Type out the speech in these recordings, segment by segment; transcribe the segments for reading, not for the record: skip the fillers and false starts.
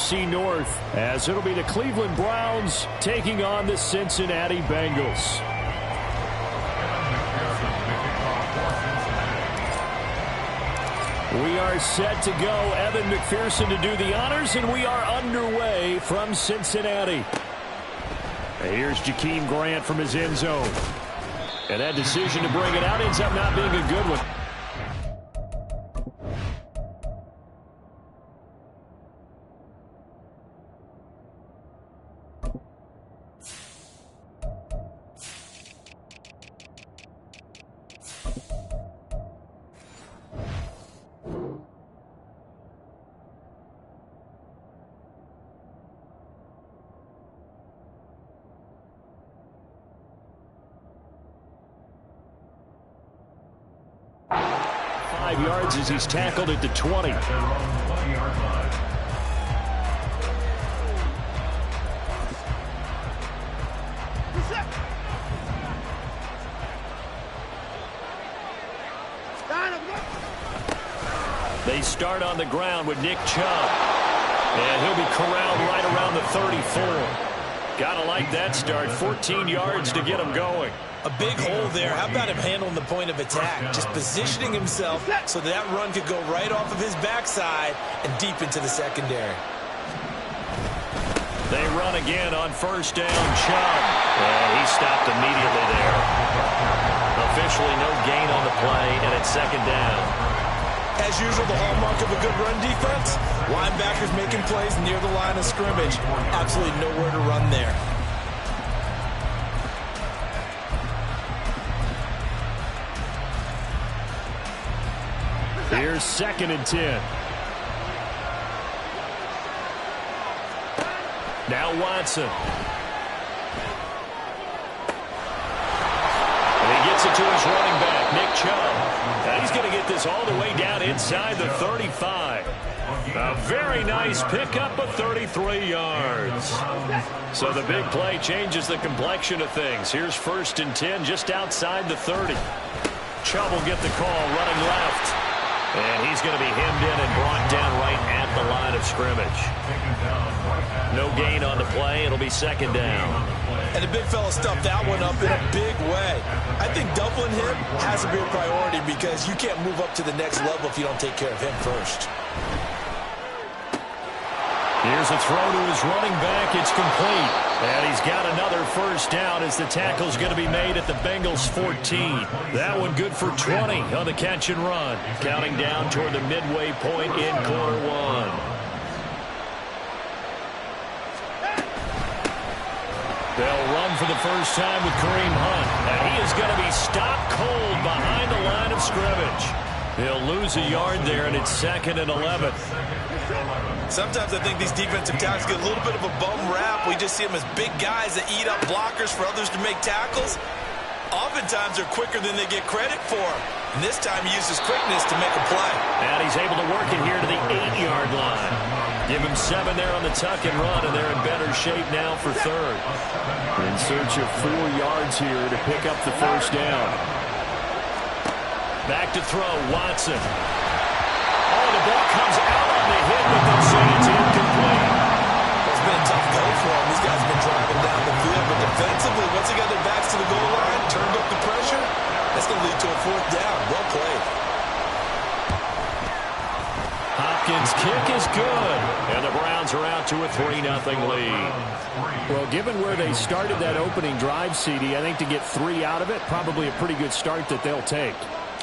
NFC North, as it'll be the Cleveland Browns taking on the Cincinnati Bengals. We are set to go. Evan McPherson to do the honors, and we are underway from Cincinnati. And here's Jakeem Grant from his end zone. And that decision to bring it out ends up not being a good one. Yards as he's tackled at the 20. They start on the ground with Nick Chubb, and he'll be corralled right around the 34. Gotta like that start. 14 yards to get him going. A big hole there. How about him handling the point of attack? Just positioning himself so that run could go right off of his backside and deep into the secondary. They run again on first down. Chubb. And he stopped immediately there. Officially no gain on the play, and it's second down. As usual, the hallmark of a good run defense, linebackers making plays near the line of scrimmage. Absolutely nowhere to run there. Here's 2nd and 10. Now Watson. And he gets it to his running back, Nick Chubb. And he's going to get this all the way down inside the 35. A very nice pickup of 33 yards. So the big play changes the complexion of things. Here's 1st and 10 just outside the 30. Chubb will get the call running left. And he's going to be hemmed in and brought down right at the line of scrimmage. No gain on the play. It'll be 2nd down. And the big fella stuffed that one up in a big way. I think doubling him has to be a priority because you can't move up to the next level if you don't take care of him first. Here's a throw to his running back. It's complete. And he's got another first down as the tackle's going to be made at the Bengals 14. That one good for 20 on the catch and run. Counting down toward the midway point in quarter one. They'll run for the first time with Kareem Hunt. And he is going to be stopped cold behind the line of scrimmage. He'll lose a yard there, and it's 2nd and 11. Sometimes I think these defensive tackles get a little bit of a bum rap. We just see them as big guys that eat up blockers for others to make tackles. Oftentimes they're quicker than they get credit for. And this time he uses quickness to make a play. And he's able to work it here to the 8-yard line. Give him 7 there on the tuck and run, and they're in better shape now for 3rd. In search of 4 yards here to pick up the first down. Back to throw, Watson. Oh, the ball comes out on the hit, but they'll say it's incomplete. It's been a tough go for him. These guys have been driving down the field, but defensively, once they got their backs to the goal line, turned up the pressure, that's going to lead to a 4th down. Well played. Hopkins' kick is good, and the Browns are out to a 3-0 lead. Well, given where they started that opening drive, CD, I think to get 3 out of it, probably a pretty good start that they'll take.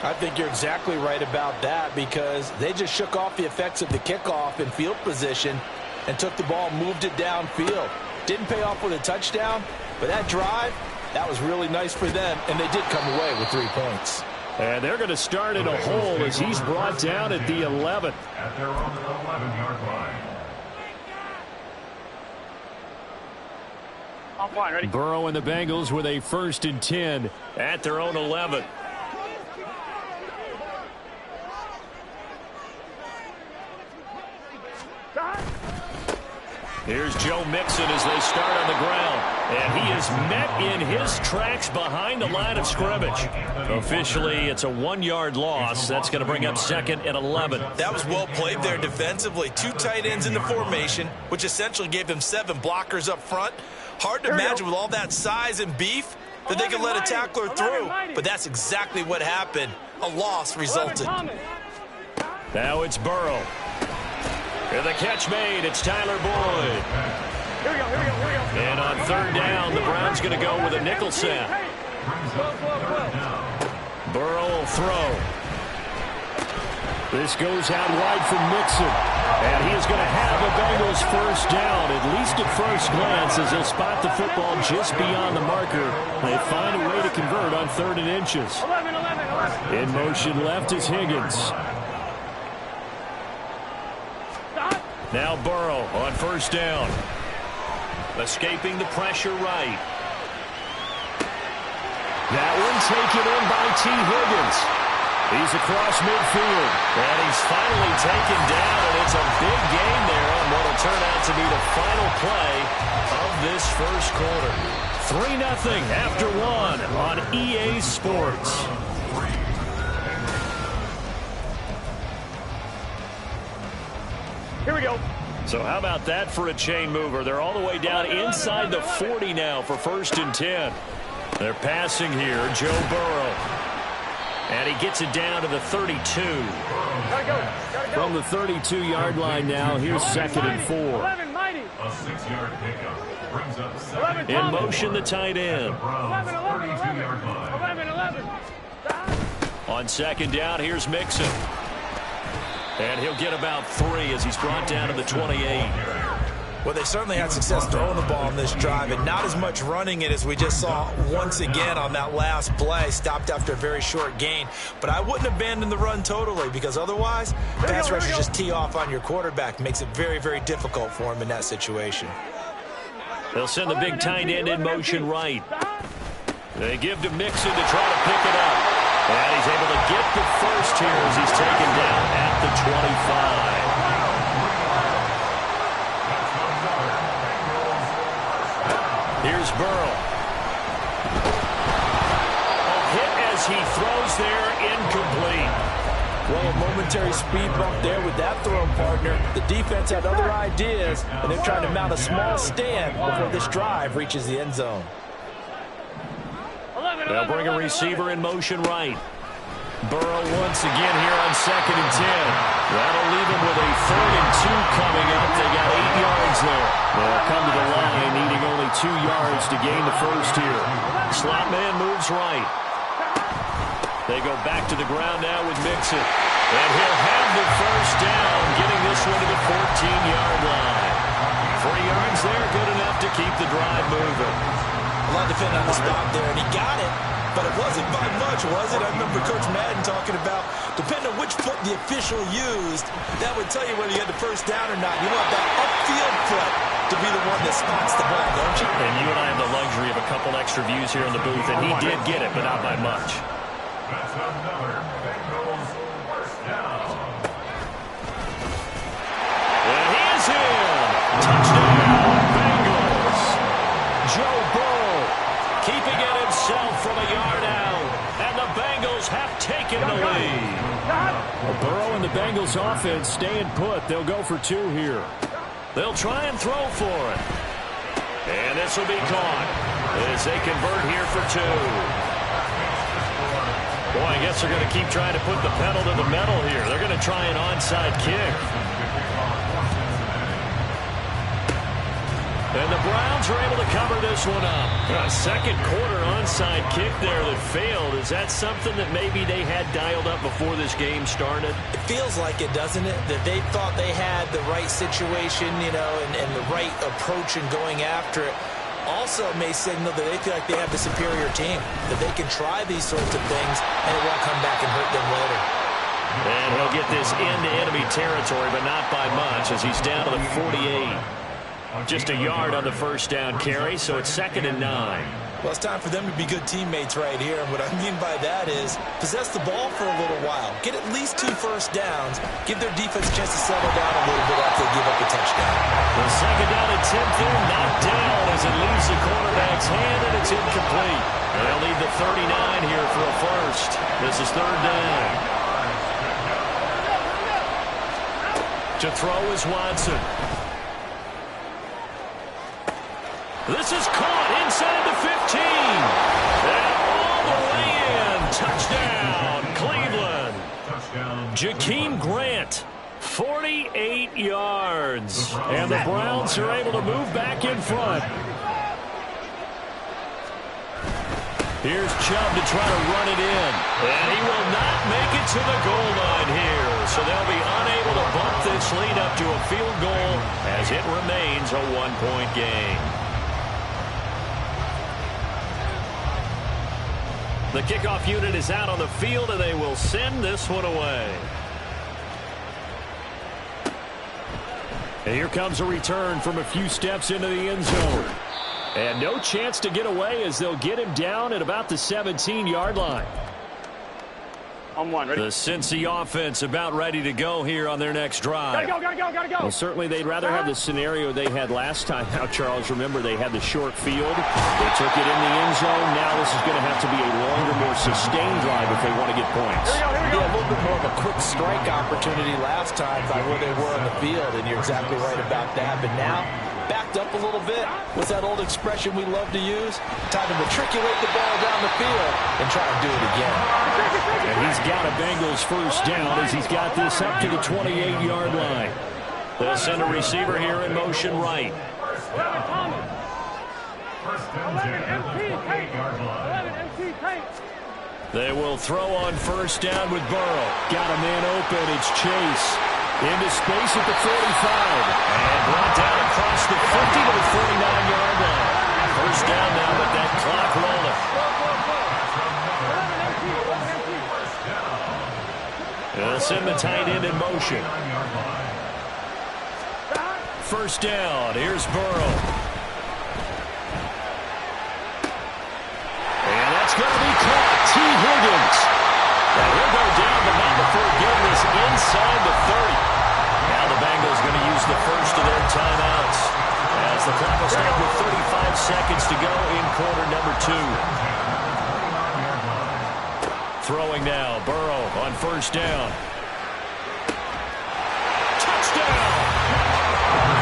I think you're exactly right about that because they just shook off the effects of the kickoff in field position and took the ball and moved it downfield. Didn't pay off with a touchdown, but that drive, that was really nice for them, and they did come away with 3 points. And they're going to start in a hole as he's brought down at the 11. At their own 11-yard line. Burrow and the Bengals with a 1st and 10 at their own 11. Here's Joe Mixon as they start on the ground. And he is met in his tracks behind the line of scrimmage. Officially, it's a 1-yard loss. That's going to bring up 2nd and 11. That was well played there defensively. 2 tight ends in the formation, which essentially gave them 7 blockers up front. Hard to imagine with all that size and beef that they could let a tackler through. But that's exactly what happened. A loss resulted. Now it's Burrow. And the catch made. It's Tyler Boyd. Here we go. And on 3rd down, the Browns going to go with a nickel set. Burrow will throw. This goes out wide from Mixon. And he is going to have the Bengals first down, at least at first glance, as they'll spot the football just beyond the marker. They find a way to convert on 3rd and inches. 11. In motion left is Higgins. Now Burrow on 1st down. Escaping the pressure right. That one taken in by T. Higgins. He's across midfield. And he's finally taken down, and it's a big gain there on what will turn out to be the final play of this first quarter. 3-0 after 1 on EA Sports. Here we go. So how about that for a chain mover? They're all the way down inside the 40 now for 1st and 10. They're passing here, Joe Burrow. And he gets it down to the 32. Gotta go. From the 32-yard line now, here's 2nd and 4. 11, Mighty. A 6-yard pickup brings up 2nd. In motion, the tight end. 11. 11. On 2nd down, here's Mixon. And he'll get about 3 as he's brought down to the 28. Well, they certainly had success throwing the ball in this drive, and not as much running it as we just saw once again on that last play. Stopped after a very short gain. But I wouldn't abandon the run totally, because otherwise, pass rushers just tee off on your quarterback. Makes it very, very difficult for him in that situation. They'll send the big tight end in motion right. They give to Mixon to try to pick it up. And he's able to get the first here as he's taken down at the 25. Here's Burrow. A hit as he throws there, incomplete. Well, a momentary speed bump there with that throwing partner. The defense had other ideas, and they're trying to mount a small stand before this drive reaches the end zone. They'll bring a receiver in motion right. Burrow once again here on 2nd and 10. That'll leave him with a 3rd and 2 coming up. They got 8 yards there. They'll come to the line needing only 2 yards to gain the first here. Slot man moves right. They go back to the ground now with Mixon. And he'll have the first down, getting this one to the 14-yard line. 3 yards there, good enough to keep the drive moving. A lot of defending on the spot there, and he got it. But it wasn't by much, was it? I remember Coach Madden talking about, depending on which foot the official used, that would tell you whether you had the first down or not. You want that upfield foot to be the one that spots the ball, don't you? And you and I have the luxury of a couple extra views here in the booth, and he did get it, but not by much. That's another Bengals first down. And he is in. Touchdown, Bengals. Joe Burrow keeping it himself from a yard out. And the Bengals have taken the lead. Well, Burrow and the Bengals offense staying put. They'll go for 2 here. They'll try and throw for it. And this will be caught as they convert here for 2. Boy, I guess they're going to keep trying to put the pedal to the metal here. They're going to try an onside kick. And the Browns are able to cover this one up. A second quarter onside kick there that failed. Is that something that maybe they had dialed up before this game started? It feels like it, doesn't it? That they thought they had the right situation, you know, and the right approach in going after it. Also may signal that they feel like they have the superior team, that they can try these sorts of things, and it won't come back and hurt them later. And he'll get this into enemy territory, but not by much, as he's down to the 48. Just a yard on the first down carry, so it's 2nd and 9. Well, it's time for them to be good teammates right here. And what I mean by that is possess the ball for a little while. Get at least 2 first downs. Give their defense a chance to settle down a little bit after they give up a touchdown. The 2nd down and attempt there, knocked down as it leaves the quarterback's hand, and it's incomplete. They'll need the 39 here for a first. This is third down. To throw is Watson. This is caught inside the 15. And all the way in. Touchdown, Cleveland. Jakeem Grant, 48 yards. And the Browns are able to move back in front. Here's Chubb to try to run it in. And he will not make it to the goal line here. So they'll be unable to bump this lead up to a field goal as it remains a one-point game. The kickoff unit is out on the field, and they will send this one away. And here comes a return from a few steps into the end zone. And no chance to get away as they'll get him down at about the 17-yard line. On one, ready? The Cincy offense about ready to go here on their next drive. Gotta go. Well, certainly they'd rather have the scenario they had last time. Now, Charles, remember they had the short field. They took it in the end zone. Now this is going to have to be a longer, more sustained drive if they want to get points. Yeah, a little bit more of a quick strike opportunity last time by where they were on the field, and you're exactly right about that. But now, backed up a little bit. What's that old expression we love to use? Time to matriculate the ball down the field and try to do it again. And he's got a Bengals first down as he's got this up to the 28-yard line. They'll send a receiver here in motion right. They will throw on first down with Burrow. Got a man open. It's Chase. Into space at the 45. And brought down across the 50 to the 49-yard line. First down now with that clock rolling. They'll send the tight end in motion. First down. Here's Burrow. And that's going to be caught. T. Higgins. And he'll go down, but not before getting this inside the 30. Now the Bengals going to use the first of their timeouts as the clock will stop with 35 seconds to go in quarter number 2. Throwing now, Burrow on first down. Touchdown!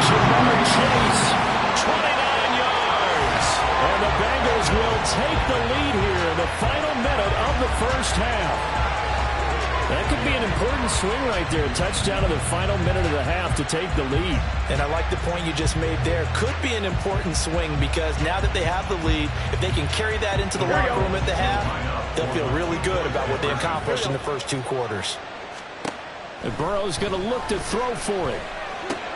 Jamar Chase, 29 yards. And the Bengals will take the lead here in the final minute of the first half. That could be an important swing right there. A touchdown in the final minute of the half to take the lead. And I like the point you just made there. Could be an important swing because now that they have the lead, if they can carry that into the locker room at the half, they'll feel really good about what they accomplished in the first 2 quarters. And Burrow's going to look to throw for it.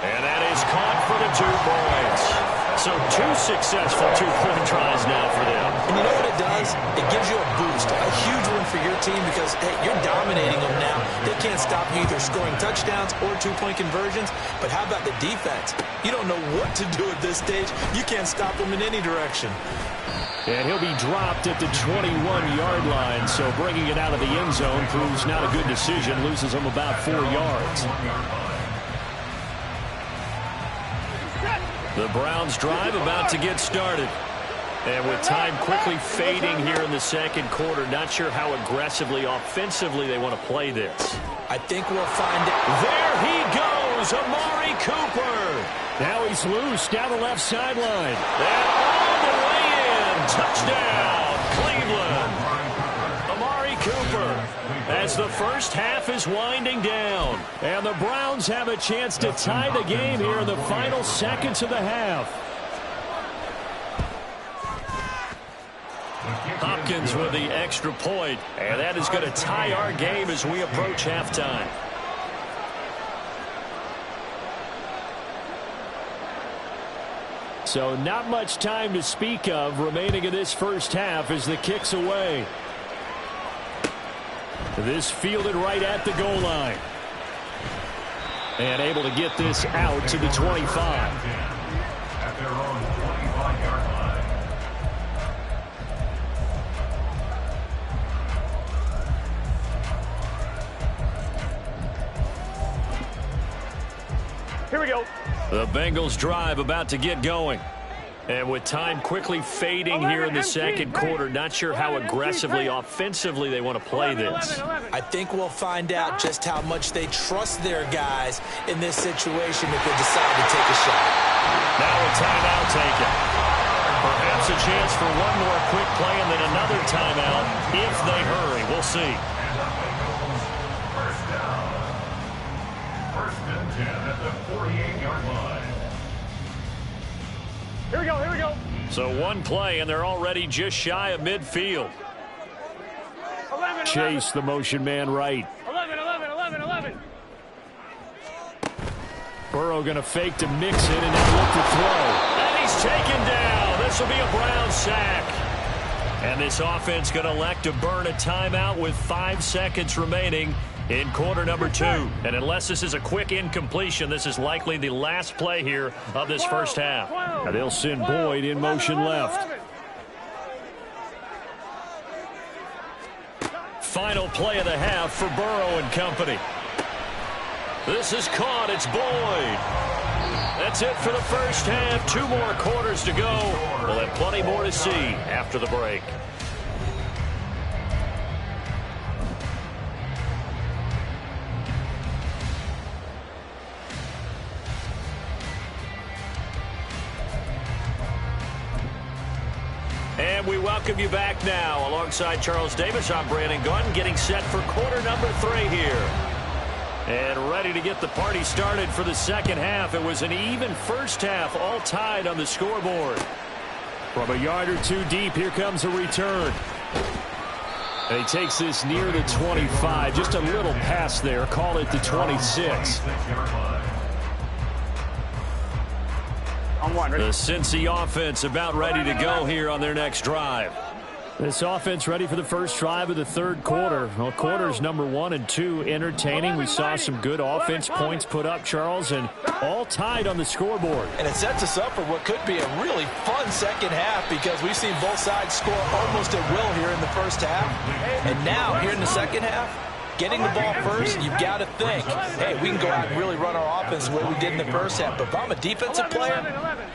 And that is caught for the 2 points. So 2 successful 2-point tries now for them. And you know what it does? It gives you a boost, a huge win for your team because, hey, you're dominating them now. They can't stop you either scoring touchdowns or 2-point conversions. But how about the defense? You don't know what to do at this stage. You can't stop them in any direction. And he'll be dropped at the 21-yard line, so bringing it out of the end zone proves not a good decision. Loses him about 4 yards. The Browns drive about to get started. And with time quickly fading here in the second quarter, not sure how aggressively, offensively they want to play this. I think we'll find it. There he goes, Amari Cooper. Now he's loose down the left sideline. And all the way in. Touchdown, Cleveland. Amari Cooper. As the first half is winding down. And the Browns have a chance to tie the game here in the final seconds of the half. Hopkins with the extra point. And that is going to tie our game as we approach halftime. So not much time to speak of remaining in this first half as the kick's away. This fielded right at the goal line. And able to get this out to the 25. At their own 25-yard line. Here we go. The Bengals drive about to get going. And with time quickly fading here in the second quarter, not sure how aggressively, offensively they want to play this. I think we'll find out just how much they trust their guys in this situation if they decide to take a shot. Now a timeout taken. Perhaps a chance for one more quick play and then another timeout if they hurry. We'll see. First down. First and 10 at the 48-yard line. Here we go, here we go. So one play, and they're already just shy of midfield. 11, Chase, the motion man right. 11. Burrow going to fake to mix it and then look to throw. And he's taken down. This will be a Brown sack. And this offense going to elect to burn a timeout with 5 seconds remaining in quarter number 2. And unless this is a quick incompletion, this is likely the last play here of this first half. And they'll send Boyd in motion left. Final play of the half for Burrow and company. This is caught. It's Boyd. That's it for the first half. 2 more quarters to go. We'll have plenty more to see after the break. And we welcome you back now. Alongside Charles Davis, I'm Brandon Gunn, getting set for quarter number 3 here. And ready to get the party started for the second half. It was an even first half, all tied on the scoreboard. From a yard or 2 deep, here comes a return. And he takes this near the 25, just a little past there. Call it the 26. The Cincy offense about ready to go here on their next drive. This offense ready for the first drive of the third quarter. Well, quarters number 1 and 2 entertaining. We saw some good offense points put up, Charles, and all tied on the scoreboard. And it sets us up for what could be a really fun second half because we've seen both sides score almost at will here in the first half. And now, here in the second half, getting the ball first, you've got to think, hey, we can go out and really run our offense the way we did in the first half. But if I'm a defensive player,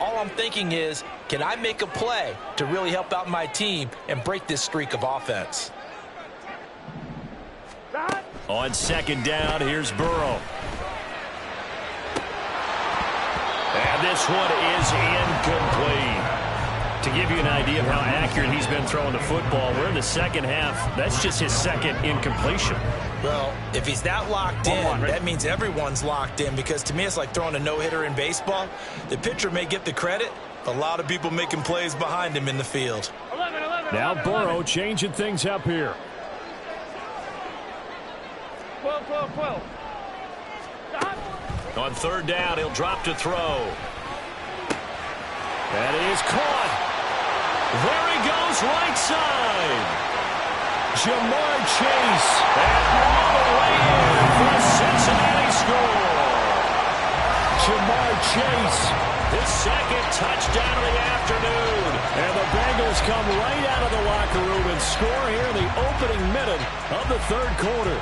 all I'm thinking is, can I make a play to really help out my team and break this streak of offense? On second down, here's Burrow. And this one is incomplete. To give you an idea of how accurate he's been throwing the football, we're in the second half. That's just his second incompletion. Well, if he's that locked in, that means everyone's locked in because to me it's like throwing a no-hitter in baseball. The pitcher may get the credit, but a lot of people making plays behind him in the field. Now Burrow changing things up here. 12. On third down, he'll drop to throw. That is caught. There he goes, right side. Jamar Chase. And another way in for a Cincinnati score. Jamar Chase, his second touchdown of the afternoon. And the Bengals come right out of the locker room and score here in the opening minute of the third quarter.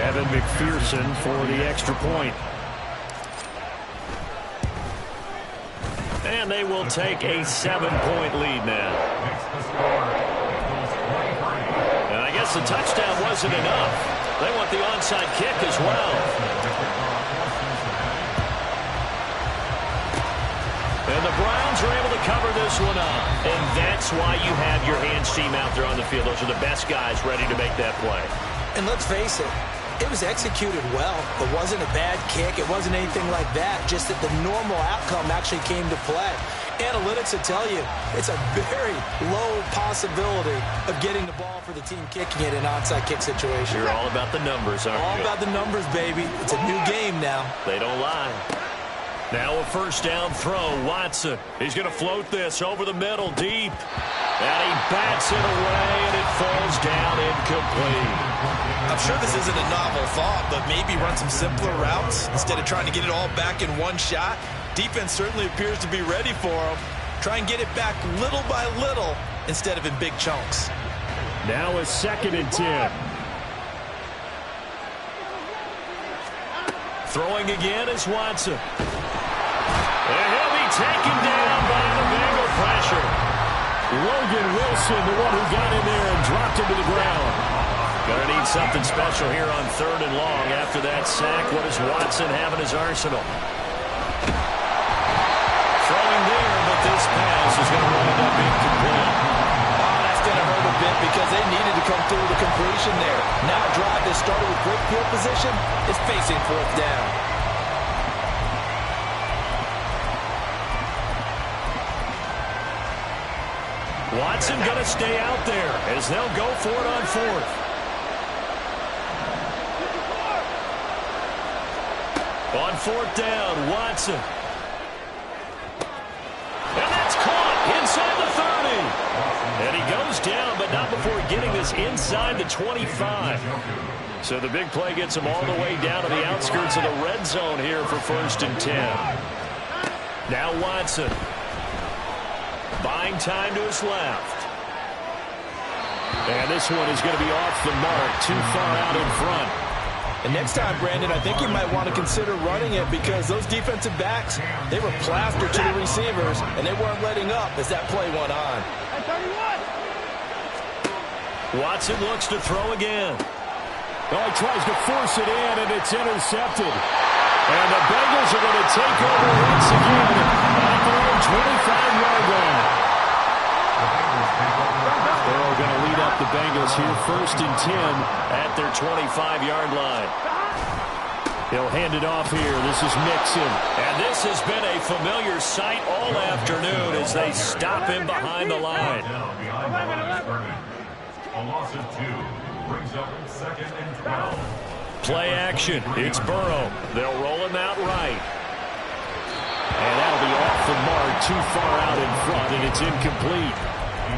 Evan McPherson for the extra point. And they will take a 7-point lead now. And I guess the touchdown wasn't enough. They want the onside kick as well. And the Browns are able to cover this one up. And that's why you have your hands team out there on the field. Those are the best guys ready to make that play. And let's face it, it was executed well. It wasn't a bad kick. It wasn't anything like that. Just that the normal outcome actually came to play. Analytics will tell you it's a very low possibility of getting the ball for the team kicking it in an onside kick situation. You're all about the numbers, aren't you? All about the numbers, baby. It's a new game now. They don't lie. Now a first down throw. Watson. He's going to float this over the middle deep. And he bats it away, and it falls down incomplete. I'm sure this isn't a novel thought, but maybe run some simpler routes instead of trying to get it all back in one shot. Defense certainly appears to be ready for him. Try and get it back little by little instead of in big chunks. Now a 2nd and 10. Throwing again is Watson. And he'll be taken down by the Bengal pressure. Logan Wilson, the one who got in there and dropped him to the ground. Gonna need something special here on 3rd and long after that sack. What does Watson have in his arsenal? Throwing there, but this pass is going to wind up incomplete. Oh, that's going to hurt a bit because they needed to come through the completion there. Now a drive that started with great field position is facing 4th down. Watson going to stay out there as they'll go for it on 4th. On 4th down, Watson. And that's caught inside the 30. And he goes down, but not before getting this inside the 25. So the big play gets him all the way down to the outskirts of the red zone here for 1st and 10. Now Watson. Buying time to his left. And this one is going to be off the mark, too far out in front. And next time, Brandon, I think you might want to consider running it because those defensive backs, they were plastered to the receivers, and they weren't letting up as that play went on. Watson looks to throw again. Oh, he tries to force it in, and it's intercepted. And the Bengals are going to take over once again at their own 25-yard line. They're going to lead up the Bengals here 1st and 10 at their 25-yard line. He'll hand it off here. This is Mixon. And this has been a familiar sight all afternoon as they stop him behind the line. A loss of 2 brings up 2nd and 12. Play action. It's Burrow. They'll roll him out right. And that'll be off the mark, too far out in front, and it's incomplete.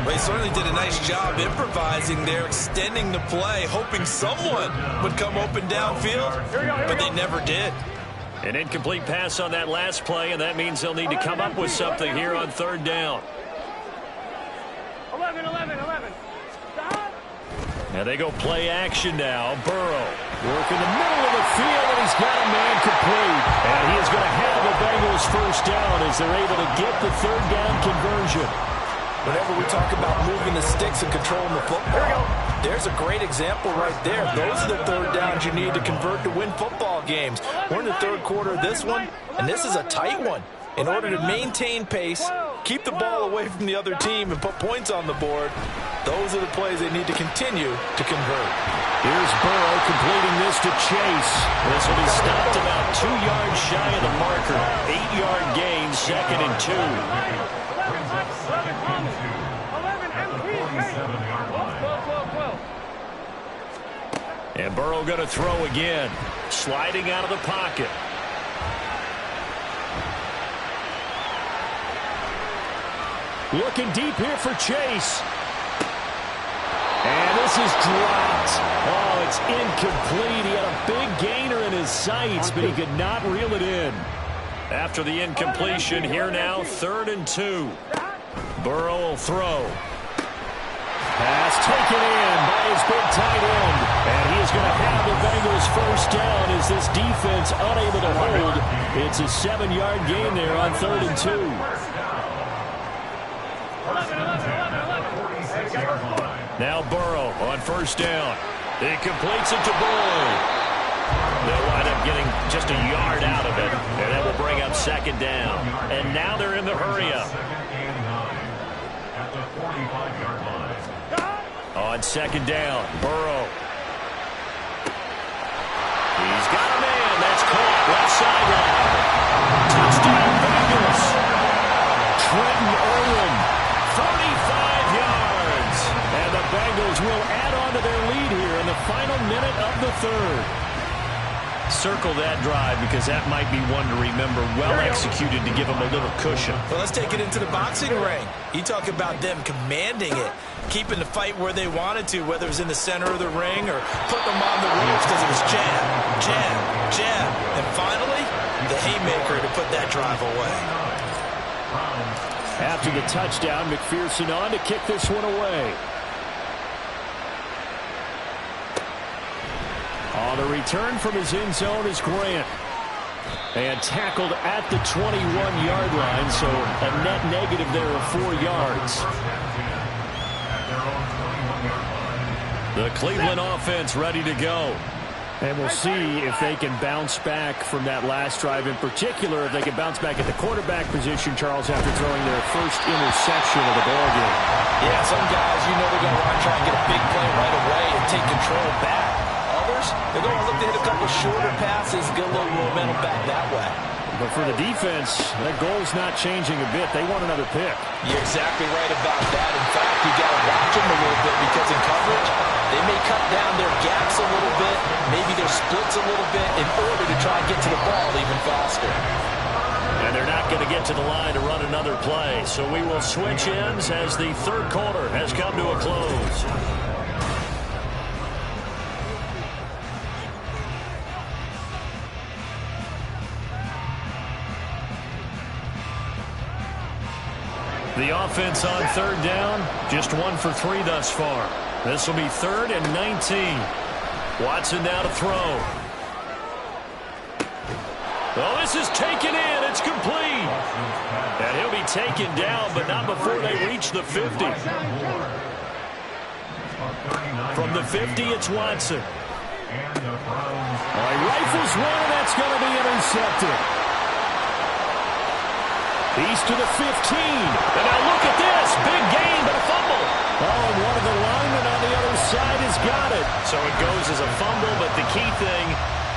They certainly did a nice job improvising there, extending the play, hoping someone would come open downfield, but they never did. An incomplete pass on that last play, and that means they'll need to come up with something here on 3rd down. 11. And they go play action now. Burrow work in the middle of the field, and he's got a man complete. And he is going to have the Bengals 1st down as they're able to get the 3rd down conversion. Whenever we talk about moving the sticks and controlling the football, there's a great example right there. Those are the 3rd downs you need to convert to win football games. We're in the 3rd quarter of this one, and this is a tight one. In order to maintain pace, keep the ball away from the other team, and put points on the board, those are the plays they need to continue to convert. Here's Burrow completing this to Chase. This will be stopped about 2 yards shy of the marker. 8-yard gain, 2nd and 2. And Burrow going to throw again. Sliding out of the pocket. Looking deep here for Chase. And this is dropped. Oh, it's incomplete. He had a big gainer in his sights, but he could not reel it in. After the incompletion, here now, 3rd and 2. Burrow will throw. Pass taken in by his big tight end. And he is going to have the Bengals 1st down as this defense unable to hold. It's a 7-yard gain there on 3rd and 2. Now Burrow on 1st down. He completes it to Boyd. They'll wind up getting just a yard out of it, and that will bring up 2nd down. And now they're in the hurry-up. At the 45-yard line. On 2nd down, Burrow. He's got a man. That's caught. Left sideline. Touchdown, Bengals. Trenton Irwin, 35 yards. And the Bengals will add on to their lead here in the final minute of the 3rd. Circle that drive because that might be one to remember. Well executed to give them a little cushion. Well, let's take it into the boxing ring. You talk about them commanding it, keeping the fight where they wanted to, whether it was in the center of the ring or putting them on the ropes because it was jab, jab, jab. And finally, the haymaker to put that drive away. After the touchdown, McPherson on to kick this one away. On the return from his end zone is Grant. And tackled at the 21-yard line, so a net negative there of 4 yards. The Cleveland offense ready to go. And we'll see if they can bounce back from that last drive in particular, if they can bounce back at the quarterback position, Charles, after throwing their first interception of the ballgame. Yeah, some guys, they're going to want to try and get a big play right away and take control back. Others, they're going to look to hit a couple shorter passes, get a little momentum back that way. But for the defense, that goal's not changing a bit. They want another pick. You're exactly right about that. In fact, you got to watch them a little bit because in coverage, they may cut down their gaps a little bit, maybe their splits a little bit in order to try and get to the ball even faster. And they're not going to get to the line to run another play. So we will switch ends as the third quarter has come to a close. The offense on third down, just 1 for 3 thus far. This will be 3rd and 19. Watson now to throw. Oh, this is taken in. It's complete. And he'll be taken down, but not before they reach the 50. From the 50, it's Watson. He rifles one, and that's going to be intercepted. He's to the 15. And now look at this. Big gain, but a fumble. Oh, and one of the linemen on the other side has got it. So it goes as a fumble, but the key thing,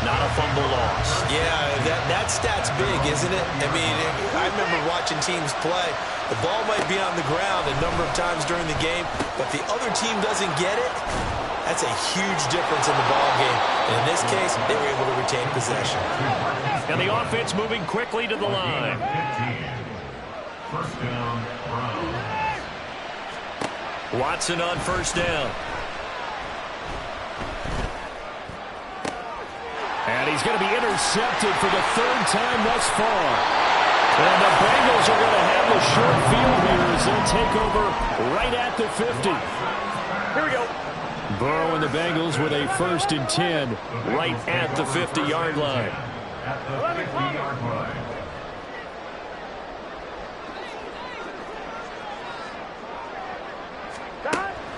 not a fumble loss. Yeah, that stat's big, isn't it? I mean, I remember watching teams play. The ball might be on the ground a number of times during the game, but the other team doesn't get it. That's a huge difference in the ball game. And in this case, they were able to retain possession. And the offense moving quickly to the line. First down, Browns. Watson on first down. And he's going to be intercepted for the 3rd time thus far. And the Bengals are going to have the short field here as they'll take over right at the 50. Here we go. Burrow and the Bengals with a 1st and 10 right at the 50-yard line. At the 50-yard line.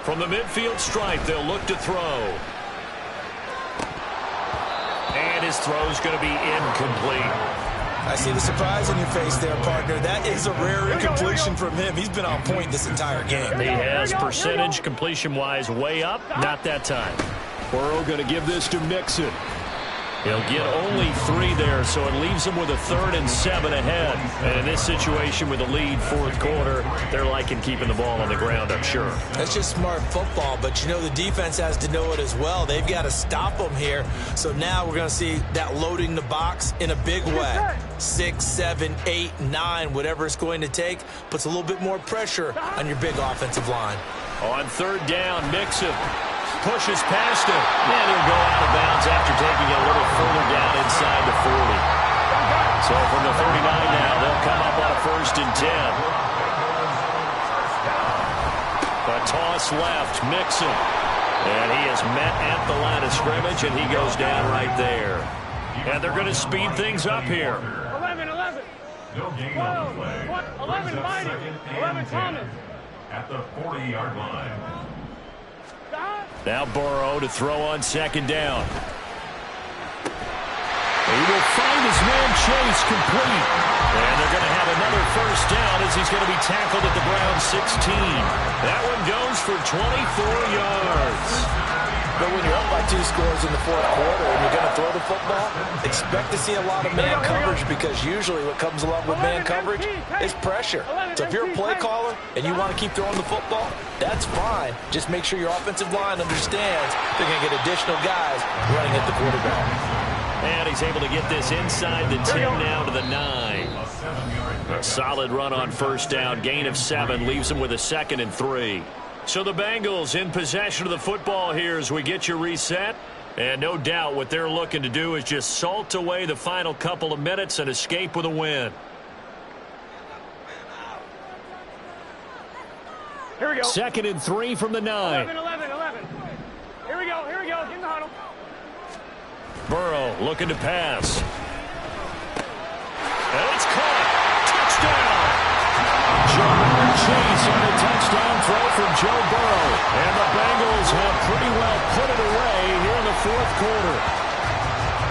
From the midfield stripe, they'll look to throw. And his throw's going to be incomplete. I see the surprise on your face there, partner. That is a rare incompletion from him. He's been on point this entire game. He has percentage completion-wise way up. Not that time. Burrow going to give this to Mixon. He'll get only 3 there, so it leaves him with a 3rd and 7 ahead. And in this situation with a lead 4th quarter, they're liking keeping the ball on the ground, I'm sure. That's just smart football, but the defense has to know it as well. They've got to stop them here. So now we're going to see that loading the box in a big way. 6, 7, 8, 9, whatever it's going to take, puts a little bit more pressure on your big offensive line. On 3rd down, Mixon pushes past him, and he'll go out of bounds after taking it a little further down inside the 40. So from the 39 now, they'll come up on a 1st and 10. A toss left, Mixon. And he is met at the line of scrimmage, and he goes down right there. And they're going to speed things up here. 11, 11. 12, 11, Mighty. 11, Thomas. At the 40-yard line. Now Burrow to throw on 2nd down. He will find his man Chase complete. And they're going to have another 1st down as he's going to be tackled at the Browns 16. That one goes for 24 yards. But when you're up by 2 scores in the 4th quarter and you're going to throw the football, expect to see a lot of man coverage because usually what comes along with man coverage is pressure. So if you're a play caller and you want to keep throwing the football, that's fine. Just make sure your offensive line understands they're going to get additional guys running at the quarterback. And he's able to get this inside the 10 now to the 9. A solid run on 1st down. Gain of 7 leaves him with a 2nd and 3. So the Bengals in possession of the football here as we get you reset. And no doubt what they're looking to do is just salt away the final couple of minutes and escape with a win. Here we go. 2nd and 3 from the 9. 11. Here we go. Get in the huddle. Burrow looking to pass. throw from Joe Burrow. And the Bengals have pretty well put it away here in the fourth quarter.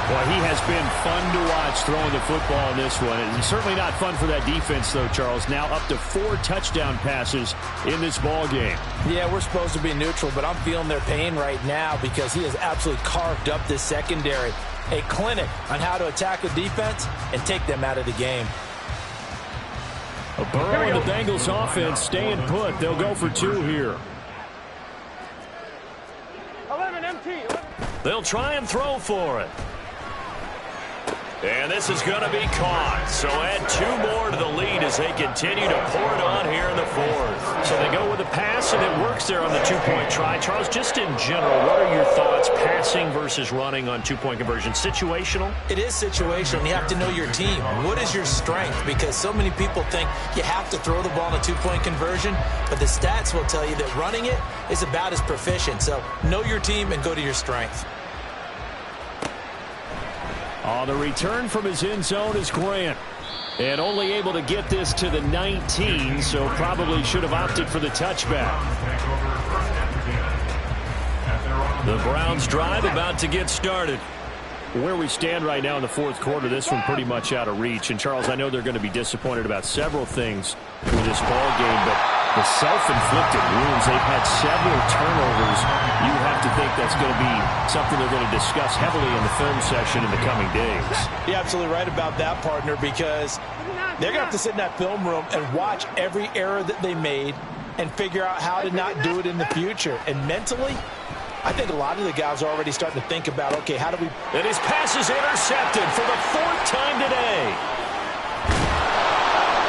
Well, he has been fun to watch throwing the football in this one. It's certainly not fun for that defense, though, Charles. Now up to 4 touchdown passes in this ball game. Yeah, we're supposed to be neutral, but I'm feeling their pain right now because he has absolutely carved up this secondary. A clinic on how to attack a defense and take them out of the game. Burrow and the Bengals offense staying put. They'll go for 2 here. 11 MT. They'll try and throw for it. And this is going to be caught. So add 2 more to the lead as they continue to pour it on here in the fourth. So they go with a pass, and it works there on the 2-point try. Charles, just in general, what are your thoughts passing versus running on 2-point conversion? Situational? It is situational. You have to know your team. What is your strength? Because so many people think you have to throw the ball in a 2-point conversion, but the stats will tell you that running it is about as proficient. So know your team and go to your strength. The return from his end zone is Grant. And only able to get this to the 19, so probably should have opted for the touchback. The Browns drive about to get started. Where we stand right now in the fourth quarter, this one pretty much out of reach. And, Charles, I know they're going to be disappointed about several things with this ball game, but the self-inflicted wounds, they've had several turnovers. You have to think that's going to be something they're going to discuss heavily in the film session in the coming days. You're absolutely right about that, partner, because they're going to have to sit in that film room and watch every error that they made and figure out how to not do it in the future. And mentally, I think a lot of the guys are already starting to think about, okay, how do we... And his pass is intercepted for the 4th time today.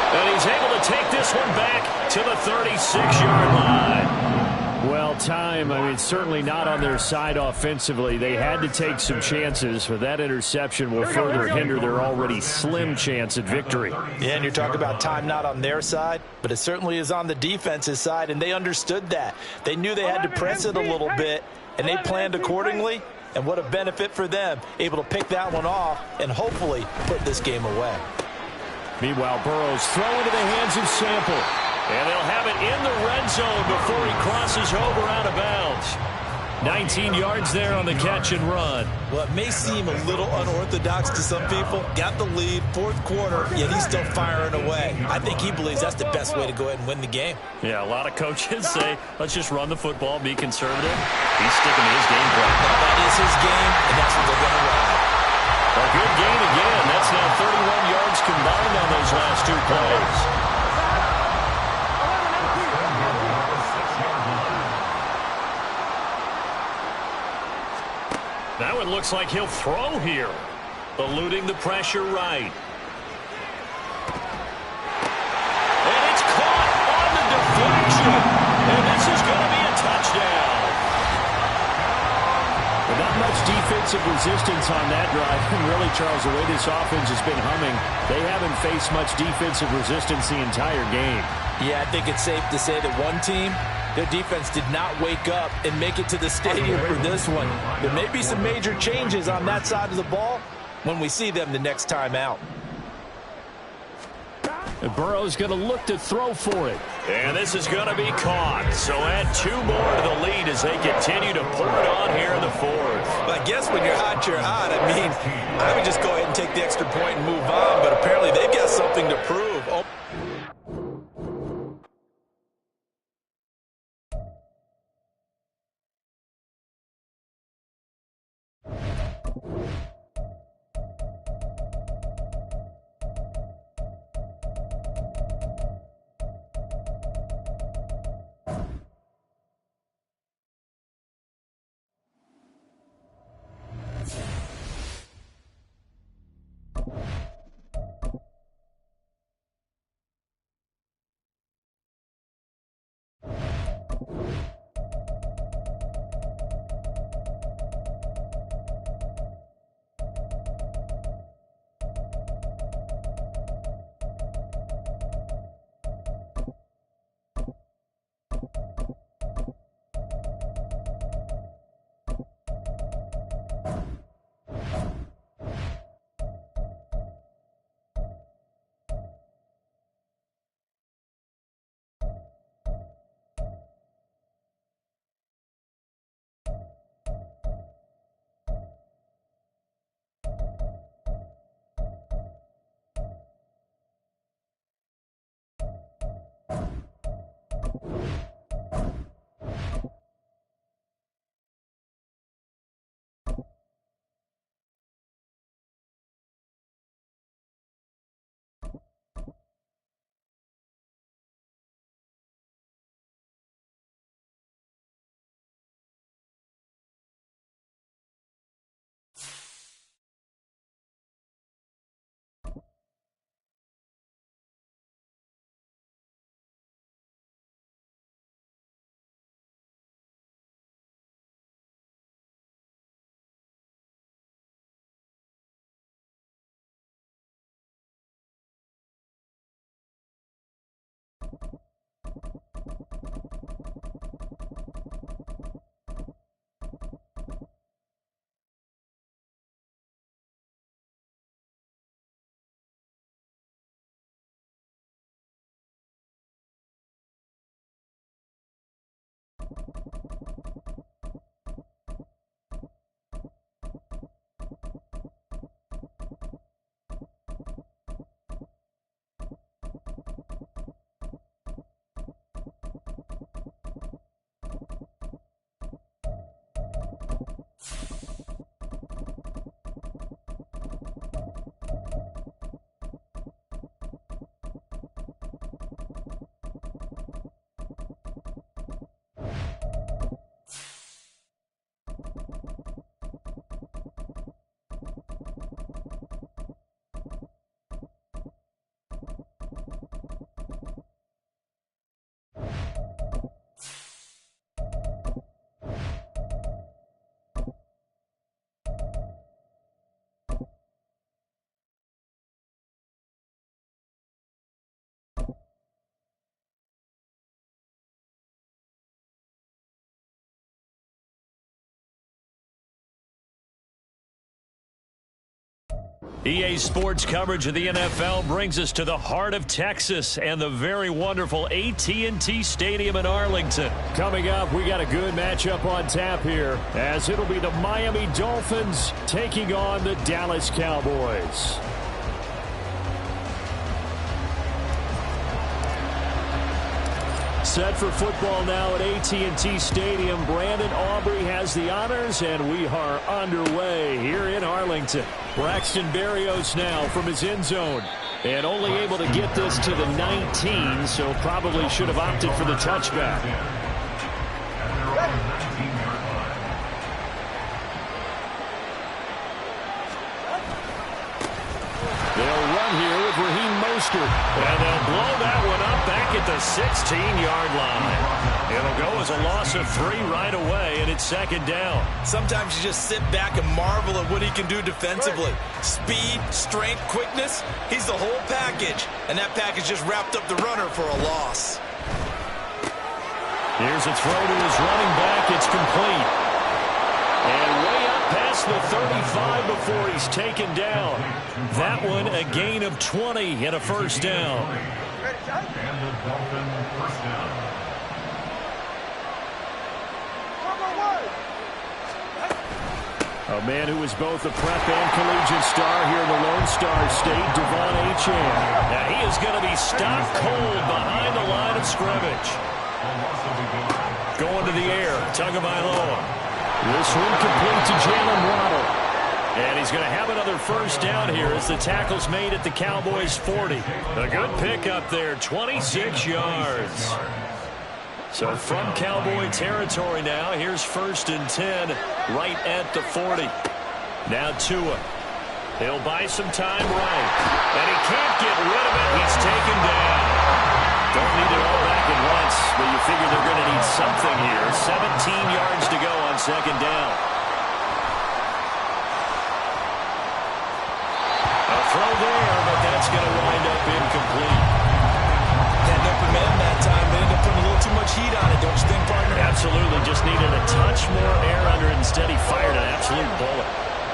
And he's able to take this one back to the 36-yard line. Well, time, I mean, certainly not on their side offensively. They had to take some chances, but that interception will further hinder their already slim chance at victory. Yeah, and you're talking about time not on their side, but it certainly is on the defense's side, and they understood that. They knew they had to press it a little bit, and they planned accordingly, and what a benefit for them, able to pick that one off and hopefully put this game away. Meanwhile, Burrow's throw into the hands of Sample. And they'll have it in the red zone before he crosses over out of bounds. 19 yards there on the catch and run. Well, it may seem a little unorthodox to some people. Got the lead, fourth quarter, yet he's still firing away. I think he believes that's the best way to go ahead and win the game. Yeah, a lot of coaches say, let's just run the football, be conservative. He's sticking to his game plan. Well, that is his game, and that's what they're going to run. A good gain again. That's now 31 yards combined on those last 2 plays. Now it looks like he'll throw here. Eluding the pressure right. And it's caught on the deflection. And this is going to be a touchdown. But not much defensive resistance on that drive. And really, Charles, the way this offense has been humming, they haven't faced much defensive resistance the entire game. Yeah, I think it's safe to say that one team, their defense did not wake up and make it to the stadium for this one. There may be some major changes on that side of the ball when we see them the next time out. And Burrow's going to look to throw for it. And this is going to be caught. So add 2 more to the lead as they continue to pour it on here in the fourth. Well, I guess when you're hot, you're hot. I mean, I would just go ahead and take the extra point and move on, but apparently they've got something to prove. Oh. EA Sports coverage of the NFL brings us to the heart of Texas and the very wonderful AT&T Stadium in Arlington. Coming up, we got a good matchup on tap here, as it'll be the Miami Dolphins taking on the Dallas Cowboys. Set for football now at AT&T Stadium. Brandon Aubrey has the honors, and we are underway here in Arlington. Braxton Berrios now from his end zone, and only able to get this to the 19, so probably should have opted for the touchback. They'll run here with Raheem Mostert, and they'll blow that one up back at the 16-yard line. It'll go as a loss of 3 right away, and it's second down. Sometimes you just sit back and marvel at what he can do defensively. Speed, strength, quickness, he's the whole package. And that package just wrapped up the runner for a loss. Here's a throw to his running back. It's complete. And way up past the 35 before he's taken down. That one a gain of 20 and a first down. And the Dolphin first down. A man who was both a prep and collegiate star here in the Lone Star State, Devon Achane. Now he is going to be stopped cold behind the line of scrimmage. Going to the air, Tagovailoa. This one complete to Jalen Waddle. And he's going to have another first down here as the tackle's made at the Cowboys' 40. A good pickup there, 26 yards. So from Cowboy territory now, here's 1st and 10 right at the 40. Now Tua. He'll buy some time right. And he can't get rid of it. He's taken down. Don't need it all back at once, but you figure they're going to need something here. 17 yards to go on second down. A throw there, but that's going to wind up incomplete. Had an open man that time, but ended up putting a little too much heat on it, don't you think, partner? Absolutely, just needed a touch more air under it. Instead, he fired an absolute bullet.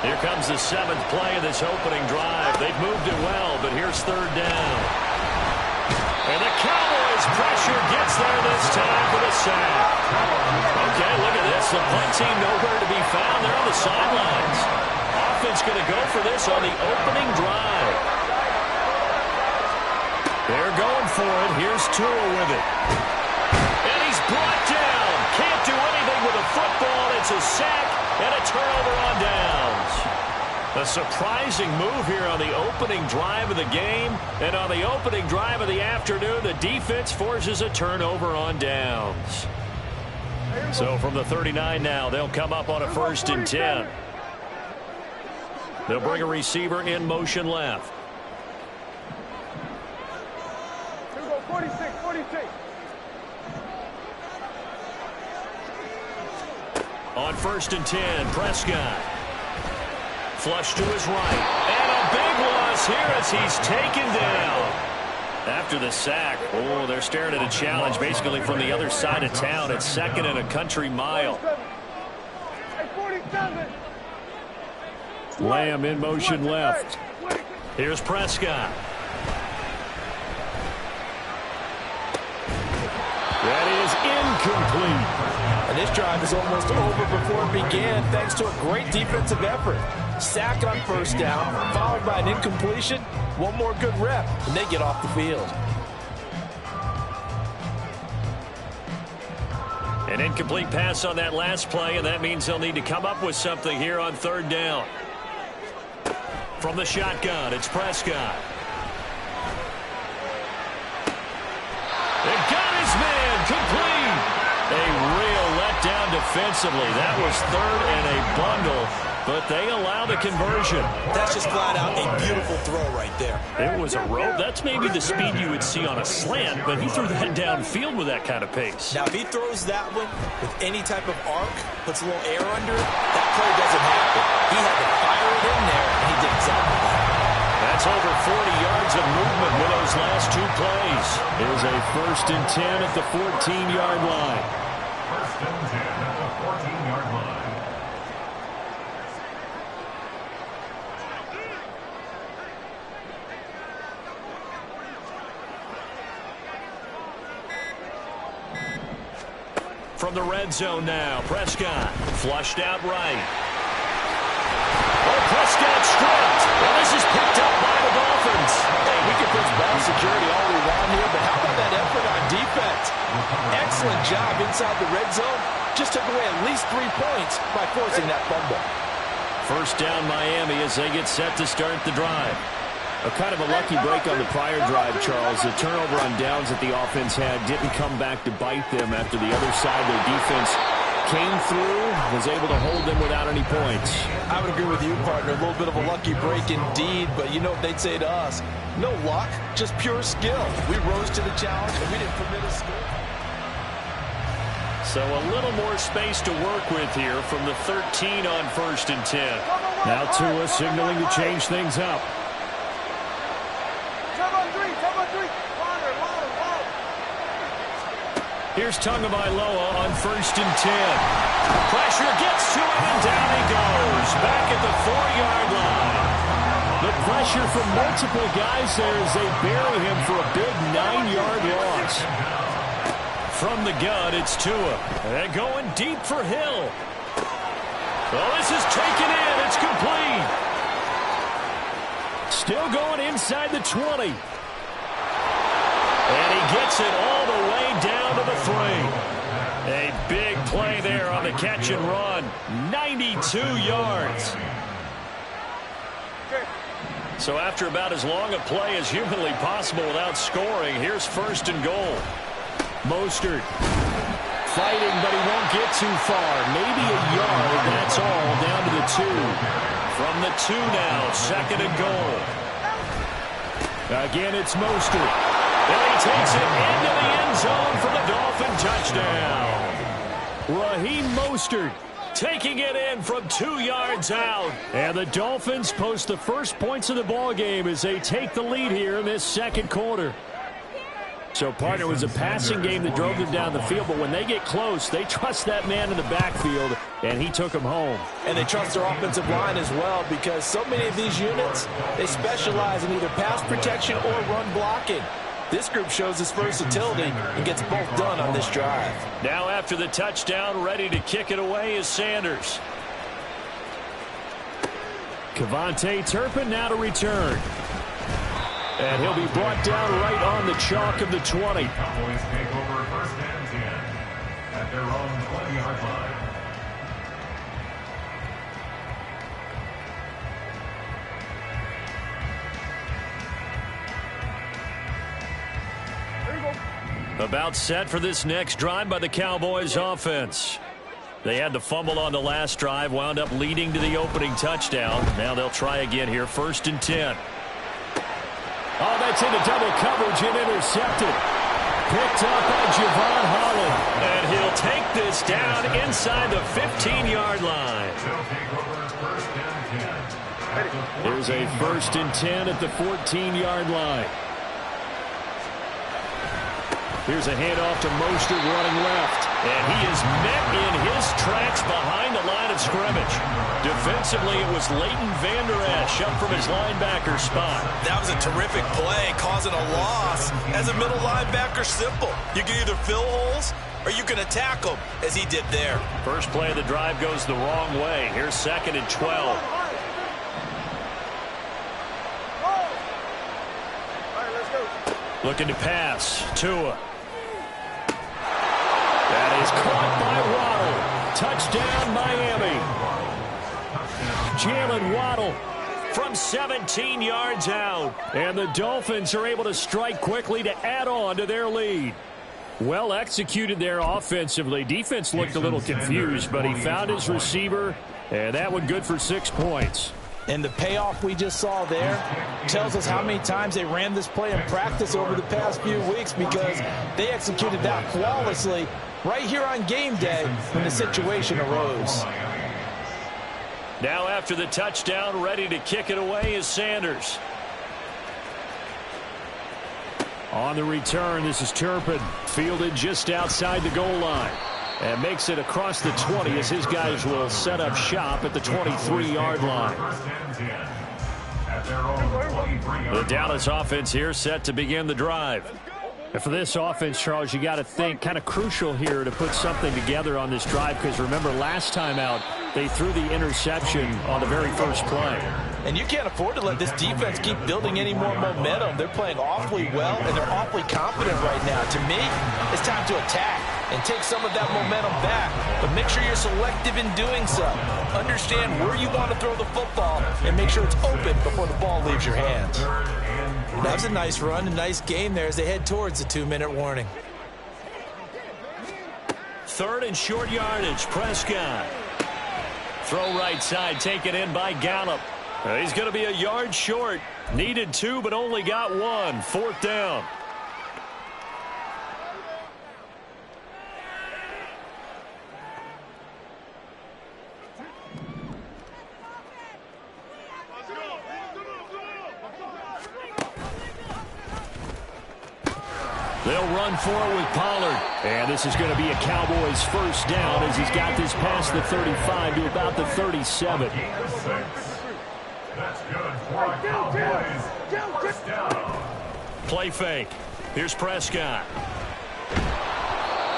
Here comes the 7th play of this opening drive. They've moved it well, but here's 3rd down. And the Cowboys' pressure gets there this time for the sack. Okay, look at this. The punt team nowhere to be found. They're on the sidelines. Offense going to go for this on the opening drive. They're going for it. Here's Tua with it. And he's brought down. Can't do anything with a football. It's a sack and a turnover on downs. A surprising move here on the opening drive of the game. And on the opening drive of the afternoon, the defense forces a turnover on downs. So from the 39 now, they'll come up on a 1st and 10. They'll bring a receiver in motion left. 46. On 1st and 10, Prescott. Flush to his right. And a big loss here as he's taken down. After the sack, oh, they're staring at a challenge basically from the other side of town. It's 2nd and a country mile. Hey, 47. Lamb in motion left. Here's Prescott. That is incomplete. And this drive is almost over before it began thanks to a great defensive effort. Sack on 1st down, followed by an incompletion. One more good rep, and they get off the field. An incomplete pass on that last play, and that means they'll need to come up with something here on 3rd down. From the shotgun, it's Prescott. They got his man, complete. A real letdown defensively. That was 3rd and a bundle, but they allow the conversion. That's just flat out a beautiful throw right there. It was a rope. That's maybe the speed you would see on a slant, but he threw that downfield with that kind of pace. Now, if he throws that one with any type of arc, puts a little air under it, that play doesn't happen. He had to fire it in there, and he did exactly that. That's over 40 yards of movement with those last 2 plays. Here's a 1st and 10 at the 14-yard line. 1st and 10 at the 14-yard line. From the red zone now, Prescott flushed out right. Oh, Prescott stripped. Well, this is picked up by the Dolphins. Hey, we can push ball security all we want here, but how about that effort on defense? Excellent job inside the red zone. Just took away at least 3 points by forcing that fumble. 1st down Miami as they get set to start the drive. A kind of a lucky break on the prior drive, Charles. The turnover on downs that the offense had didn't come back to bite them after the other side. Their defense came through, was able to hold them without any points. I would agree with you, partner. A little bit of a lucky break indeed, but you know what they'd say to us? No luck, just pure skill. We rose to the challenge, and we didn't permit a score. So a little more space to work with here from the 13 on 1st and 10. Now Tua signaling to change things up. Here's Tagovailoa on 1st and 10. Pressure gets to him, and down he goes. Back at the 4-yard line. The pressure from multiple guys there as they bury him for a big 9-yard loss. From the gun, it's Tua. And going deep for Hill. Well, this is taken in. It's complete. Still going inside the 20. And he gets it all the way down to the 3. A big play there on the catch and run. 92 yards. So after about as long a play as humanly possible without scoring, here's 1st and goal. Mostert fighting, but he won't get too far. Maybe a yard, that's all, down to the 2. From the 2 now, 2nd and goal. Again, it's Mostert. And he takes it into the end zone for the Dolphin touchdown. Raheem Mostert taking it in from 2 yards out. And the Dolphins post the first points of the ball game as they take the lead here in this 2nd quarter. So, partner, it was a passing game that drove them down the field, but when they get close, they trust that man in the backfield, and he took them home. And they trust their offensive line as well, because so many of these units, they specialize in either pass protection or run blocking. This group shows its versatility and gets both done on this drive. Now after the touchdown, ready to kick it away is Sanders. Kevontae Turpin now to return. And he'll be brought down right on the chalk of the 20. Cowboys take over 1st and 10 at their own 20-yard line. About set for this next drive by the Cowboys offense. They had the fumble on the last drive, wound up leading to the opening touchdown. Now they'll try again here, 1st and 10. Oh, that's into double coverage and intercepted. Picked up by Javon Holland. And he'll take this down inside the 15-yard line. Here's a 1st and 10 at the 14-yard line. Here's a handoff to Mostert running left. And he is met in his tracks behind the line of scrimmage. Defensively, it was Leighton Vander Esch up from his linebacker spot. That was a terrific play, causing a loss. As a middle linebacker, simple. You can either fill holes or you can attack them, as he did there. First play of the drive goes the wrong way. Here's 2nd and 12. Looking to pass. Tua. That is caught by Waddle. Touchdown, Miami. Jalen Waddle from 17 yards out. And the Dolphins are able to strike quickly to add on to their lead. Well executed there offensively. Defense looked a little confused, but he found his receiver, and that one good for 6 points. And the payoff we just saw there tells us how many times they ran this play in practice over the past few weeks, because they executed that flawlessly right here on game day when the situation arose. Now after the touchdown, ready to kick it away is Sanders. On the return, this is Turpin, fielded just outside the goal line. And makes it across the 20 as his guys will set up shop at the 23-yard line. The Dallas offense here set to begin the drive. And for this offense, Charles, you got to think kind of crucial here to put something together on this drive, because remember last time out they threw the interception on the very first play. And you can't afford to let this defense keep building any more momentum. They're playing awfully well, and they're awfully confident right now. To me, it's time to attack and take some of that momentum back. But make sure you're selective in doing so. Understand where you want to throw the football and make sure it's open before the ball leaves your hands. That was a nice run, a nice game there as they head towards the 2-minute warning. 3rd and short yardage, Prescott. Throw right side, taken in by Gallup. He's going to be a yard short. Needed 2, but only got 1. 4th down. They'll run for it with Pollard. And this is going to be a Cowboys first down as he's got this past the 35 to about the 37. That's good for a Cowboys first down. Play fake. Here's Prescott.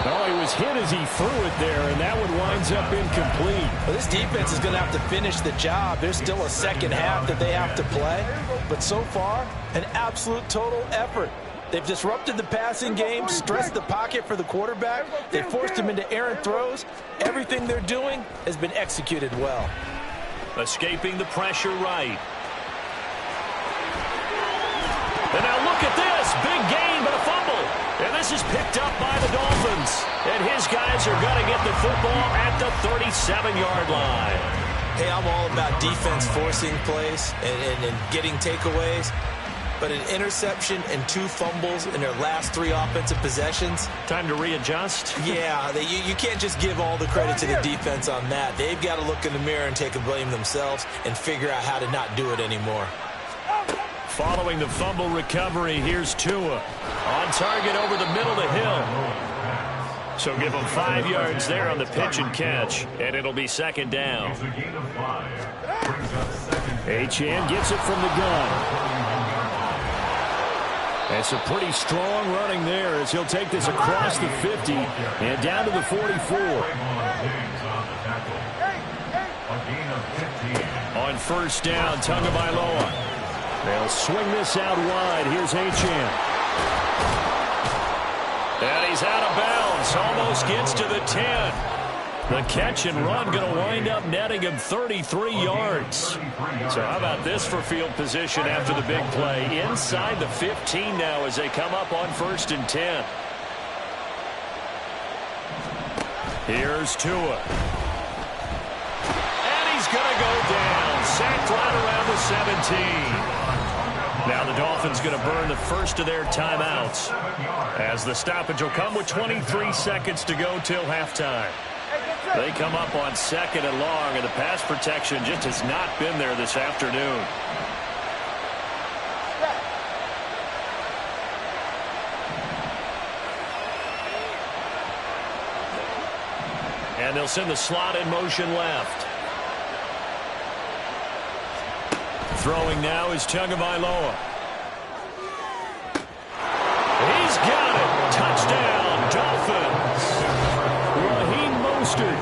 Oh, he was hit as he threw it there, and that one winds up incomplete. Well, this defense is going to have to finish the job. There's still a second half that they have to play. But so far, an absolute total effort. They've disrupted the passing game, stressed the pocket for the quarterback. They forced him into errant throws. Everything they're doing has been executed well. Escaping the pressure right. And now look at this. Big gain, but a fumble. And this is picked up by the Dolphins. And his guys are going to get the football at the 37-yard line. Hey, I'm all about defense forcing plays and getting takeaways. But an interception and 2 fumbles in their last 3 offensive possessions. Time to readjust? Yeah, you can't just give all the credit to the defense on that. They've got to look in the mirror and take a blame themselves and figure out how to not do it anymore. Following the fumble recovery, here's Tua. On target over the middle of the hill. So give him 5 yards there on the pitch and catch, and it'll be 2nd down. Achane gets it from the gun. And some pretty strong running there as he'll take this across the 50 and down to the 44. On first down, Tagovailoa. They'll swing this out wide. Here's Achane. And he's out of bounds. Almost gets to the 10. The catch and run going to wind up netting him 33 yards. So how about this for field position after the big play? Inside the 15 now as they come up on 1st and 10. Here's Tua. And he's going to go down. Sacked right around the 17. Now the Dolphins going to burn the first of their timeouts as the stoppage will come with 23 seconds to go till halftime. They come up on 2nd and long, and the pass protection just has not been there this afternoon. And they'll send the slot in motion left. Throwing now is Tagovailoa. He's got it. Touchdown, Dolphins. Raheem Mostert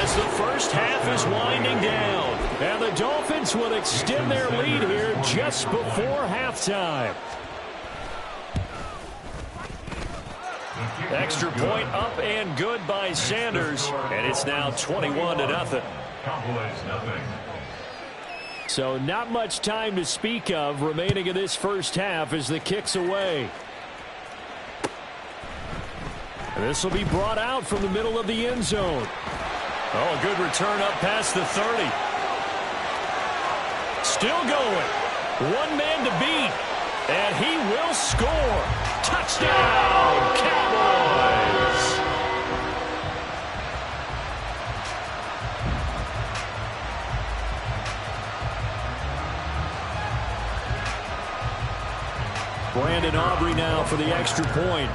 as the first half is winding down. And the Dolphins will extend their lead here just before halftime. Extra point up and good by Sanders. And it's now 21-0. Cowboys nothing. So not much time to speak of remaining in this first half as the kick's away. And this will be brought out from the middle of the end zone. Oh, a good return up past the 30. Still going. One man to beat. And he will score. Touchdown, Cowboys. Brandon Aubrey now for the extra point.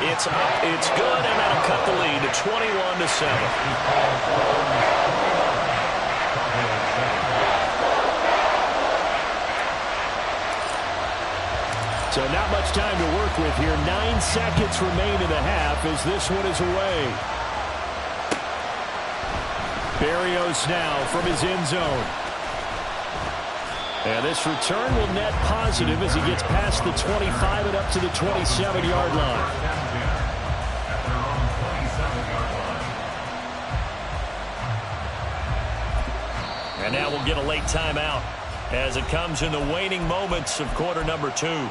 It's up, it's good, and that'll cut the lead to 21-7. So not much time to work with here. 9 seconds remain in the half as this one is away. Berrios now from his end zone. And this return will net positive as he gets past the 25 and up to the 27-yard line. And now we'll get a late timeout as it comes in the waning moments of quarter number 2.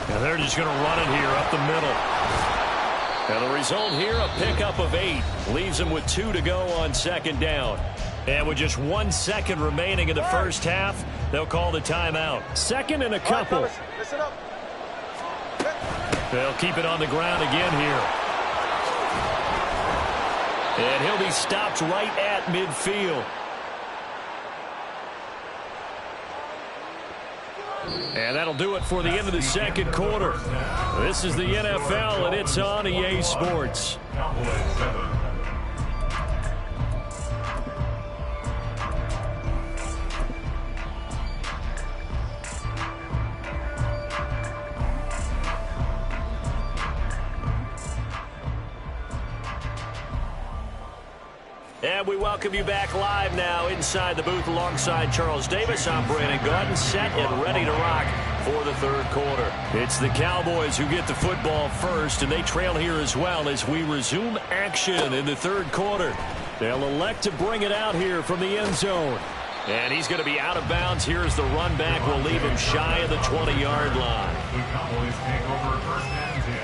And they're just going to run it here up the middle. And the result here, a pickup of 8. Leaves them with 2 to go on second down. And with just 1 second remaining in the first half, they'll call the timeout. Second and a couple. They'll keep it on the ground again here. And he'll be stopped right at midfield. And that'll do it for the end of the second quarter. This is the NFL, and it's on EA Sports. Cowboys 7. And we welcome you back live now inside the booth alongside Charles Davis. I'm Brandon Gaudin, set and ready to rock for the third quarter. It's the Cowboys who get the football first, and they trail here as well as we resume action in the third quarter. They'll elect to bring it out here from the end zone. And he's going to be out of bounds here as the run back will leave him shy of the 20-yard line. The Cowboys take over first and 10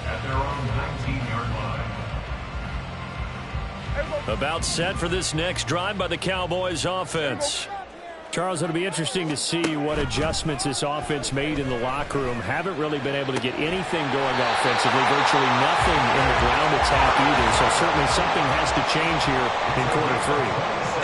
at their own 19-yard line. About set for this next drive by the Cowboys offense. Charles, it'll be interesting to see what adjustments this offense made in the locker room. Haven't really been able to get anything going offensively, virtually nothing in the ground attack either. So certainly something has to change here in quarter 3.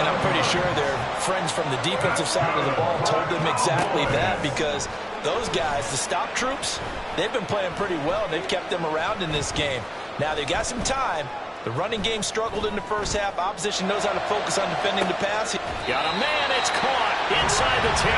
And I'm pretty sure their friends from the defensive side of the ball told them exactly that, because those guys, the stop troops, they've been playing pretty well, and they've kept them around in this game. Now they've got some time. The running game struggled in the first half. Opposition knows how to focus on defending the pass. Got a man, it's caught inside the 10.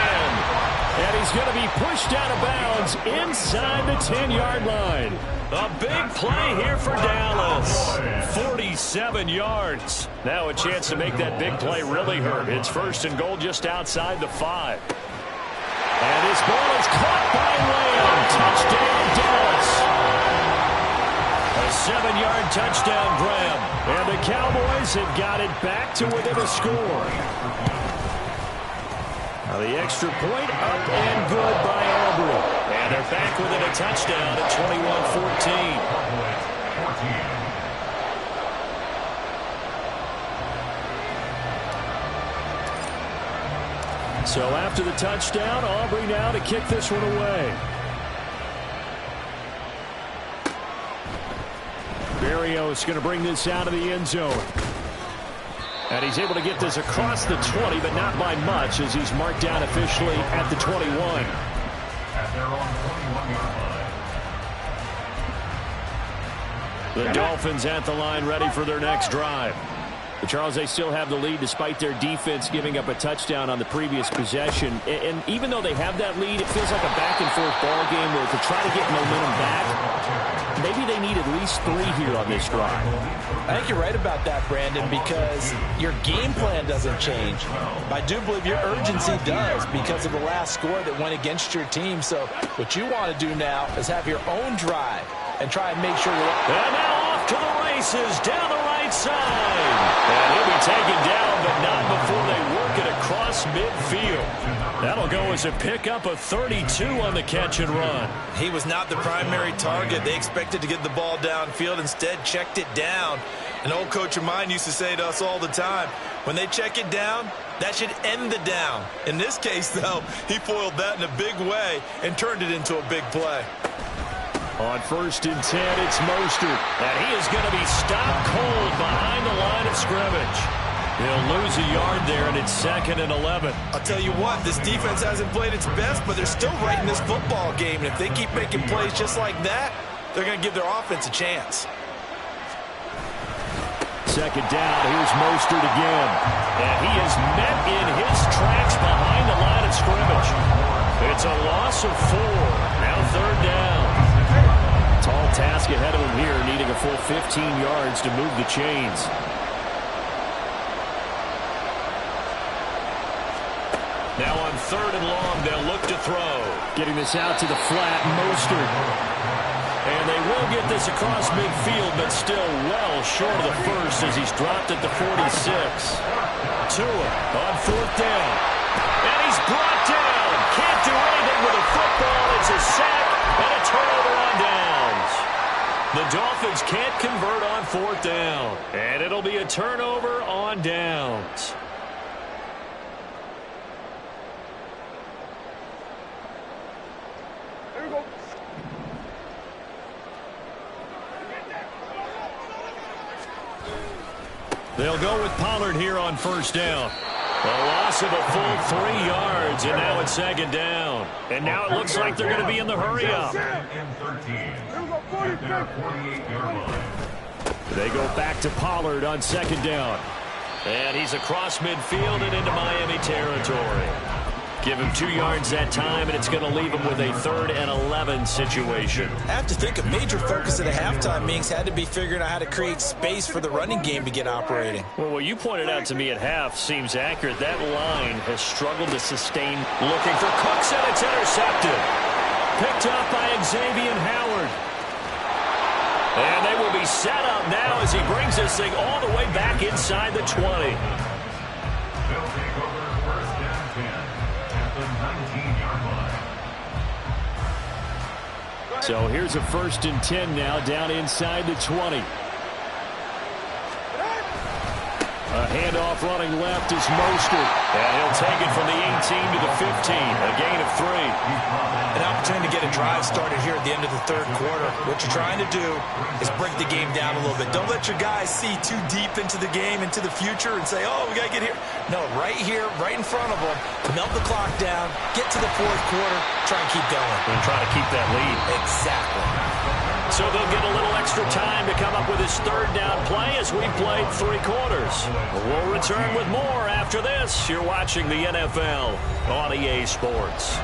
And he's going to be pushed out of bounds inside the 10-yard line. A big play here for Dallas. 47 yards. Now a chance to make that big play really hurt. It's first and goal just outside the 5. And this ball is caught by Lamb. Touchdown, Dallas. A 7-yard touchdown grab. And the Cowboys have got it back to within a score. Now the extra point up and good by Aubrey. And they're back within a touchdown at 21-14. So after the touchdown, Aubrey now to kick this one away. Berrios going to bring this out of the end zone. And he's able to get this across the 20, but not by much, as he's marked down officially at the 21. At their own 21-yard line. The Dolphins at the line, ready for their next drive. But Charles, they still have the lead despite their defense giving up a touchdown on the previous possession. And even though they have that lead, it feels like a back-and-forth ball game where to try to get momentum back, maybe they need at least 3 here on this drive. I think you're right about that, Brandon, because your game plan doesn't change. I do believe your urgency does because of the last score that went against your team. So what you want to do now is have your own drive and try and make sure you're... And now off to the races down the right side. And he'll be taken down, but not before they work it across midfield. That'll go as a pickup of 32 on the catch and run. He was not the primary target. They expected to get the ball downfield, instead checked it down. An old coach of mine used to say to us all the time, when they check it down, that should end the down. In this case, though, he foiled that in a big way and turned it into a big play. On 1st and 10, it's Mostert. And he is going to be stopped cold behind the line of scrimmage. He'll lose a yard there, and it's 2nd and 11. I'll tell you what, this defense hasn't played its best, but they're still right in this football game. And if they keep making plays just like that, they're going to give their offense a chance. 2nd down, here's Mostert again. And he is met in his tracks behind the line of scrimmage. It's a loss of 4. Now 3rd down. Tall task ahead of him here, needing a full 15 yards to move the chains. Now on 3rd and long, they'll look to throw. Getting this out to the flat, Mostert. And they will get this across midfield, but still well short of the first as he's dropped at the 46. Tua on 4th down. And he's brought down. Can't do anything with a football. It's a sack and a turnover on downs. The Dolphins can't convert on 4th down. And it'll be a turnover on downs. Here we go. They'll go with Pollard here on 1st down. A loss of a full 3 yards, and now it's 2nd down. And now it looks like they're going to be in the hurry-up. And 13. At their 48-yard line. They go back to Pollard on 2nd down. And he's across midfield and into Miami territory. Give him 2 yards that time, and it's going to leave him with a 3rd and 11 situation. I have to think a major focus at a halftime meetings had to be figuring out how to create space for the running game to get operating. Well, what you pointed out to me at half seems accurate. That line has struggled to sustain. Looking for Cooks, and it's intercepted. Picked up by Xavier Howard. And they will be set up now as he brings this thing all the way back inside the 20. They'll take over 1st and 10 at the 19-yard line. So here's a 1st and 10 now, down inside the 20. A handoff running left is Mostert. And he'll take it from the 18 to the 15. A gain of 3. An opportunity to get a drive started here at the end of the 3rd quarter. What you're trying to do is break the game down a little bit. Don't let your guys see too deep into the game, into the future, and say, oh, we got to get here. No, right here, right in front of them. Melt the clock down, get to the 4th quarter, try and keep going. And try to keep that lead. Exactly. So they'll get a little extra time to come up with his 3rd down play as we played 3 quarters. We'll return with more after this. You're watching the NFL on EA Sports.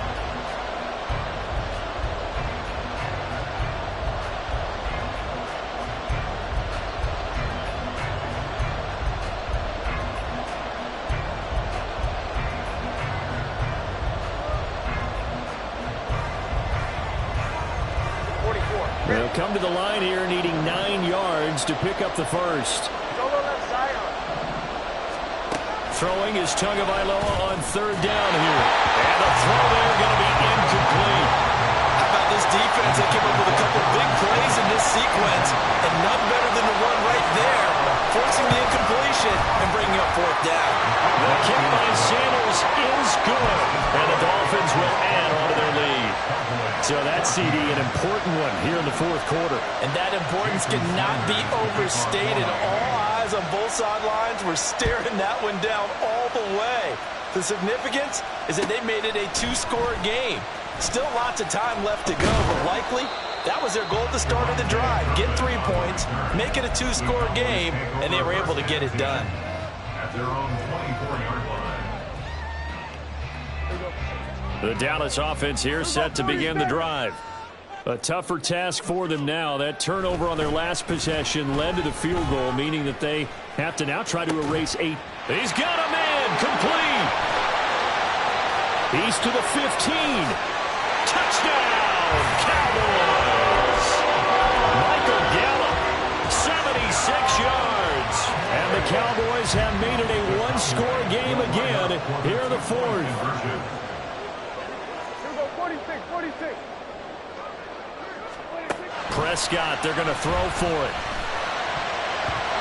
They'll come to the line here needing 9 yards to pick up the first. Throwing is Tagovailoa on 3rd down here. And the throw there going to be incomplete. How about this defense? They came up with a couple big plays in this sequence, and none better than the one right there, forcing the incomplete. completion and bringing up fourth down. The kick by Sanders is good, and the Dolphins will add on to their lead. So that CD, an important one here in the fourth quarter. And that importance cannot be overstated. All eyes on both sidelines were staring that one down all the way. The significance is that they made it a two-score game. Still lots of time left to go, but likely that was their goal at the start of the drive. Get 3 points, make it a two-score game, and they were able to get it done. At their own 24-yard line. The Dallas offense here set to begin the drive. A tougher task for them now. That turnover on their last possession led to the field goal, meaning that they have to now try to erase 8. He's got a man complete. He's to the 15. Touchdown, Cowboys. Michael Gallup, 76 yards. And the Cowboys have made it a one-score game again here in the fourth. 46. Prescott, they're going to throw for it.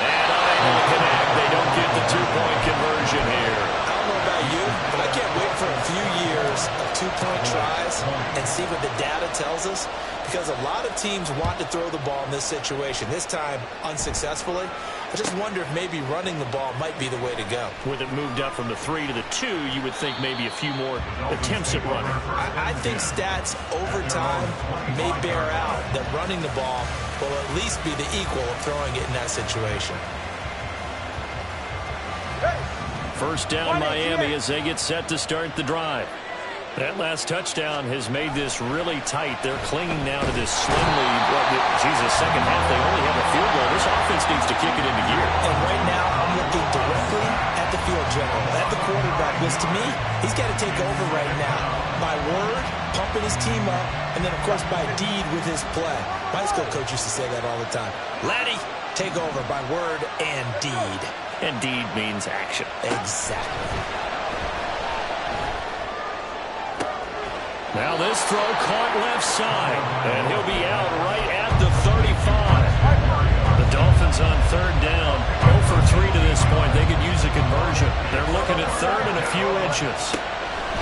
And unable to connect. They don't get the two-point conversion here. I don't know about you, but I can't wait for a few years of two-point tries and see what the data tells us, because a lot of teams want to throw the ball in this situation. This time, unsuccessfully. I just wonder if maybe running the ball might be the way to go. With it moved up from the 3 to the 2, you would think maybe a few more attempts at running. I think stats over time may bear out that running the ball will at least be the equal of throwing it in that situation. First down, Miami, as they get set to start the drive. That last touchdown has made this really tight. They're clinging now to this slim lead. Jesus, second half, they only have a field goal. This offense needs to kick it into gear. And right now, I'm looking directly at the field general, at the quarterback, because to me, he's got to take over right now. By word, pumping his team up, and then, of course, by deed with his play. My high school coach used to say that all the time. Laddie, take over by word and deed. And deed means action. Exactly. Now this throw caught left side, and he'll be out right at the 35. The Dolphins on third down, 0 for 3 to this point. They could use a conversion. They're looking at third and a few inches.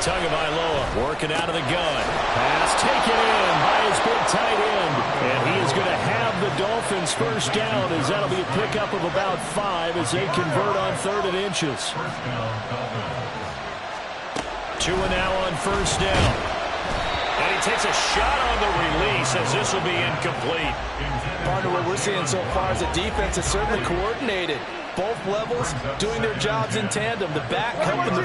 Tagovailoa working out of the gun. Pass taken in by his big tight end, and he is going to have the Dolphins first down, as that'll be a pickup of about 5 as they convert on third and inches. Tua now on first down. And he takes a shot on the release, as this will be incomplete. Partner, what we're seeing so far is a defense that's certainly coordinated. Both levels doing their jobs in tandem. The back helping the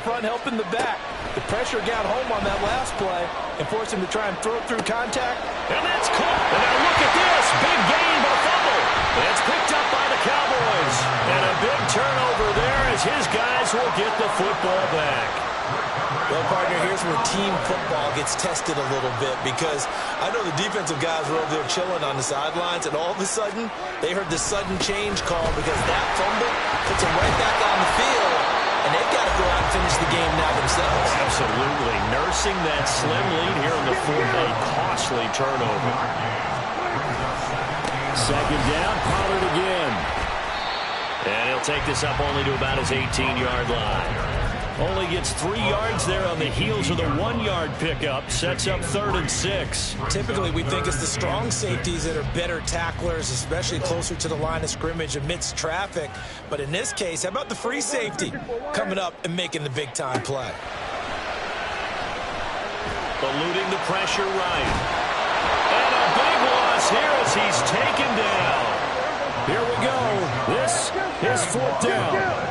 front helping the back. The pressure got home on that last play and forced him to try and throw it through contact. And that's caught. And now look at this. Big gain, but a fumble. It's picked up by the Cowboys. And a big turnover there as his guys will get the football back. Well, partner, here's where team football gets tested a little bit, because I know the defensive guys were over there chilling on the sidelines, and all of a sudden, they heard the sudden change call because that fumble puts them right back on the field, and they've got to go out and finish the game now themselves. Absolutely. Nursing that slim lead here in the fourth, a costly turnover. Second down, Pollard again. And he'll take this up only to about his 18-yard line. Only gets 3 yards there on the heels of the 1-yard pickup. Sets up 3rd and 6. Typically, we think it's the strong safeties that are better tacklers, especially closer to the line of scrimmage amidst traffic. But in this case, how about the free safety coming up and making the big-time play? Eluding the pressure right. And a big loss here as he's taken down. Here we go. This is fourth down.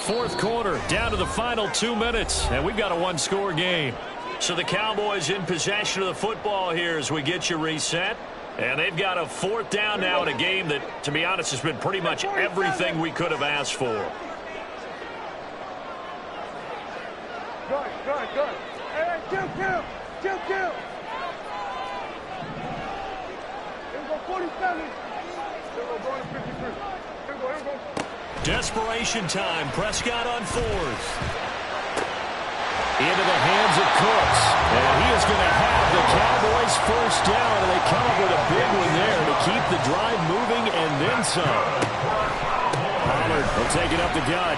Fourth quarter, down to the final 2 minutes, and we've got a one-score game. So the Cowboys in possession of the football here as we get you reset. And they've got a fourth down now in a game that, to be honest, has been pretty much everything we could have asked for. Good. Hey, kill. Here we go, 47. Here we go, going to 53. Here we go. Desperation time. Prescott on fourth. Into the hands of Cooks. And he is going to have the Cowboys first down, and they come up with a big one there to keep the drive moving and then some. Pollard will take it up the gut.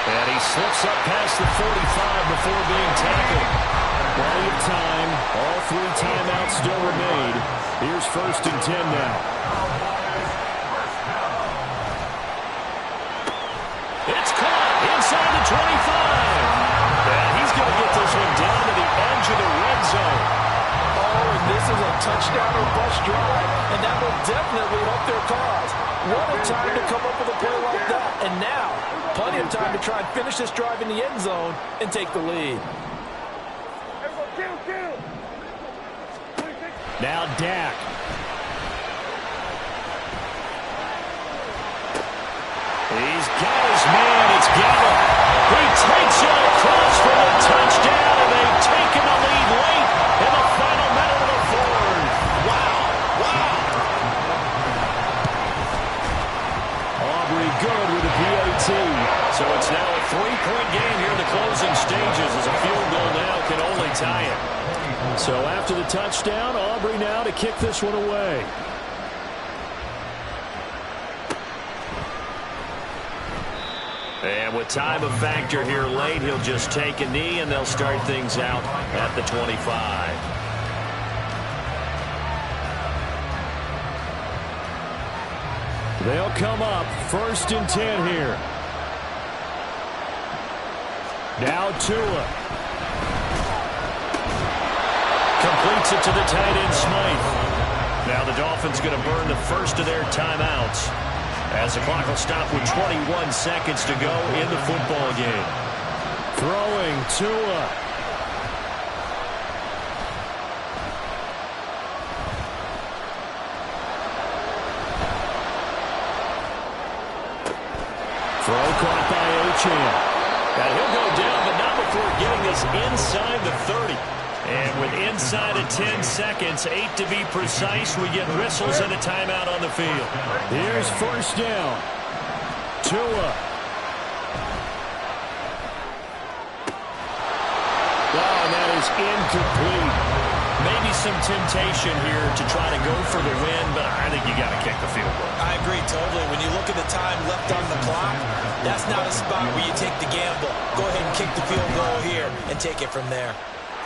And he slips up past the 45 before being tackled. Plenty of time. All 3 timeouts still remain. Here's 1st and 10 now. It's caught inside the 25. And he's going to get this one down to the edge of the red zone. Oh, and this is a touchdown or bust drive, and that will definitely help their cause. What a time to come up with a play like that. And now, plenty of time to try and finish this drive in the end zone and take the lead. Now Dak. He's got his man. It's Gallup. He takes it across for a touchdown, and they've taken the lead late in the final minute of the 4th. Wow. Aubrey good with a PAT. So it's now a 3-point game here in the closing stages as a field goal now can only tie it. So after the touchdown, Aubrey now to kick this one away. And with time a factor here late, he'll just take a knee, and they'll start things out at the 25. They'll come up 1st and 10 here. Now Tua. Completes it to the tight end, Smythe. Now the Dolphins going to burn the first of their timeouts as the clock will stop with 21 seconds to go in the football game. Throwing Tua. Throw caught by Achane. Now he'll go down, but not before getting this inside the 30. And with inside of 10 seconds, 8 to be precise, we get whistles and a timeout on the field. Here's 1st down. Tua. Wow, and that is incomplete. Maybe some temptation here to try to go for the win, but I think you got to kick the field goal. I agree totally. When you look at the time left on the clock, that's not a spot where you take the gamble. Go ahead and kick the field goal here and take it from there.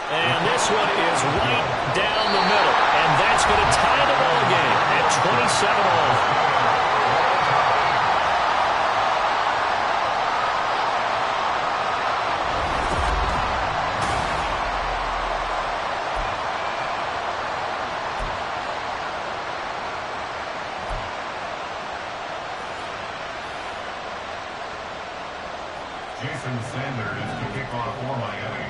And this one is right down the middle. And that's going to tie the ball game at 27 all. Jason Sanders to kick off for Miami.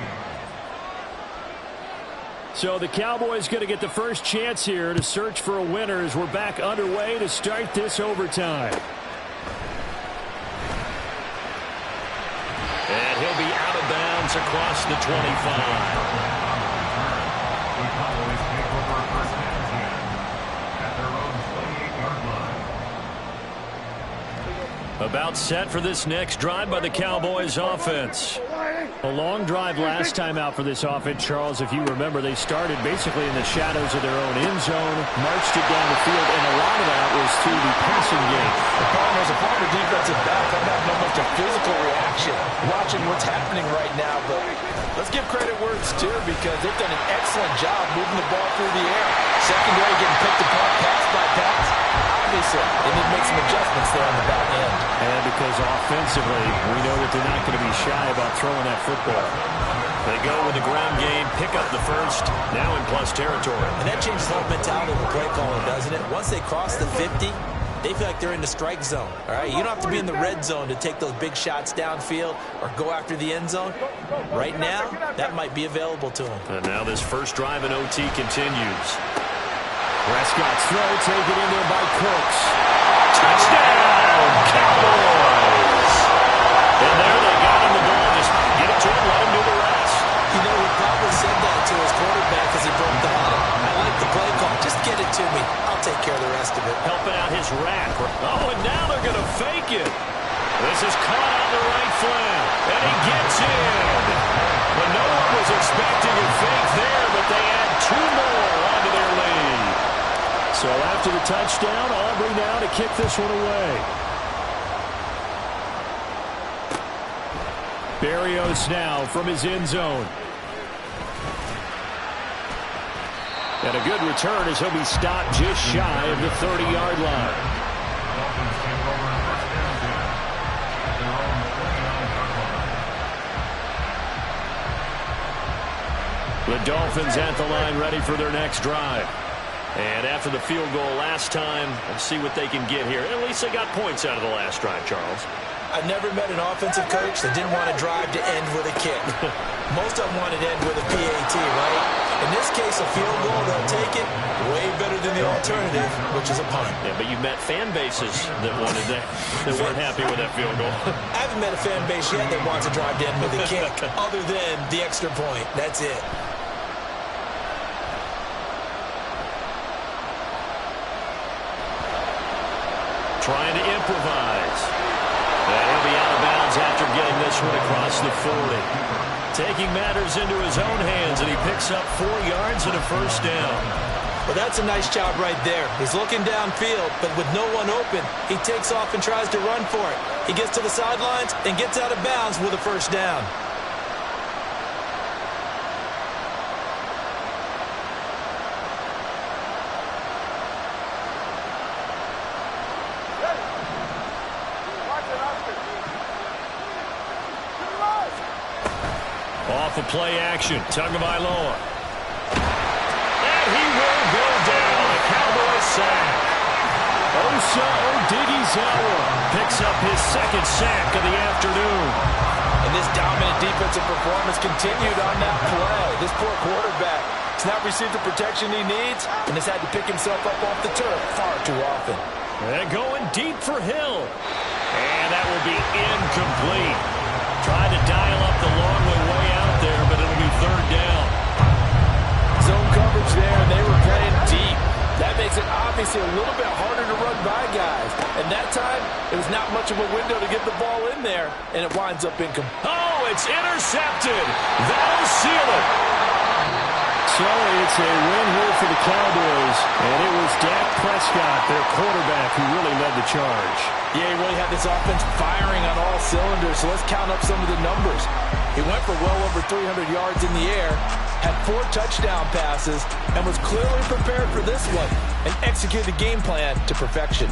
So the Cowboys going to get the first chance here to search for a winner as we're back underway to start this overtime. And he'll be out of bounds across the 25. The Cowboys take over 1st and 10 at their own 28-yard line. About set for this next drive by the Cowboys offense. A long drive last time out for this offense, Charles. If you remember, they started basically in the shadows of their own end zone, marched it down the field, and a lot of that was through the passing game. The problem is a former defensive back. I'm having almost a physical reaction watching what's happening right now. But let's give credit where it's due because they've done an excellent job moving the ball through the air. Secondary getting picked apart pass by pass. Obviously, they need to make some adjustments there on the back end. And because offensively, we know that they're not going to be shy about throwing that football. They go with the ground game, pick up the first, now in plus territory. And that changes the whole mentality of the play caller, doesn't it? Once they cross the 50, they feel like they're in the strike zone. All right, you don't have to be in the red zone to take those big shots downfield or go after the end zone. Right now, that might be available to them. And now this first drive in OT continues. Prescott's throw taken in there by Cooks. Touchdown, Cowboys! And there they got him the ball. Just get it to him, let him do the rest. You know, he probably said that to his quarterback as he broke the huddle. I like the play call. Just get it to me. I'll take care of the rest of it. Helping out his rack. Oh, and now they're going to fake it. This is caught on the right flank. And he gets in. But was expecting a fake there, but they add 2 more onto their lead. So after the touchdown, Aubrey now to kick this one away. Berrios now from his end zone. And a good return as he'll be stopped just shy of the 30-yard line. Dolphins take over on first down again at their own 49-yard line. The Dolphins at the line ready for their next drive. And after the field goal last time, let's see what they can get here. At least they got points out of the last drive, Charles. I've never met an offensive coach that didn't want to drive to end with a kick. Most of them wanted to end with a PAT, right? In this case, a field goal, they'll take it way better than the alternative, which is a punt. Yeah, but you've met fan bases that wanted that, that weren't happy with that field goal. I haven't met a fan base yet that wants to drive to end with a kick, other than the extra point. That's it. Trying to improvise. And he'll be out of bounds after getting this one across the 40. Taking matters into his own hands, and he picks up 4 yards and a first down. Well, that's a nice job right there. He's looking downfield, but with no one open, he takes off and tries to run for it. He gets to the sidelines and gets out of bounds with a first down. Off of play action, Tagovailoa. And he will go down. A Cowboy sack. Osa Odighizuwa picks up his second sack of the afternoon. And this dominant defensive performance continued on that play. This poor quarterback has not received the protection he needs and has had to pick himself up off the turf far too often. And going deep for Hill. And that will be incomplete. Tried to dial up the long way out there, but it'll be third down. Zone coverage there, and they were playing deep. That makes it obviously a little bit harder to run by guys. And that time, it was not much of a window to get the ball in there, and it winds up incomplete. Oh, it's intercepted. That'll seal it. So it's a win here for the Cowboys, and it was Dak Prescott, their quarterback, who really led the charge. Yeah, he really had this offense firing on all cylinders, so let's count up some of the numbers. He went for well over 300 yards in the air, had 4 touchdown passes, and was clearly prepared for this one, and executed the game plan to perfection.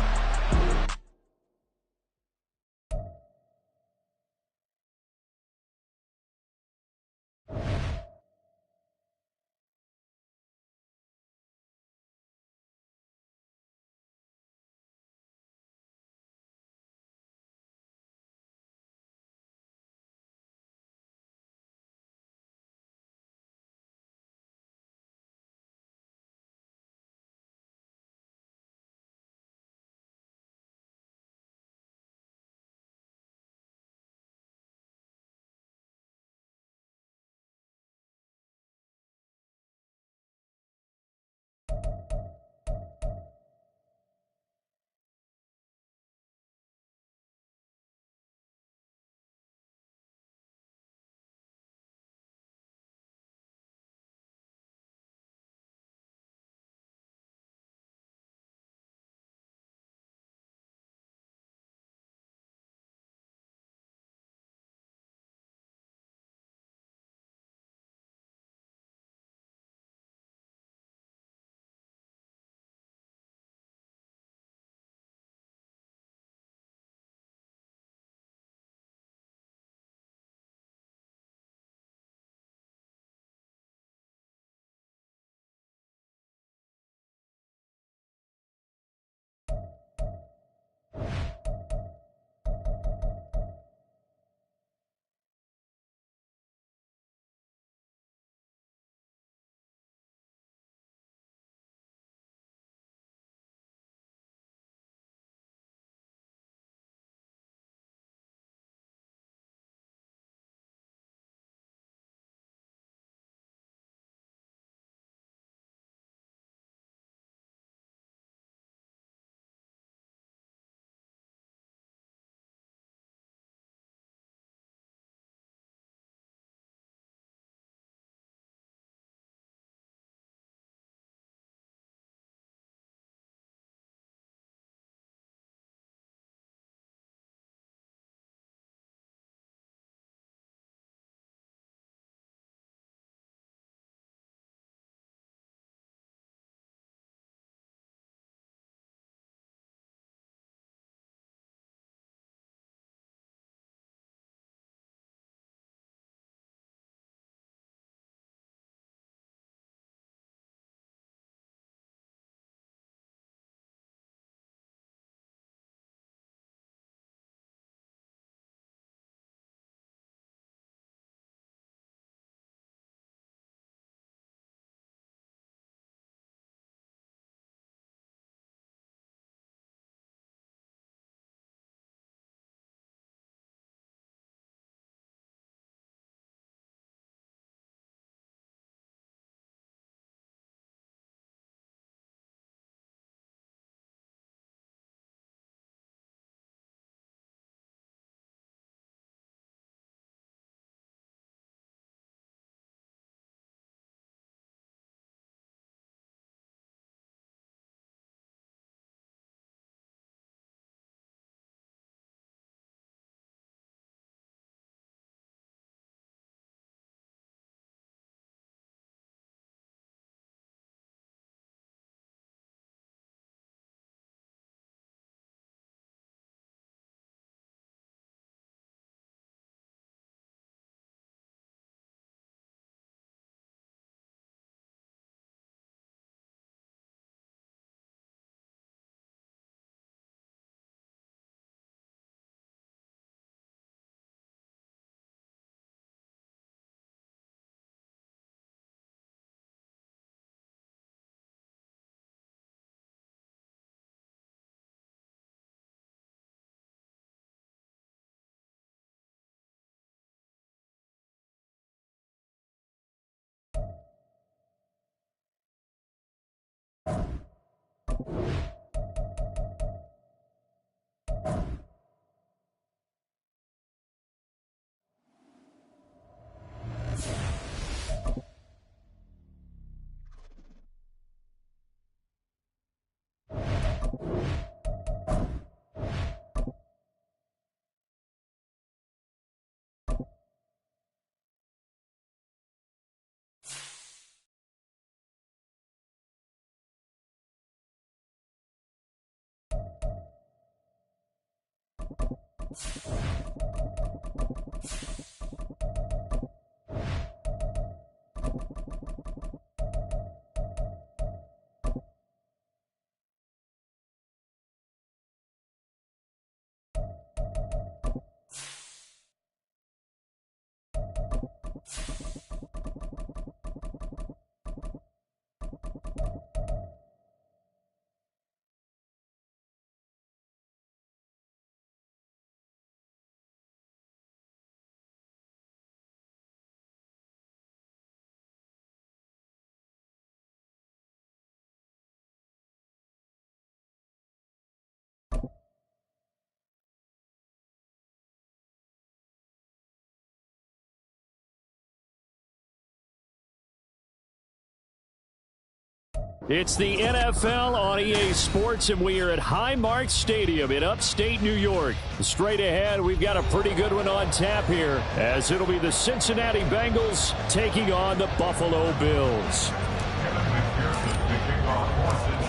It's the NFL on EA Sports, and we are at Highmark Stadium in upstate New York. Straight ahead, we've got a pretty good one on tap here, as it'll be the Cincinnati Bengals taking on the Buffalo Bills.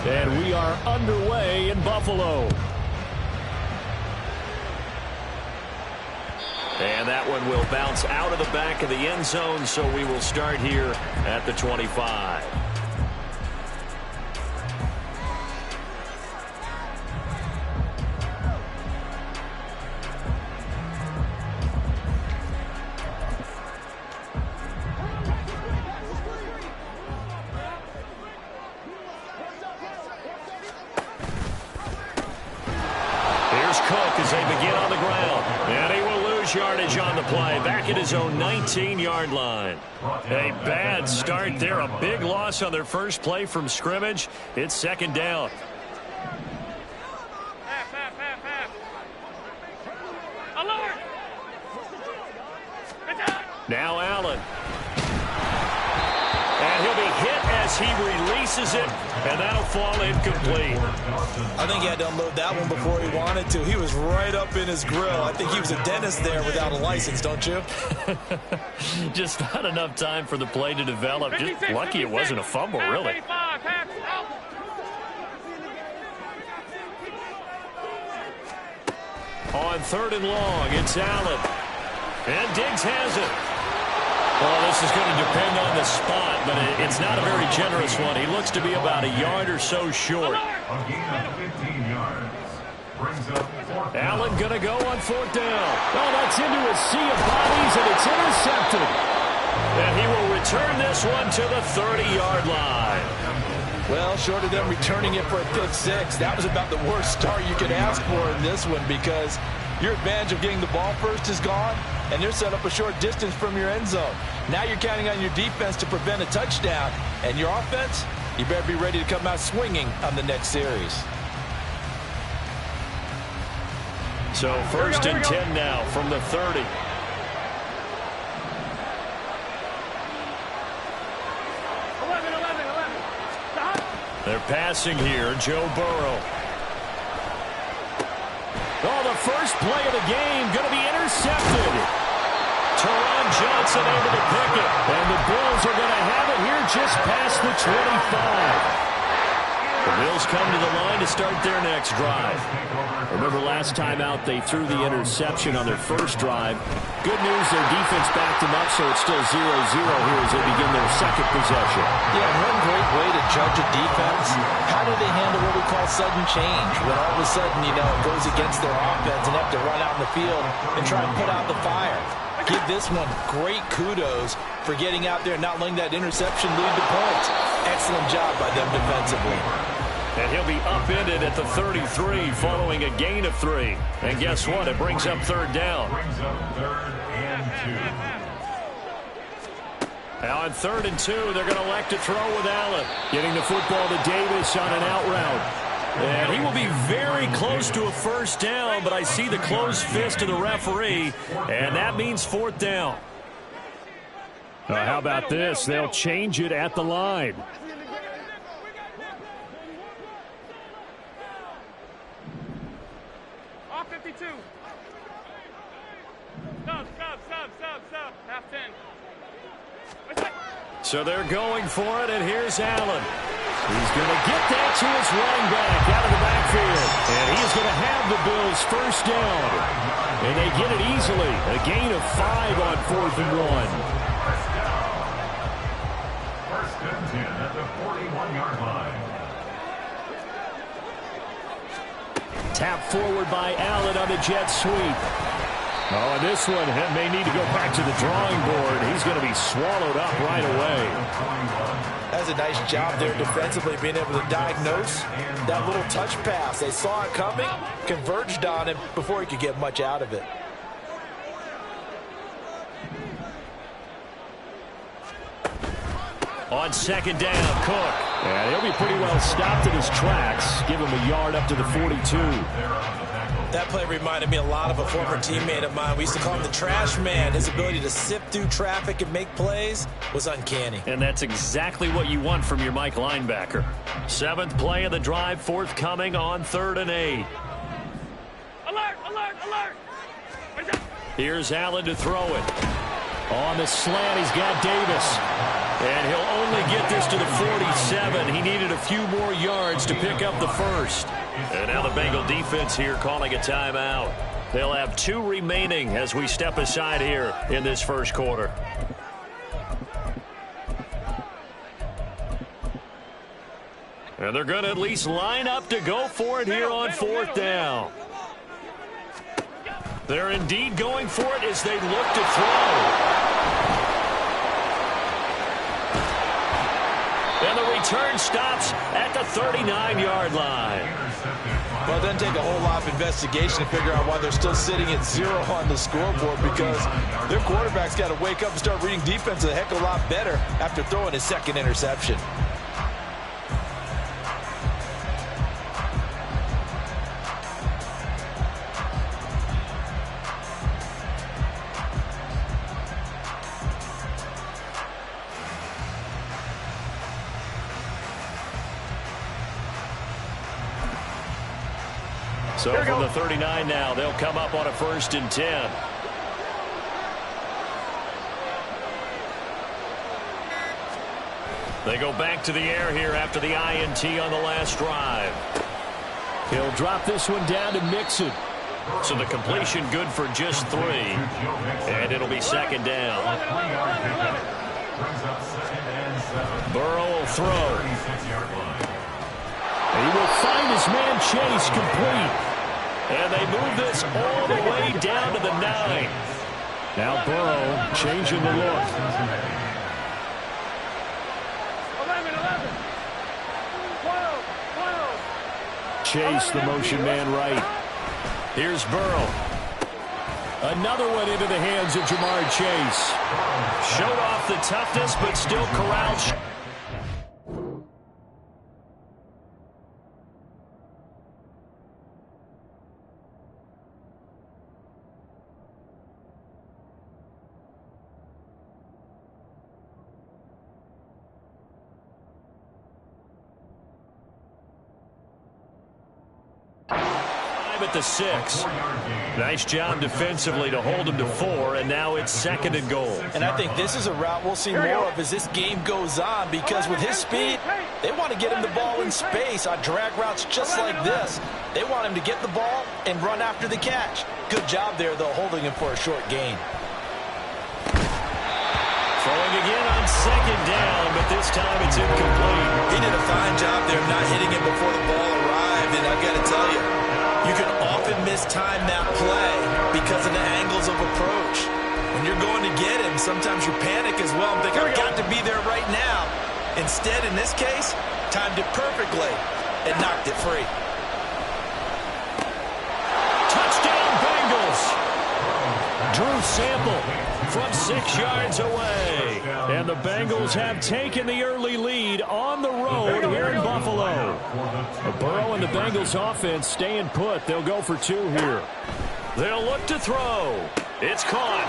And we are underway in Buffalo. And that one will bounce out of the back of the end zone, so we will start here at the 25. As they begin on the ground, and he will lose yardage on the play, back at his own 19-yard line. A bad start there, a big loss on their first play from scrimmage. It's second down. Now Allen. And he'll be hit as he releases it, and that'll fall incomplete. I think he had to unload that one before he wanted to. He was right up in his grill. I think he was a dentist there without a license, don't you? Just not enough time for the play to develop. Just lucky it wasn't a fumble, really. On 3rd and long, it's Allen. And Diggs has it. Well, this is going to depend on the spot, but it's not a very generous one. He looks to be about a yard or so short. A gain of 15 yards. Brings up 4th down. Allen going to go on 4th down. Oh, that's into a sea of bodies, and it's intercepted. And he will return this one to the 30-yard line. Well, short of them returning it for a pick six, that was about the worst start you could ask for in this one, because your advantage of getting the ball first is gone, and they're set up a short distance from your end zone. Now you're counting on your defense to prevent a touchdown, and your offense, you better be ready to come out swinging on the next series. So 1st and 10 now from the 30. They're passing here, Joe Burrow. Oh, the first play of the game going to be intercepted. Teron Johnson able to pick it. And the Bills are going to have it here just past the 25. The Bills come to the line to start their next drive. Remember last time out they threw the interception on their first drive. Good news, their defense backed them up, so it's still 0-0 here as they begin their second possession. Yeah, and one great way to judge a defense, how do they handle what we call sudden change? When all of a sudden, you know, it goes against their offense and have to run out in the field and try and put out the fire. Give this one great kudos for getting out there and not letting that interception lead to points. Excellent job by them defensively. And he'll be upended at the 33 following a gain of 3. And guess what? It brings up 3rd down. Brings up 3rd and 2. Now on 3rd and 2, they're going to elect to throw with Allen. Getting the football to Davis on an out route. And he will be very close to a first down, but I see the closed fist of the referee, and that means 4th down. How about this? They'll change it at the line. Off 52. Sub. Half 10. So they're going for it, and here's Allen. He's going to get that to his running back out of the backfield. And he's going to have the Bills first down. And they get it easily. A gain of 5 on 4th and 1. First and 10 at the 41-yard line. Tap forward by Allen on the jet sweep. Oh, and this one may need to go back to the drawing board. He's going to be swallowed up right away. That's a nice job there defensively, being able to diagnose that little touch pass. They saw it coming, converged on him before he could get much out of it. On 2nd down, Cook. Yeah, he'll be pretty well stopped in his tracks. Give him a yard up to the 42. There on the tackle. That play reminded me a lot of a former teammate of mine. We used to call him the trash man. His ability to sift through traffic and make plays was uncanny. And that's exactly what you want from your Mike linebacker. 7th play of the drive, forthcoming on 3rd and 8. Alert, alert, alert. Here's Allen to throw it. On the slant, he's got Davis. And he'll only get this to the 47. He needed a few more yards to pick up the first. And now the Bengal defense here calling a timeout. They'll have 2 remaining as we step aside here in this first quarter. And they're going to at least line up to go for it here on 4th down. They're indeed going for it as they look to throw. And the return stops at the 39-yard line. Well, it doesn't take a whole lot of investigation to figure out why they're still sitting at 0 on the scoreboard, because their quarterback's got to wake up and start reading defense a heck of a lot better after throwing his 2nd interception. So from the 39 now, they'll come up on a 1st and 10. They go back to the air here after the INT on the last drive. He'll drop this one down to Mixon. So the completion good for just 3. And it'll be 2nd down. Burrow will throw. He will find his man Chase complete. And they move this all the way down to the 9. Now Burrow changing the look. 11, 11. 12, 12. Chase, the motion man right. Here's Burrow. Another one into the hands of Jamar Chase. Showed off the toughness, but still corralled. At the 6. Nice job defensively to hold him to 4, and now it's 2nd and goal. And I think this is a route we'll see more of as this game goes on, because with his speed, they want to get him the ball in space on drag routes just like this. They want him to get the ball and run after the catch. Good job there, though, holding him for a short gain. Throwing again on 2nd down, but this time it's incomplete. He did a fine job there not hitting it before the ball arrived, and I've got to tell you, you can often mistime that play because of the angles of approach. When you're going to get him, sometimes you panic as well and think, I've got to be there right now. Instead, in this case, timed it perfectly and knocked it free. Touchdown, Bengals! Drew Sample from 6 yards away. And the Bengals have taken the early lead on the road here in Buffalo. Burrow and the Bengals offense staying put. They'll go for 2 here. They'll look to throw. It's caught.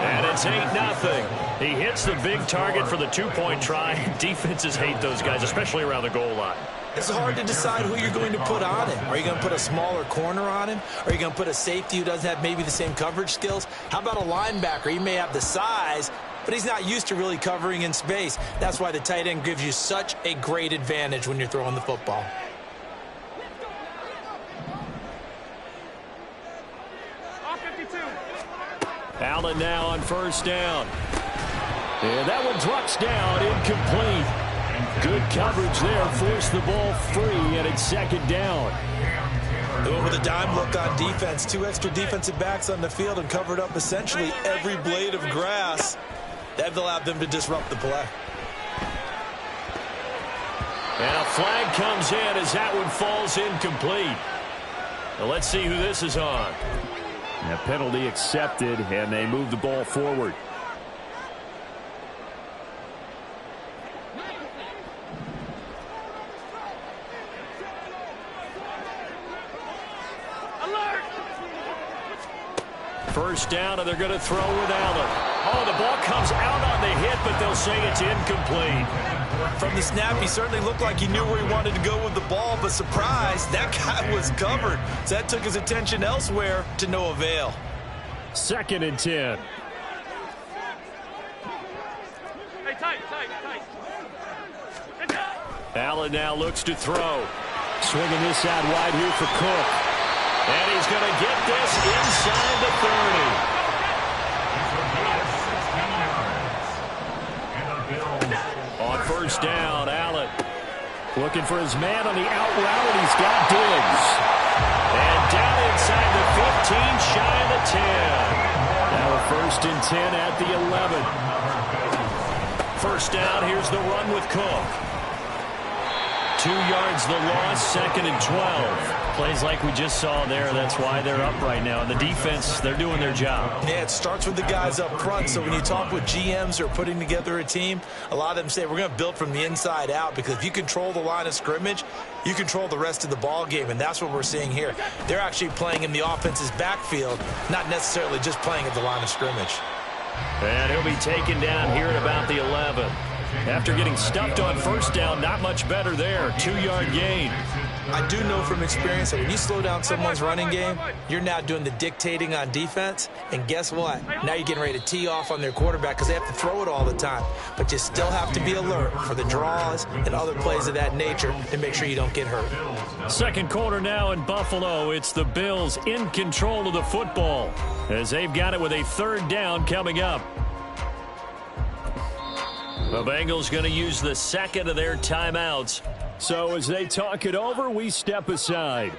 And it's 8-0. He hits the big target for the 2-point try. Defenses hate those guys, especially around the goal line. It's hard to decide who you're going to put on him. Are you going to put a smaller corner on him? Are you going to put a safety who doesn't have maybe the same coverage skills? How about a linebacker? He may have the size, but he's not used to really covering in space. That's why the tight end gives you such a great advantage when you're throwing the football. Allen now on 1st down. And that one drops down, incomplete. Good coverage there, forced the ball free, and it's 2nd down. They went with a dime look on defense. 2 extra defensive backs on the field and covered up essentially every blade of grass. That allowed them to disrupt the play. And a flag comes in as that one falls incomplete. Now let's see who this is on. And a penalty accepted, and they move the ball forward. Alert! First down, and they're going to throw with Allen. Oh, the ball comes out on the hit, but they'll say it's incomplete. From the snap, he certainly looked like he knew where he wanted to go with the ball, but surprise, that guy was covered. So that took his attention elsewhere to no avail. 2nd and 10. Hey, tight. Allen now looks to throw. Swinging this out wide here for Cook. And he's going to get this inside the 30. On first down, Allen looking for his man on the out route, and he's got Diggs. And down inside the 15, shy of the 10. Now a 1st and 10 at the 11. First down, here's the run with Cook. 2 yards the loss, 2nd and 12. Plays like we just saw there. That's why they're up right now. And the defense, they're doing their job. Yeah, it starts with the guys up front. So when you talk with GMs who are putting together a team, a lot of them say we're going to build from the inside out, because if you control the line of scrimmage, you control the rest of the ball game, and that's what we're seeing here. They're actually playing in the offense's backfield, not necessarily just playing at the line of scrimmage. And he'll be taken down here at about the 11. After getting stuffed on first down, not much better there. 2-yard gain. I do know from experience that when you slow down someone's running game, you're now doing the dictating on defense. And guess what? Now you're getting ready to tee off on their quarterback because they have to throw it all the time. But you still have to be alert for the draws and other plays of that nature to make sure you don't get hurt. Second quarter now in Buffalo. It's the Bills in control of the football as they've got it with a 3rd down coming up. The Bengals going to use the 2nd of their timeouts. So as they talk it over, we step aside.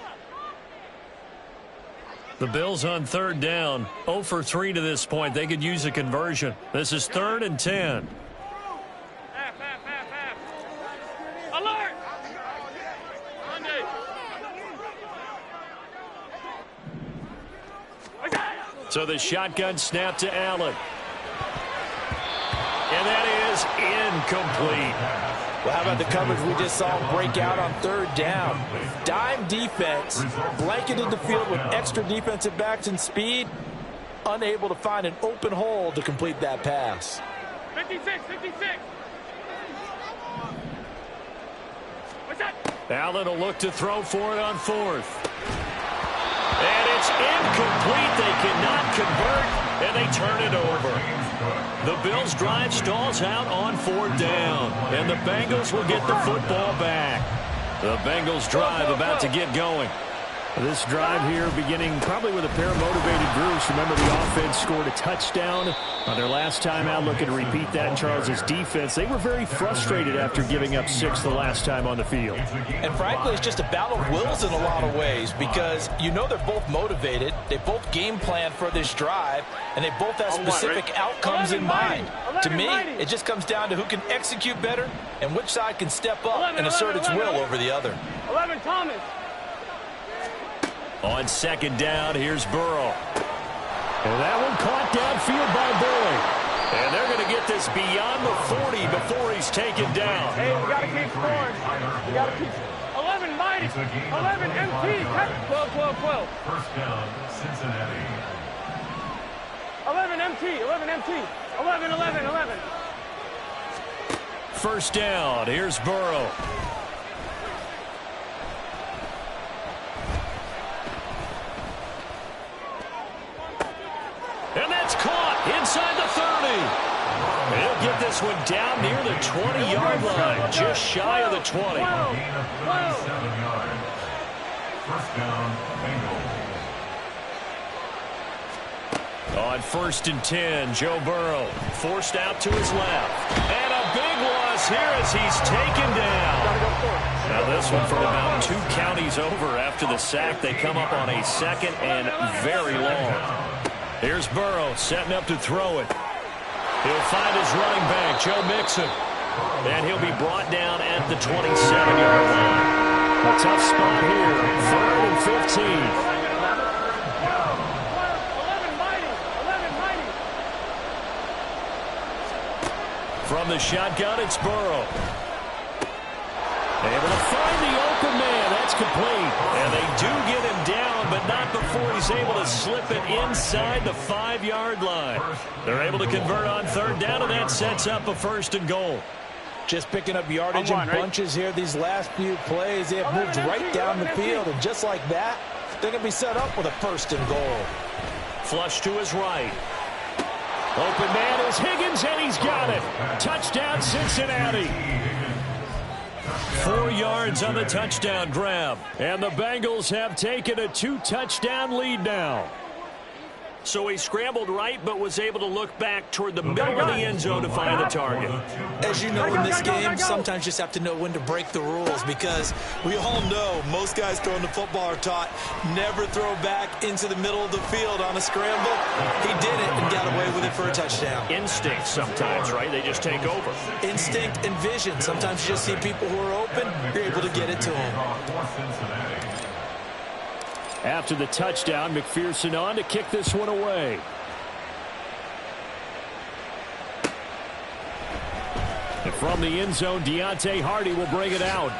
The Bills on 3rd down. 0 for 3 to this point. They could use a conversion. This is 3rd and 10. Alert! So the shotgun snap to Allen. And that is incomplete. Well, how about the coverage we just saw break out on 3rd down? Dime defense, blanketed the field with extra defensive backs and speed, unable to find an open hole to complete that pass. 56. What's that? Allen will look to throw for it on 4th. And it's incomplete. They cannot convert, and they turn it over. The Bills' drive stalls out on 4th down, and the Bengals will get the football back. The Bengals' drive about to get going. This drive here beginning probably with a pair of motivated groups. Remember, the offense scored a touchdown on their last time out. Looking to repeat that in Charles' defense. They were very frustrated after giving up 6 the last time on the field. And frankly, it's just a battle of wills in a lot of ways, because you know they're both motivated. They both game plan for this drive, and they both have specific outcomes in mind. To me, it just comes down to who can execute better and which side can step up and assert its will over the other. 11, Thomas. On 2nd down, here's Burrow. And that one caught downfield by Boyd. And they're going to get this beyond the 40 before he's taken down. Hey, we got to keep scoring. We got to keep 11 mighty. 11 MT. 12. First down, Cincinnati. 11 MT. 11. First down, here's Burrow. And that's caught inside the 30. He'll get this one down near the 20-yard line, just shy of the 20. 27 yards. First down, Bengals. On 1st and 10, Joe Burrow forced out to his left. And a big loss here as he's taken down. Now this one from about 2 counties over after the sack. They come up on a 2nd and very long. Here's Burrow setting up to throw it. He'll find his running back, Joe Mixon. And he'll be brought down at the 27-yard line. A tough spot here, 3rd and 15. 11 mighty. From the shotgun, it's Burrow. Able to find the open man. That's complete. And they do get him down, but not before he's able to slip it inside the 5-yard line. They're able to convert on third down, and that sets up a 1st and goal. Just picking up yardage in bunches here these last few plays. They have moved right down the field, and just like that, they're going to be set up with a 1st and goal. Flush to his right. Open man is Higgins, and he's got it. Touchdown, Cincinnati. 4 yards on the touchdown grab. And the Bengals have taken a 2-touchdown lead now. So he scrambled right, but was able to look back toward the middle of the end zone to find the target. As you know, in this game, sometimes you just have to know when to break the rules, because we all know most guys throwing the football are taught never throw back into the middle of the field on a scramble. He did it and got away with it for a touchdown. Instinct sometimes, right? They just take over. Instinct and vision. Sometimes you just see people who are open, you're able to get it to them. After the touchdown, McPherson on to kick this one away. And from the end zone, Deontay Hardy will bring it out.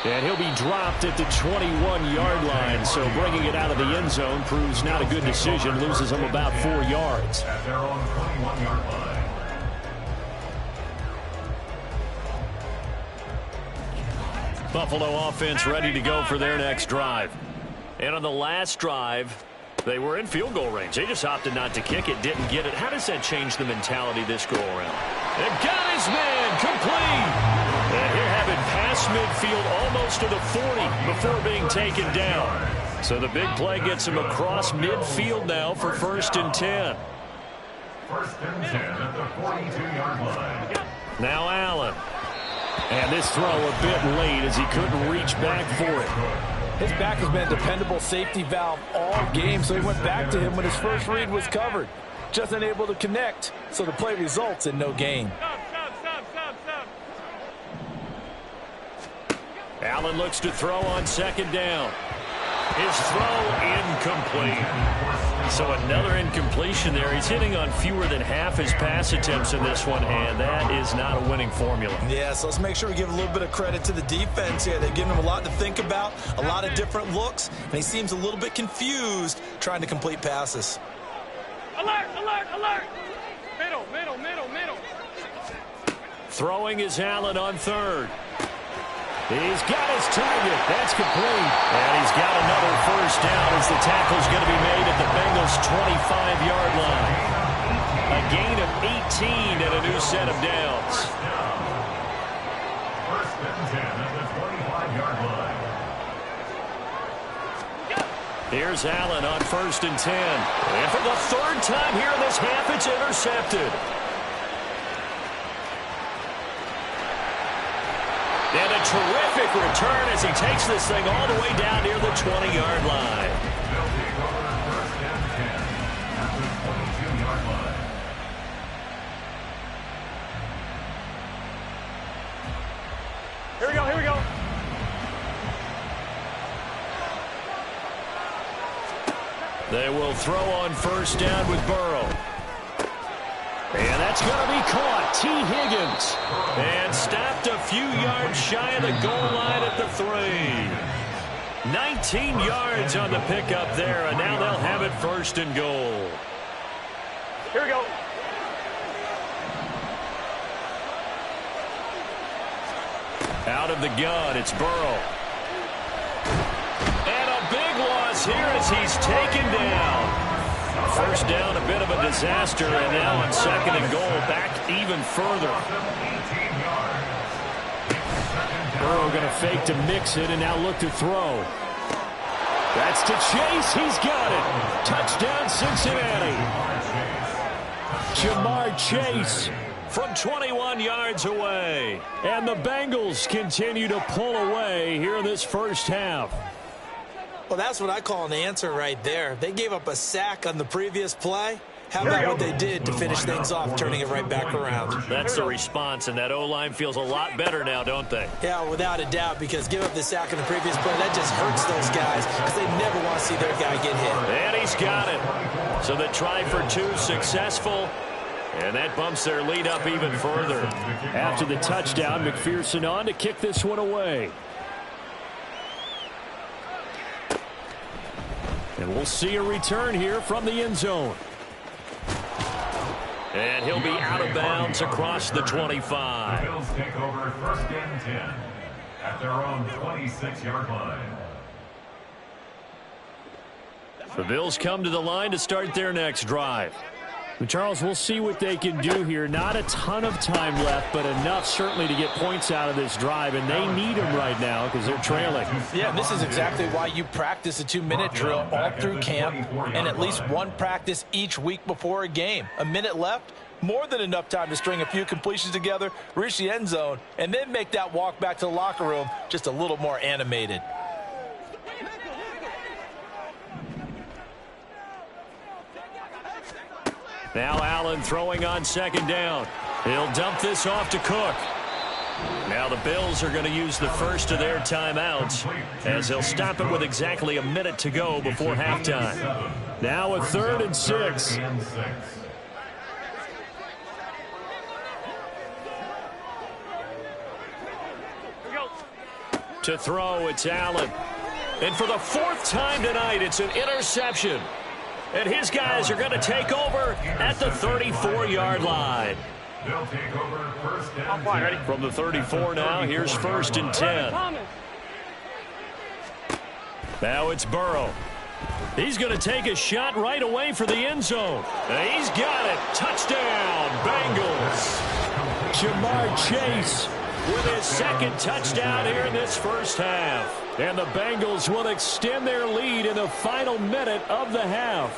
And he'll be dropped at the 21-yard line. So bringing it out of the end zone proves not a good decision. Loses him about 4 yards. At their own 21-yard line. Buffalo offense ready to go for their next drive. And on the last drive, they were in field goal range. They just opted not to kick it, didn't get it. How does that change the mentality this go around? And got his man complete. And here having past midfield almost to the 40 before being taken down. So the big play gets him across midfield now for 1st and 10. 1st and 10 at the 42-yard line. Now Allen. And this throw a bit late as he couldn't reach back for it. His back has been a dependable safety valve all game, so he went back to him when his first read was covered. Just unable to connect, so the play results in no gain. Stop. Allen looks to throw on 2nd down. His throw incomplete. So another incompletion there. He's hitting on fewer than half his pass attempts in this one, and that is not a winning formula. Yeah, so let's make sure we give a little bit of credit to the defense here. They've given him a lot to think about, a lot of different looks, and he seems a little bit confused trying to complete passes. Alert! Middle. Throwing is Allen on 3rd. He's got his target. That's complete. And he's got another 1st down as the tackle's going to be made at the Bengals' 25-yard line. A gain of 18 and a new set of downs. 1st and 10 at the 25-yard line. Here's Allen on 1st and 10. And for the 3rd time here in this half, it's intercepted. And a terrific return as he takes this thing all the way down near the 20-yard line. They'll take over 1st and 10 at the 22-yard line. Here we go. They will throw on 1st down with Burrow. And that's going to be caught. T. Higgins. And stopped a few yards shy of the goal line at the 3. 19 yards on the pickup there, and now they'll have it 1st and goal. Here we go. Out of the gun, it's Burrow. And a big loss here as he's taken down. 1st down, a bit of a disaster, and now on 2nd and goal, back even further. Burrow going to fake to mix it and now look to throw. That's to Chase. He's got it. Touchdown, Cincinnati. Jamar Chase from 21 yards away. And the Bengals continue to pull away here in this 1st half. Well, that's what I call an answer right there. They gave up a sack on the previous play. How about what they did to finish things off, turning it right back around? That's the response, and that O-line feels a lot better now, don't they? Yeah, without a doubt, because give up the sack in the previous play, that just hurts those guys because they never want to see their guy get hit. And he's got it. So the try for 2 successful, and that bumps their lead up even further. After the touchdown, McPherson on to kick this one away. we'll see a return here from the end zone. And he'll be out of bounds across the 25. The Bills take over 1st and 10 at their own 26-yard line. The Bills come to the line to start their next drive. Charles, we'll see what they can do here. Not a ton of time left, but enough certainly to get points out of this drive, and they need them right now because they're trailing. Yeah, and this is exactly why you practice a 2-minute drill all through camp and at least one practice each week before a game. A minute left, more than enough time to string a few completions together, reach the end zone, and then make that walk back to the locker room just a little more animated. Now Allen throwing on 2nd down. He'll dump this off to Cook. Now the Bills are going to use the first of their timeouts as they'll stop it with exactly a minute to go before halftime. Now a 3rd and 6. To throw, it's Allen. And for the 4th time tonight, it's an interception. And his guys are going to take over at the 34-yard line. They'll take over 1st and 10. From the 34 now, here's 1st and 10. Now it's Burrow. He's going to take a shot right away for the end zone. And he's got it. Touchdown, Bengals. Jamar Chase with his 2nd touchdown here in this first half. And the Bengals will extend their lead in the final minute of the half.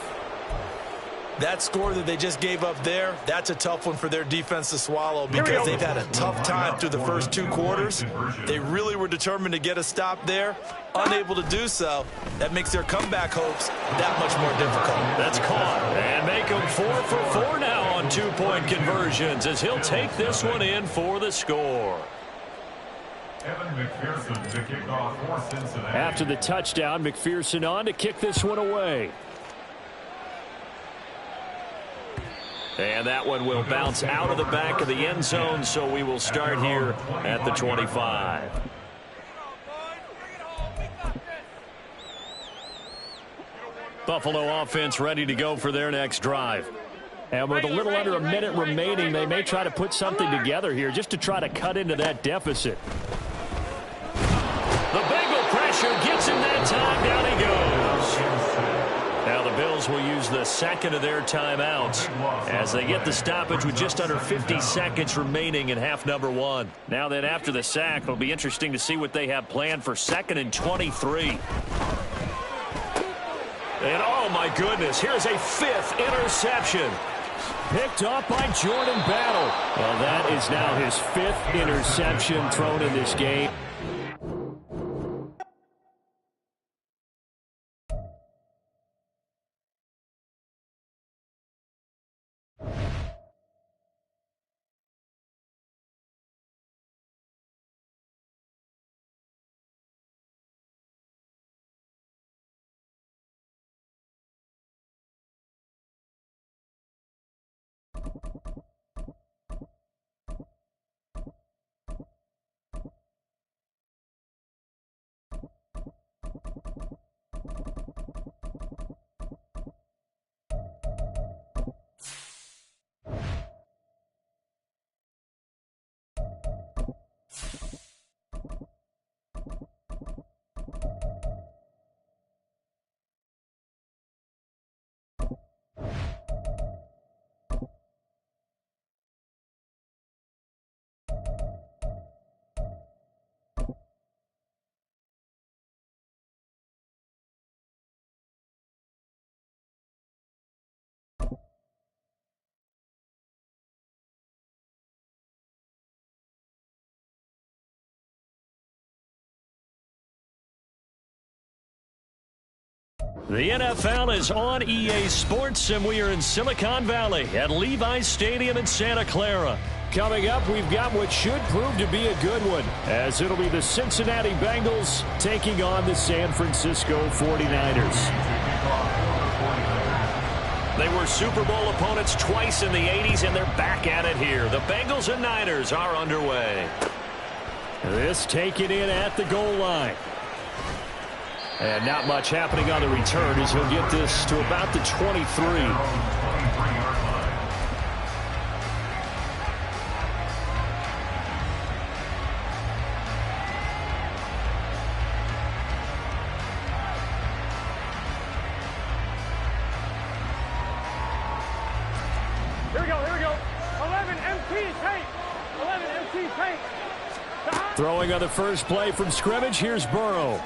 That score that they just gave up there, that's a tough one for their defense to swallow because they've had a tough time through the first 2 quarters. They really were determined to get a stop there, unable to do so. That makes their comeback hopes that much more difficult. That's caught. And make them 4 for 4 now on 2-point conversions as he'll take this one in for the score. Evan McPherson to kick off for Cincinnati. After the touchdown, McPherson on to kick this one away. And that one will bounce out of the back of the end zone, so we will start here at the 25. Buffalo offense ready to go for their next drive. And with a little under a minute remaining, they may try to put something together here just to try to cut into that deficit. The Bengal pressure gets him that time. Down he goes. Now the Bills will use the 2nd of their timeouts as they get the stoppage with just under 50 seconds remaining in half number 1. Now then, after the sack, it'll be interesting to see what they have planned for 2nd and 23. And oh my goodness, here's a 5th interception. Picked off by Jordan Battle. Well, that is now his 5th interception thrown in this game. The NFL is on EA Sports, and we are in Silicon Valley at Levi's Stadium in Santa Clara. Coming up, we've got what should prove to be a good one, as it'll be the Cincinnati Bengals taking on the San Francisco 49ers. They were Super Bowl opponents twice in the 80s, and they're back at it here. The Bengals and Niners are underway. This taken in at the goal line. And not much happening on the return as he'll get this to about the 23. Here we go. 11 MT tank. 11 MT tank. Throwing on the first play from scrimmage. Here's Burrow.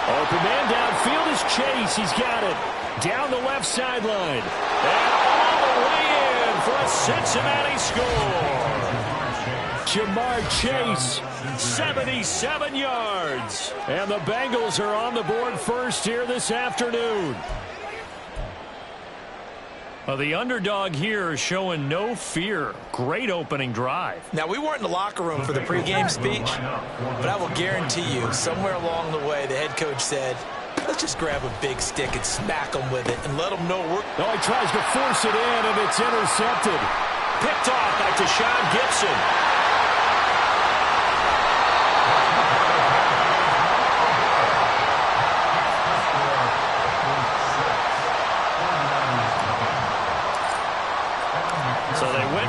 Open man downfield is Chase. He's got it. Down the left sideline. And all the way in for a Cincinnati score. Jamar Chase, 77 yards. And the Bengals are on the board first here this afternoon. Well, the underdog here is showing no fear. Great opening drive. Now, we weren't in the locker room for the pregame speech, but I will guarantee you somewhere along the way the head coach said, let's just grab a big stick and smack them with it and let them know we're... Oh, he tries to force it in, and it's intercepted. Picked off by Tashawn Gibson.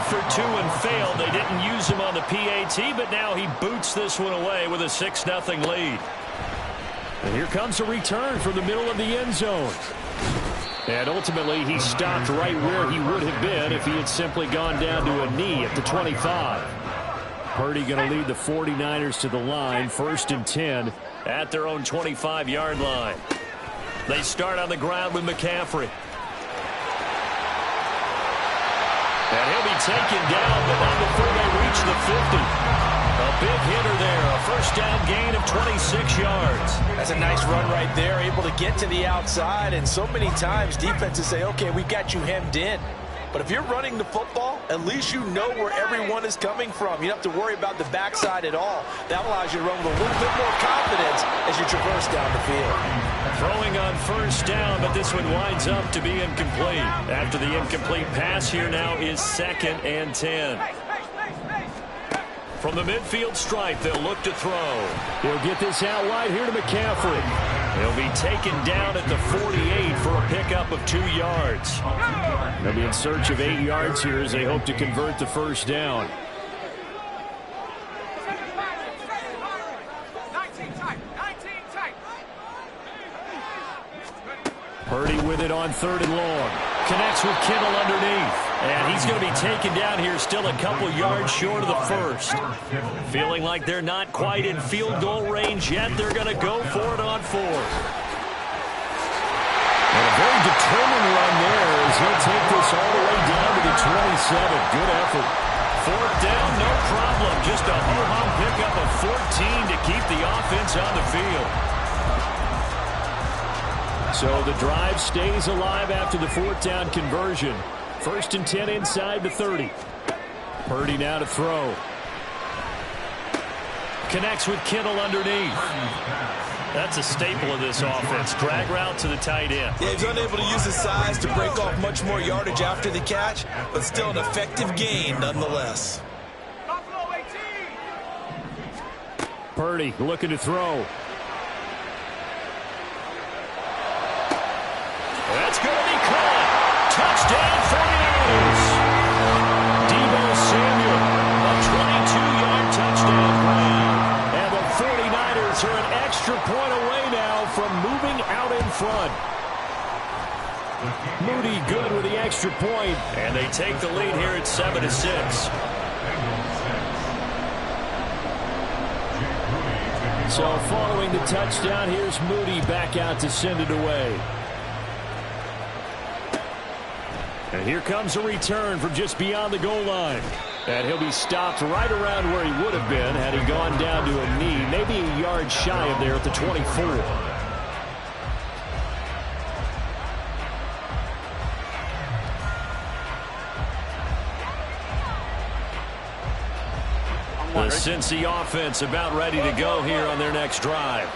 For two and failed. They didn't use him on the PAT, but now he boots this one away with a 6-0 lead. And here comes a return from the middle of the end zone. And ultimately, he stopped right where he would have been if he had simply gone down to a knee at the 25. Purdy going to lead the 49ers to the line, 1st and 10 at their own 25-yard line. They start on the ground with McCaffrey. And he'll be taken down, but not before they reach the 50. A big hitter there, a first down gain of 26 yards. That's a nice run right there, able to get to the outside. And so many times defenses say, okay, we've got you hemmed in. But if you're running the football, at least you know where everyone is coming from. You don't have to worry about the backside at all. That allows you to run with a little bit more confidence as you traverse down the field. Throwing on first down, but this one winds up to be incomplete. After the incomplete pass, here now is 2nd and 10. From the midfield stripe, they'll look to throw. He'll get this out wide here to McCaffrey. He'll be taken down at the 48 for a pickup of 2 yards. They'll be in search of 8 yards here as they hope to convert the first down. Purdy with it on 3rd and long. Connects with Kittle underneath. And he's going to be taken down here still a couple yards short of the first. Feeling like they're not quite in field goal range yet. They're going to go for it on 4th. And a very determined run there as he'll take this all the way down to the 27. Good effort. 4th down, no problem. Just a ho-hum pickup of 14 to keep the offense on the field. So the drive stays alive after the 4th down conversion. 1st and 10 inside the 30. Purdy now to throw. Connects with Kittle underneath. That's a staple of this offense. Drag route to the tight end. Yeah, he's unable to use his size to break off much more yardage after the catch, but still an effective gain nonetheless. Purdy looking to throw. That's going to be caught. Touchdown 49ers. Deebo Samuel, a 22-yard touchdown grab. And the 49ers are an extra point away now from moving out in front. Moody good with the extra point. And they take the lead here at 7-6. So following the touchdown, here's Moody back out to send it away. And here comes a return from just beyond the goal line. And he'll be stopped right around where he would have been had he gone down to a knee, maybe a yard shy of there at the 24. The Cincy offense about ready to go here on their next drive.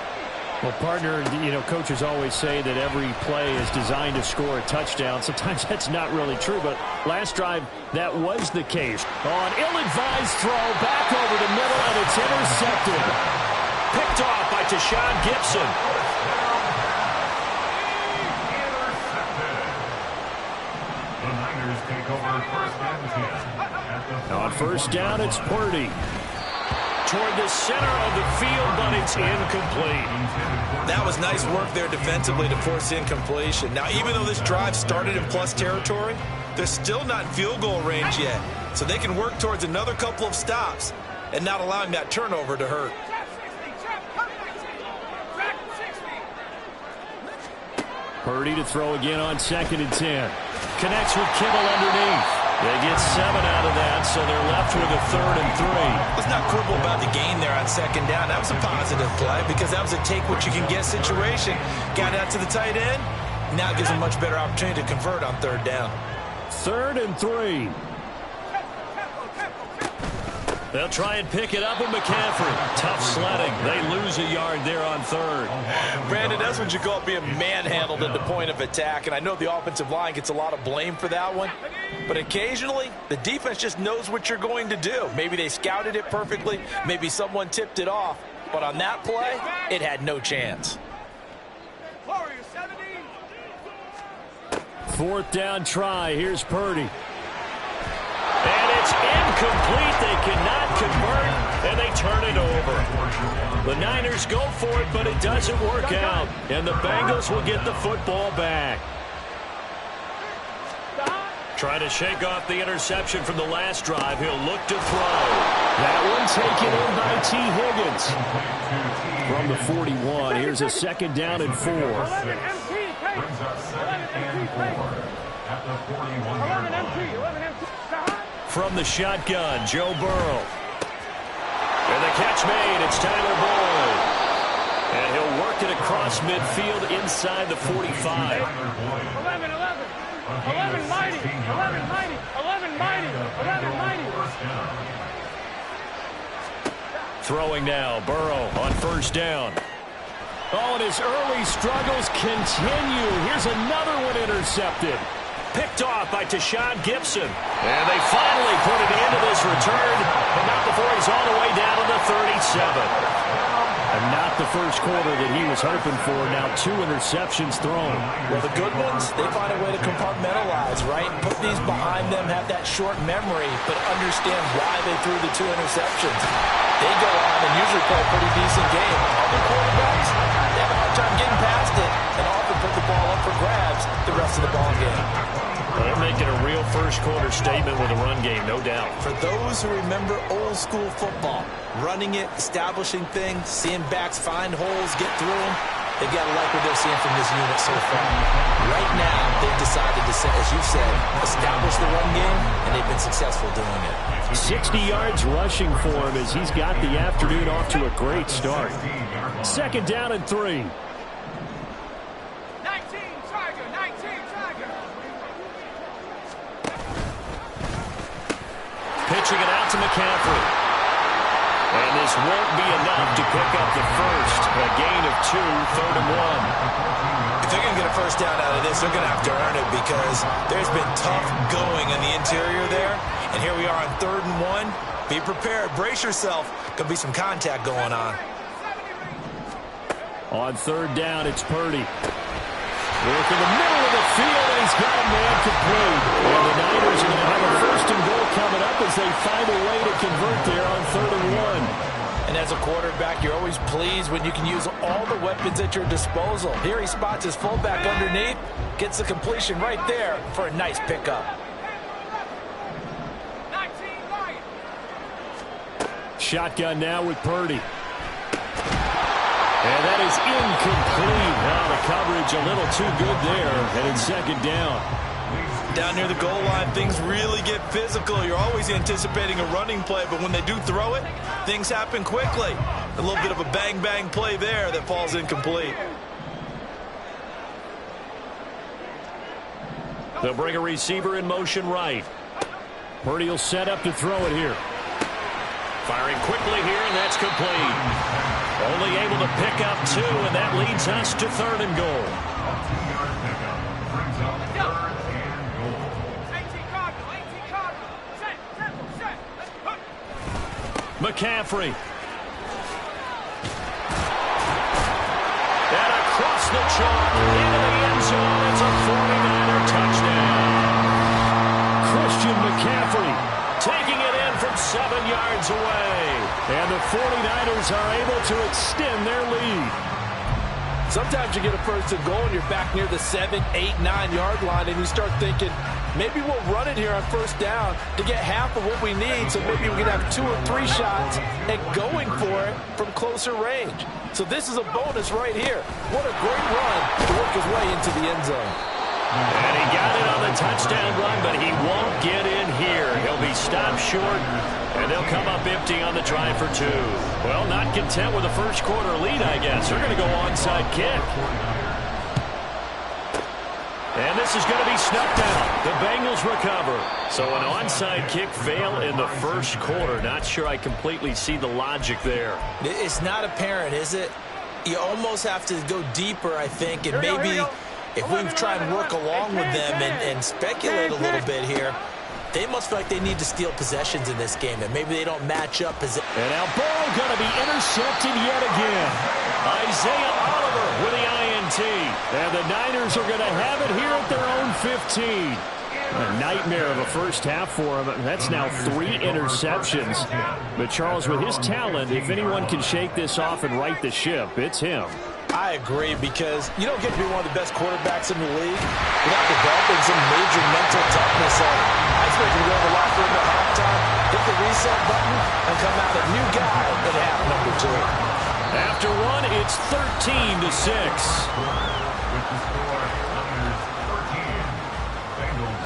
Well, partner, coaches always say that every play is designed to score a touchdown. Sometimes that's not really true, but last drive, that was the case. On ill-advised throw, back over the middle, and it's intercepted. Picked off by Tashawn Gibson. The Niners take over 1st and 10. On 1st down, it's Purdy. Toward the center of the field, but it's incomplete. That was nice work there defensively to force incompletion. Now, even though this drive started in plus territory, they're still not in field goal range yet. So they can work towards another couple of stops and not allowing that turnover to hurt. Purdy to throw again on 2nd and 10. Connects with Kittle underneath. They get 7 out of that, so they're left with a 3rd and 3. Let's not quibble about the gain there on 2nd down. That was a positive play because that was a take-what-you-can-get situation. Got out to the tight end. Now it gives them a much better opportunity to convert on 3rd down. 3rd and 3. They'll try and pick it up with McCaffrey. Tough sledding. They lose a yard there on 3rd. Brandon, that's what you call being manhandled at the point of attack. And I know the offensive line gets a lot of blame for that one. But occasionally, the defense just knows what you're going to do. Maybe they scouted it perfectly. Maybe someone tipped it off. But on that play, it had no chance. 4th down try. Here's Purdy. And it's incomplete. They cannot convert, and they turn it over. The Niners go for it, but it doesn't work out. And the Bengals will get the football back. Trying to shake off the interception from the last drive. He'll look to throw. That one taken in by T. Higgins. From the 41, here's a 2nd down and 4. 11 MT, take. 11 MT, take. At the 41-yard 11 MT, 11 MT. From the shotgun, Joe Burrow. And the catch made. It's Tyler Boyd. And he'll work it across midfield inside the 45. 11, 11. 11 mighty. 11 mighty. 11 mighty. 11 mighty. Throwing now, Burrow on 1st down. Oh, and his early struggles continue. Here's another one intercepted. Picked off by Tashawn Gibson. And they finally put it into this return, but not before he's all the way down to the 37. And not the first quarter that he was hoping for. Now 2 interceptions thrown. Well, the good ones, they find a way to compartmentalize, right? Put these behind them, have that short memory, but understand why they threw the 2 interceptions. They go on and usually play a pretty decent game. Other quarterbacks, they have a hard time getting past it and often put the ball up for grabs the rest of the ball game. They're making a real first-quarter statement with a run game, no doubt. For those who remember old-school football, running it, establishing things, seeing backs find holes, get through them, they've got to like what they're seeing from this unit so far. Right now, they've decided to, as you said, establish the run game, and they've been successful doing it. 60 yards rushing for him as he's got the afternoon off to a great start. 2nd down and 3. Pitching it out to McCaffrey. And this won't be enough to pick up the first. A gain of 2, 3rd and 1. If they're going to get a first down out of this, they're going to have to earn it because there's been tough going in the interior there. And here we are on 3rd and 1. Be prepared. Brace yourself. Going to be some contact going on. On 3rd down, it's Purdy. Work in the middle of the field, and he's got a man complete. And the Niners are going to have a 1st and goal coming up as they find a way to convert there on 3rd and 1. And as a quarterback, you're always pleased when you can use all the weapons at your disposal. Here he spots his fullback underneath, gets the completion right there for a nice pickup. Shotgun now with Purdy. And that is incomplete. Now the coverage a little too good there. And it's 2nd down. Down near the goal line, things really get physical. You're always anticipating a running play, but when they do throw it, things happen quickly. A little bit of a bang-bang play there that falls incomplete. They'll bring a receiver in motion right. Purdy will set up to throw it here. Firing quickly here, and that's complete. Only able to pick up 2, and that leads us to 3rd and goal. McCaffrey. And across the chalk into the end zone. It's a 49er touchdown. about 7 yards away. And the 49ers are able to extend their lead. Sometimes you get a first and goal and you're back near the 7, 8, 9-yard line, and you start thinking, maybe we'll run it here on first down to get half of what we need, so maybe we can have 2 or 3 shots and going for it from closer range. So this is a bonus right here. What a great run to work his way into the end zone. And he got it on the touchdown run, but he won't get in here. He'll be stopped short, and they'll come up empty on the drive for 2. Well, not content with a first quarter lead, I guess. They're going to go onside kick. And this is going to be snuffed out. The Bengals recover. So an onside kick fail in the first quarter. Not sure I completely see the logic there. It's not apparent, is it? You almost have to go deeper, I think, and maybe if we try and work along with them and speculate a little bit here, they must feel like they need to steal possessions in this game, and maybe they don't match up. And now Burrow going to be intercepted yet again. Isaiah Oliver with the INT. And the Niners are going to have it here at their own 15. A nightmare of a first half for him. That's now 3 interceptions. But Charles, with his talent, if anyone can shake this off and right the ship, it's him. I agree, because you don't get to be one of the best quarterbacks in the league without developing some major mental toughness. I expect you to go to the locker room at halftime, hit the reset button, and come out a new guy in half number 2. After 1, it's 13-6.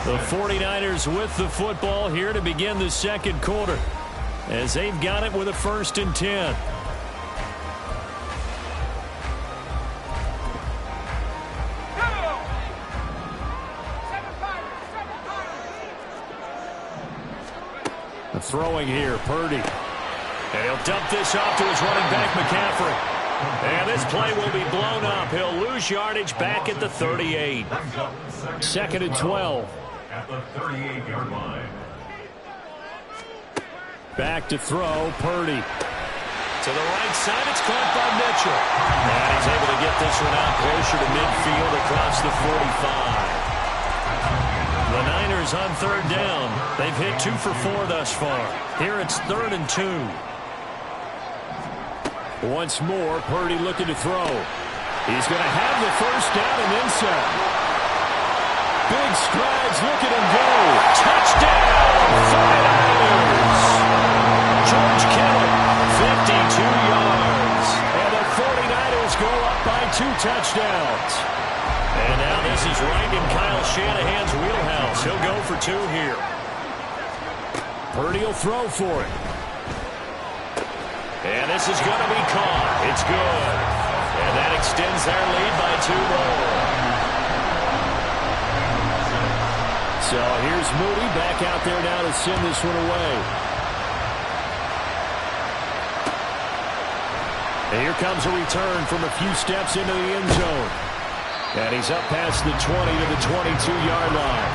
The 49ers with the football here to begin the second quarter, as they've got it with a 1st and 10. Throwing here, Purdy. And he'll dump this off to his running back, McCaffrey. And this play will be blown up. He'll lose yardage back at the 38. 2nd and 12. At the 38-yard line. Back to throw, Purdy. To the right side, it's caught by Mitchell. And he's able to get this one out closer to midfield across the 45. The Niners on 3rd down. They've hit 2 for 4 thus far. Here it's 3rd and 2. Once more, Purdy looking to throw. He's going to have the first down and then some. Big strides, look at him go. Touchdown, 49ers. George Kittle, 52 yards. And the 49ers go up by 2 touchdowns. And now this is right in Kyle Shanahan's wheelhouse. He'll go for 2 here. Purdy will throw for it. And this is going to be caught. It's good. And that extends their lead by 2 more. So here's Moody back out there now to send this one away. And here comes a return from a few steps into the end zone. And he's up past the 20 to the 22-yard line.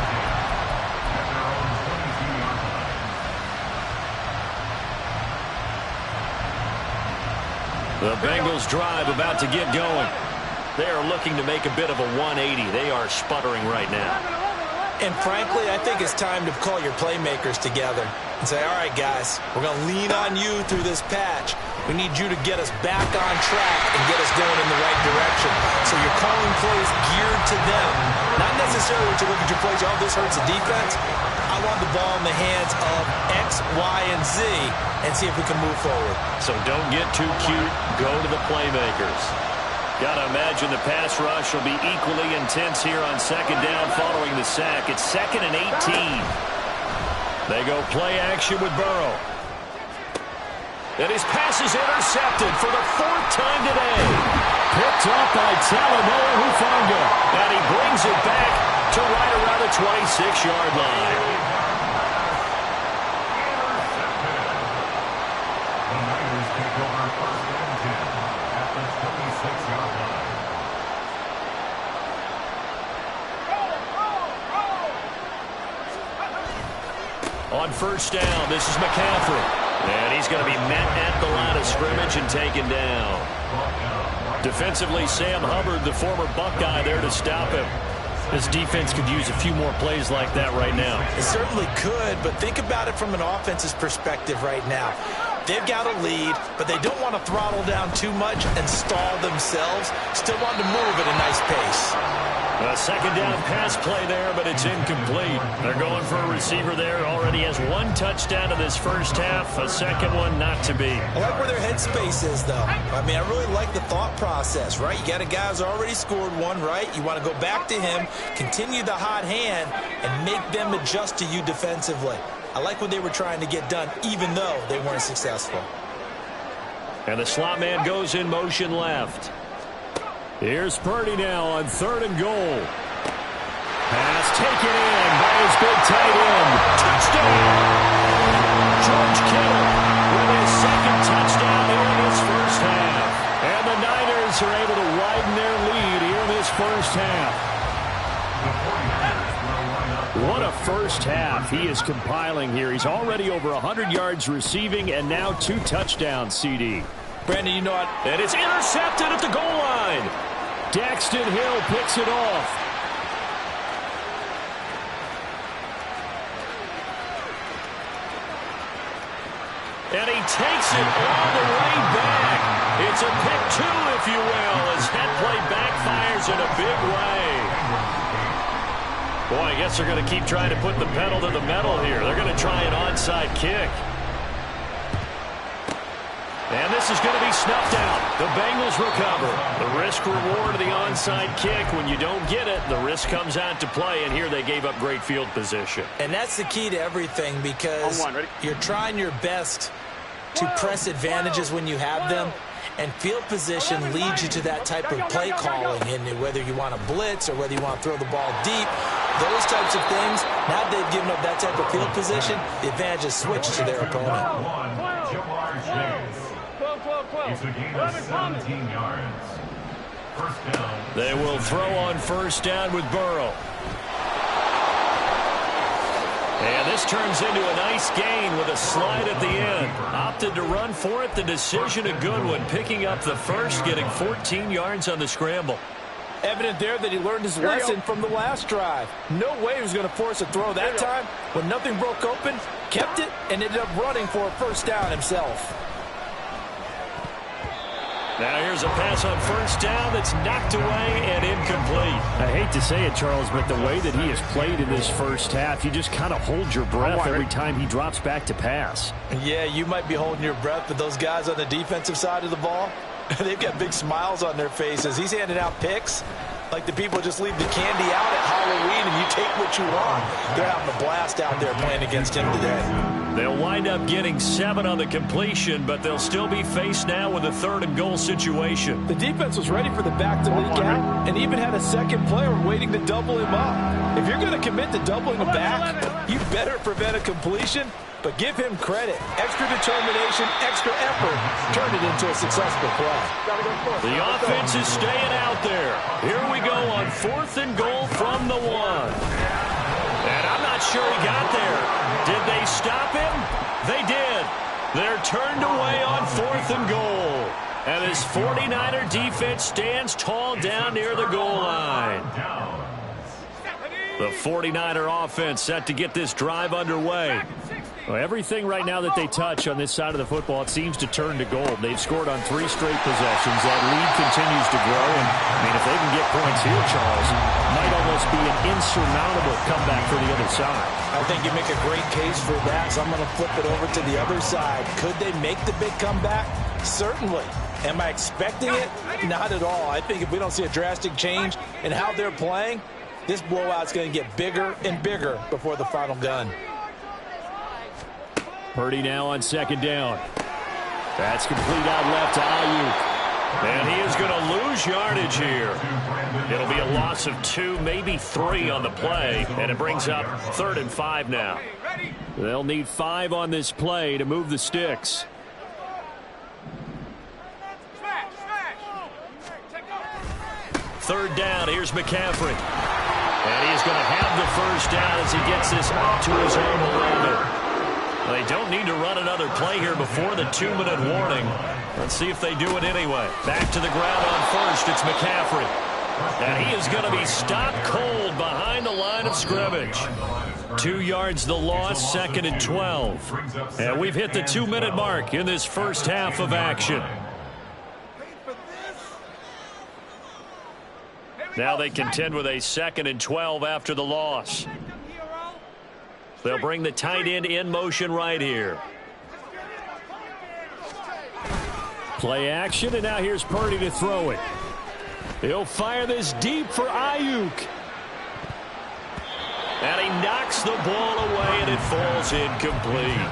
The Bengals drive about to get going. They are looking to make a bit of a 180. They are sputtering right now. And frankly, I think it's time to call your playmakers together and say, all right, guys, we're going to lean on you through this patch. We need you to get us back on track and get us going in the right direction. So you're calling plays geared to them. Not necessarily to look at your plays, oh, this hurts the defense. I want the ball in the hands of X, Y, and Z and see if we can move forward. So don't get too cute. Go to the playmakers. Got to imagine the pass rush will be equally intense here on 2nd down following the sack. It's 2nd and 18. They go play action with Burrow. And his pass is intercepted for the 4th time today. Picked up by Talanoa Hufanga. And he brings it back to right around the 26-yard line. The Niners take over 1st and 10 at the 26-yard line. On 1st down, this is McCaffrey. And he's going to be met at the line of scrimmage and taken down. Defensively, Sam Hubbard, the former Buckeye, there to stop him. This defense could use a few more plays like that right now. It certainly could, but think about it from an offense's perspective right now. They've got a lead, but they don't want to throttle down too much and stall themselves. Still want to move at a nice pace. A second down pass play there, but it's incomplete. They're going for a receiver there. Already has one touchdown in this first half. A second one not to be. I like where their headspace is, though. I mean, I really like the thought process, right? You got a guy who's already scored one, right? You want to go back to him, continue the hot hand, and make them adjust to you defensively. I like what they were trying to get done, even though they weren't successful. And the slot man goes in motion left. Here's Purdy now on 3rd and goal. Pass taken in by his big tight end. Touchdown! George Kittle with his second touchdown here in this first half. And the Niners are able to widen their lead here in this first half. What a first half he is compiling here. He's already over 100 yards receiving and now 2 touchdowns, CD. Brandon, you know what? And it's intercepted at the goal line. Daxton Hill picks it off. And he takes it all the way back. It's a pick 2, if you will, as head play backfires in a big way. Boy, I guess they're going to keep trying to put the pedal to the metal here. They're going to try an onside kick. And this is going to be snuffed out. The Bengals recover. The risk-reward of the onside kick. When you don't get it, the risk comes out to play, and here they gave up great field position. And that's the key to everything, because you're trying your best to press advantages when you have them, and field position leads you to that type of play calling, and whether you want to blitz or whether you want to throw the ball deep, those types of things. Now they've given up that type of field position, the advantage is switched to their opponent. It's a gain of 17 yards. First down. They will throw on first down with Burrow. And this turns into a nice gain with a slide at the end. Opted to run for it. The decision a good one. Picking up the first, getting 14 yards on the scramble. Evident there that he learned his lesson from the last drive. No way he was going to force a throw that time. When nothing broke open, kept it, and ended up running for a first down himself. Now here's a pass on first down that's knocked away and incomplete. I hate to say it, Charles, but the way that he has played in this first half, you just kind of hold your breath every time he drops back to pass. Yeah, you might be holding your breath, but those guys on the defensive side of the ball, they've got big smiles on their faces. He's handing out picks like the people just leave the candy out at Halloween and you take what you want. They're having a blast out there playing against him today. They'll wind up getting 7 on the completion, but they'll still be faced now with a 3rd and goal situation. The defense was ready for the back-to-leak out and even had a second player waiting to double him up. If you're going to commit to doubling him back, you better prevent a completion, but give him credit. Extra determination, extra effort, turn it into a successful play. The offense is staying out there. Here we go on 4th and goal from the 1. And I'm not sure he got there. Did they stop him? They did. They're turned away on 4th and goal. And this 49er defense stands tall down near the goal line. The 49er offense set to get this drive underway. Well, everything right now that they touch on this side of the football, it seems to turn to gold. They've scored on 3 straight possessions. That lead continues to grow. And, I mean, if they can get points here, Charles, it might almost be an insurmountable comeback for the other side. I think you make a great case for that, so I'm going to flip it over to the other side. Could they make the big comeback? Certainly. Am I expecting it? Not at all. I think if we don't see a drastic change in how they're playing, this blowout's going to get bigger and bigger before the final gun. Purdy now on 2nd down. That's complete out left to Ayuk. And he is going to lose yardage here. It'll be a loss of 2, maybe 3 on the play, and it brings up 3rd and 5 now. They'll need 5 on this play to move the sticks. Third down, here's McCaffrey. And he's going to have the first down as he gets this up to his own 11. They don't need to run another play here before the 2-minute warning. Let's see if they do it anyway. Back to the ground on first. It's McCaffrey. And he is going to be stopped cold behind the line of scrimmage. 2 yards the loss, 2nd and 12. And we've hit the 2-minute mark in this first half of action. Now they contend with a 2nd and 12 after the loss. They'll bring the tight end in motion right here. Play action, and now here's Purdy to throw it. He'll fire this deep for Ayuk. And he knocks the ball away, and it falls incomplete.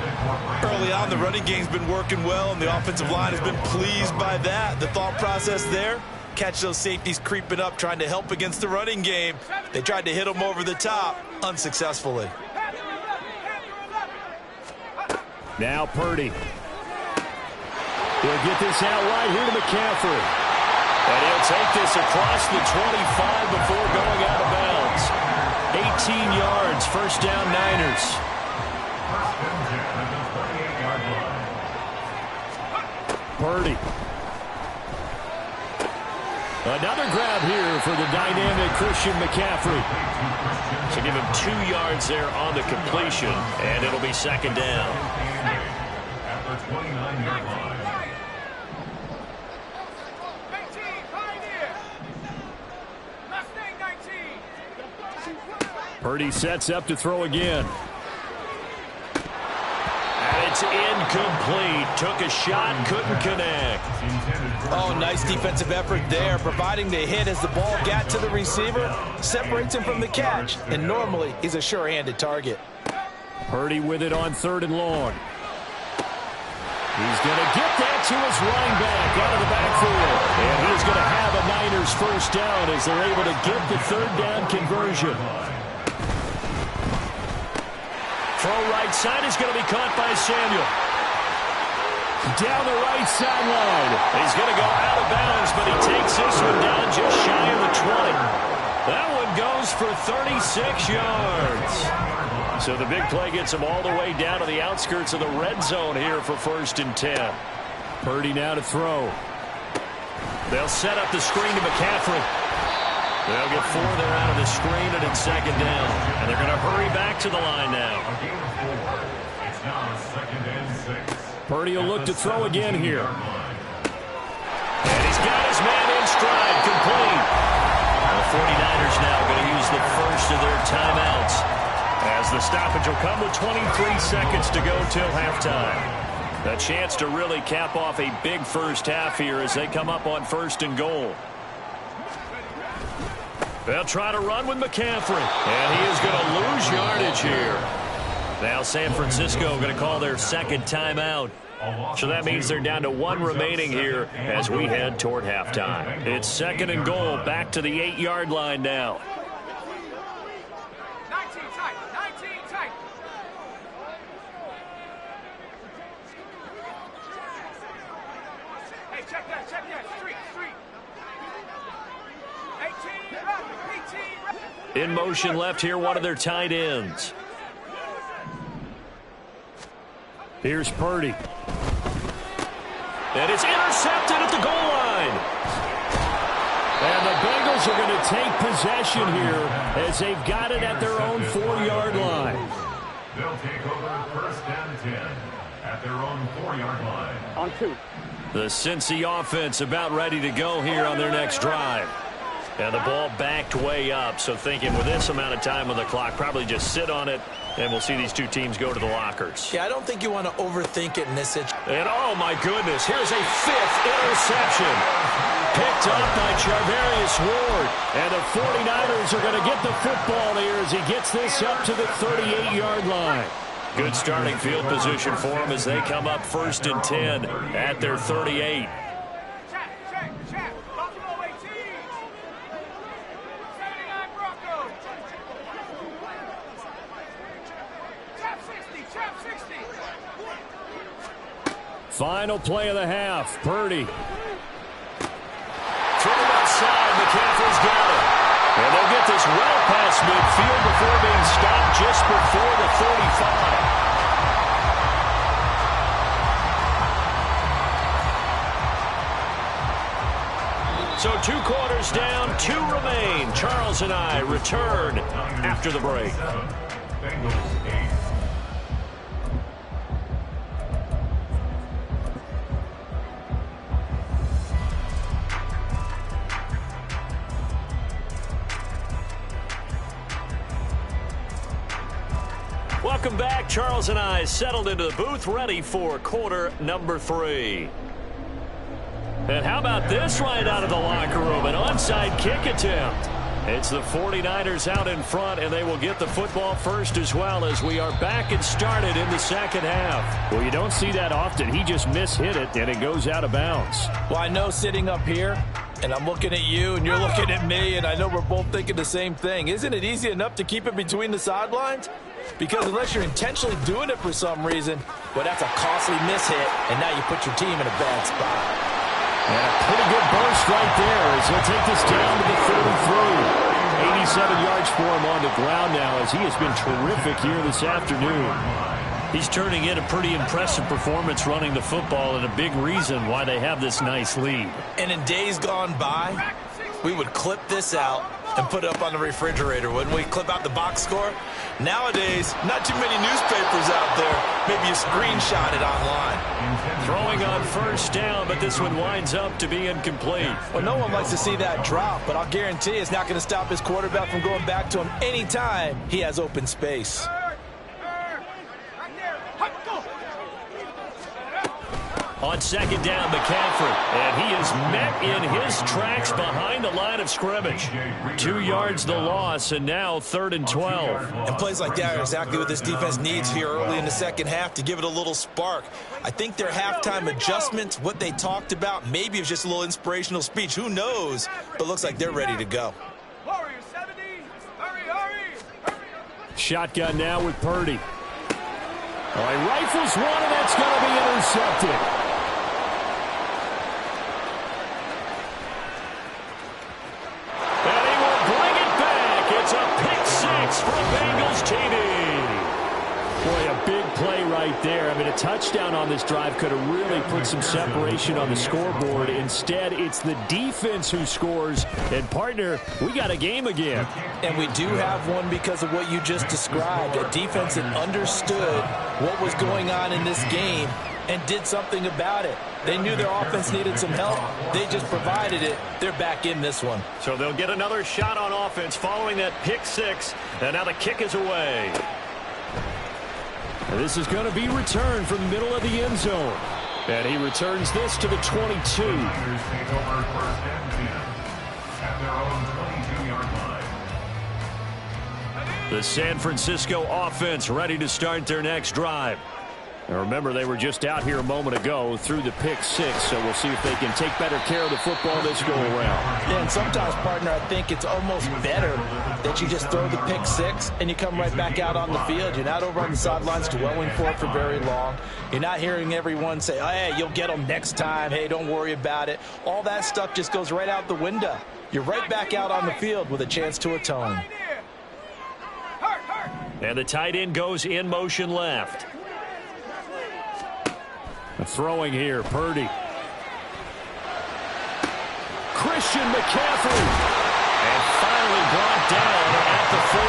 Early on, the running game's been working well, and the offensive line has been pleased by that. The thought process there, catch those safeties creeping up, trying to help against the running game. They tried to hit them over the top, unsuccessfully. Now Purdy. He'll get this out right here to McCaffrey. And he'll take this across the 25 before going out of bounds. 18 yards, first down Niners. Purdy. Another grab here for the dynamic Christian McCaffrey. So give him 2 yards there on the completion, and it'll be 2nd down. At the 29-yard line. Purdy sets up to throw again. And it's incomplete. Took a shot, couldn't connect. Oh, nice defensive effort there, providing the hit as the ball got to the receiver, separates him from the catch, and normally he's a sure-handed target. Purdy with it on 3rd and long. He's going to get that to his running back out of the backfield. And he's going to have a Niners first down as they're able to get the 3rd down conversion. Throw right side is going to be caught by Samuel. Down the right sideline. He's going to go out of bounds, but he takes this one down just shy of the 20. That one goes for 36 yards. So the big play gets him all the way down to the outskirts of the red zone here for 1st and 10. Purdy now to throw. They'll set up the screen to McCaffrey. They'll get 4 there out of the screen, and it's 2nd down. And they're going to hurry back to the line now. It's now 2nd and 6. Purdy will look to throw again here. And he's got his man in stride, complete. The 49ers now going to use the first of their timeouts, as the stoppage will come with 23 seconds to go till halftime. A chance to really cap off a big first half here as they come up on 1st and goal. They'll try to run with McCaffrey, and he is going to lose yardage here. Now San Francisco going to call their 2nd timeout. So that means they're down to 1 remaining here as we head toward halftime. It's 2nd and goal, back to the 8-yard line now. 19 tight, 19 tight. Hey, check that, street. 18, In motion left here, one of their tight ends. Here's Purdy. And it's intercepted at the goal line. And the Bengals are going to take possession here as they've got it at their own 4-yard line. They'll take over 1st and 10 at their own 4-yard line. On 2. The Cincy offense about ready to go here on their next drive. And the ball backed way up, so thinking with this amount of time on the clock, probably just sit on it, and we'll see these two teams go to the lockers. Yeah, I don't think you want to overthink it in this situation. And oh my goodness, here's a 5th interception. Picked up by Charvarius Ward. And the 49ers are going to get the football here as he gets this up to the 38-yard line. Good starting field position for them as they come up 1st and 10 at their 38. Check. Buffalo 18. 79 Broncos. Chap 60. Final play of the half. Purdy. Throw outside. McCaffrey's got it. And they'll get this well past midfield before being stopped just before the 35. So 2 quarters down, 2 remain. Charles and I return after the break. Bengals 8. Welcome back. Charles and I settled into the booth, ready for quarter number 3. And how about this right out of the locker room? An onside kick attempt. It's the 49ers out in front, and they will get the football first as well as we are back and started in the second half. Well, you don't see that often. He just mishit it, and it goes out of bounds. Well, I know sitting up here, and I'm looking at you, and you're looking at me, and I know we're both thinking the same thing. Isn't it easy enough to keep it between the sidelines? Because unless you're intentionally doing it for some reason, well, that's a costly mishit, and now you put your team in a bad spot. And a pretty good burst right there as he'll take this down to the 33. 87 yards for him on the ground now as he has been terrific here this afternoon. He's turning in a pretty impressive performance running the football, and a big reason why they have this nice lead. And in days gone by, we would clip this out and put it up on the refrigerator, wouldn't we? Clip out the box score. Nowadays, not too many newspapers out there. Maybe you screenshot it online. Throwing on first down, but this one winds up to be incomplete. Well, no one likes to see that drop, but I'll guarantee it's not going to stop his quarterback from going back to him anytime he has open space. On second down, McCaffrey, and he is met in his tracks behind the line of scrimmage. 2 yards the loss, and now 3rd and 12. And plays like that are exactly what this defense needs here early in the second half to give it a little spark. I think their halftime adjustments, what they talked about, maybe it was just a little inspirational speech. Who knows? But looks like they're ready to go. Shotgun now with Purdy. Oh, he rifles one, and that's going to be intercepted. Boy, a big play right there. I mean, a touchdown on this drive could have really put some separation on the scoreboard. Instead, it's the defense who scores. And, partner, we got a game again. And we do have one because of what you just described. A defense that understood what was going on in this game and did something about it. They knew their offense needed some help. They just provided it. They're back in this one. So they'll get another shot on offense following that pick six. And now the kick is away. And this is going to be returned from the middle of the end zone. And he returns this to the 22. The San Francisco offense ready to start their next drive. And remember, they were just out here a moment ago through the pick six, so we'll see if they can take better care of the football this go around. Yeah, and sometimes, partner, I think it's almost better that you just throw the pick six and you come right back out on the field. You're not over on the sidelines dwelling for it for very long. You're not hearing everyone say, oh, hey, you'll get them next time. Hey, don't worry about it. All that stuff just goes right out the window. You're right back out on the field with a chance to atone. And the tight end goes in motion left. Throwing here, Purdy. Christian McCaffrey. And finally brought down at the 43.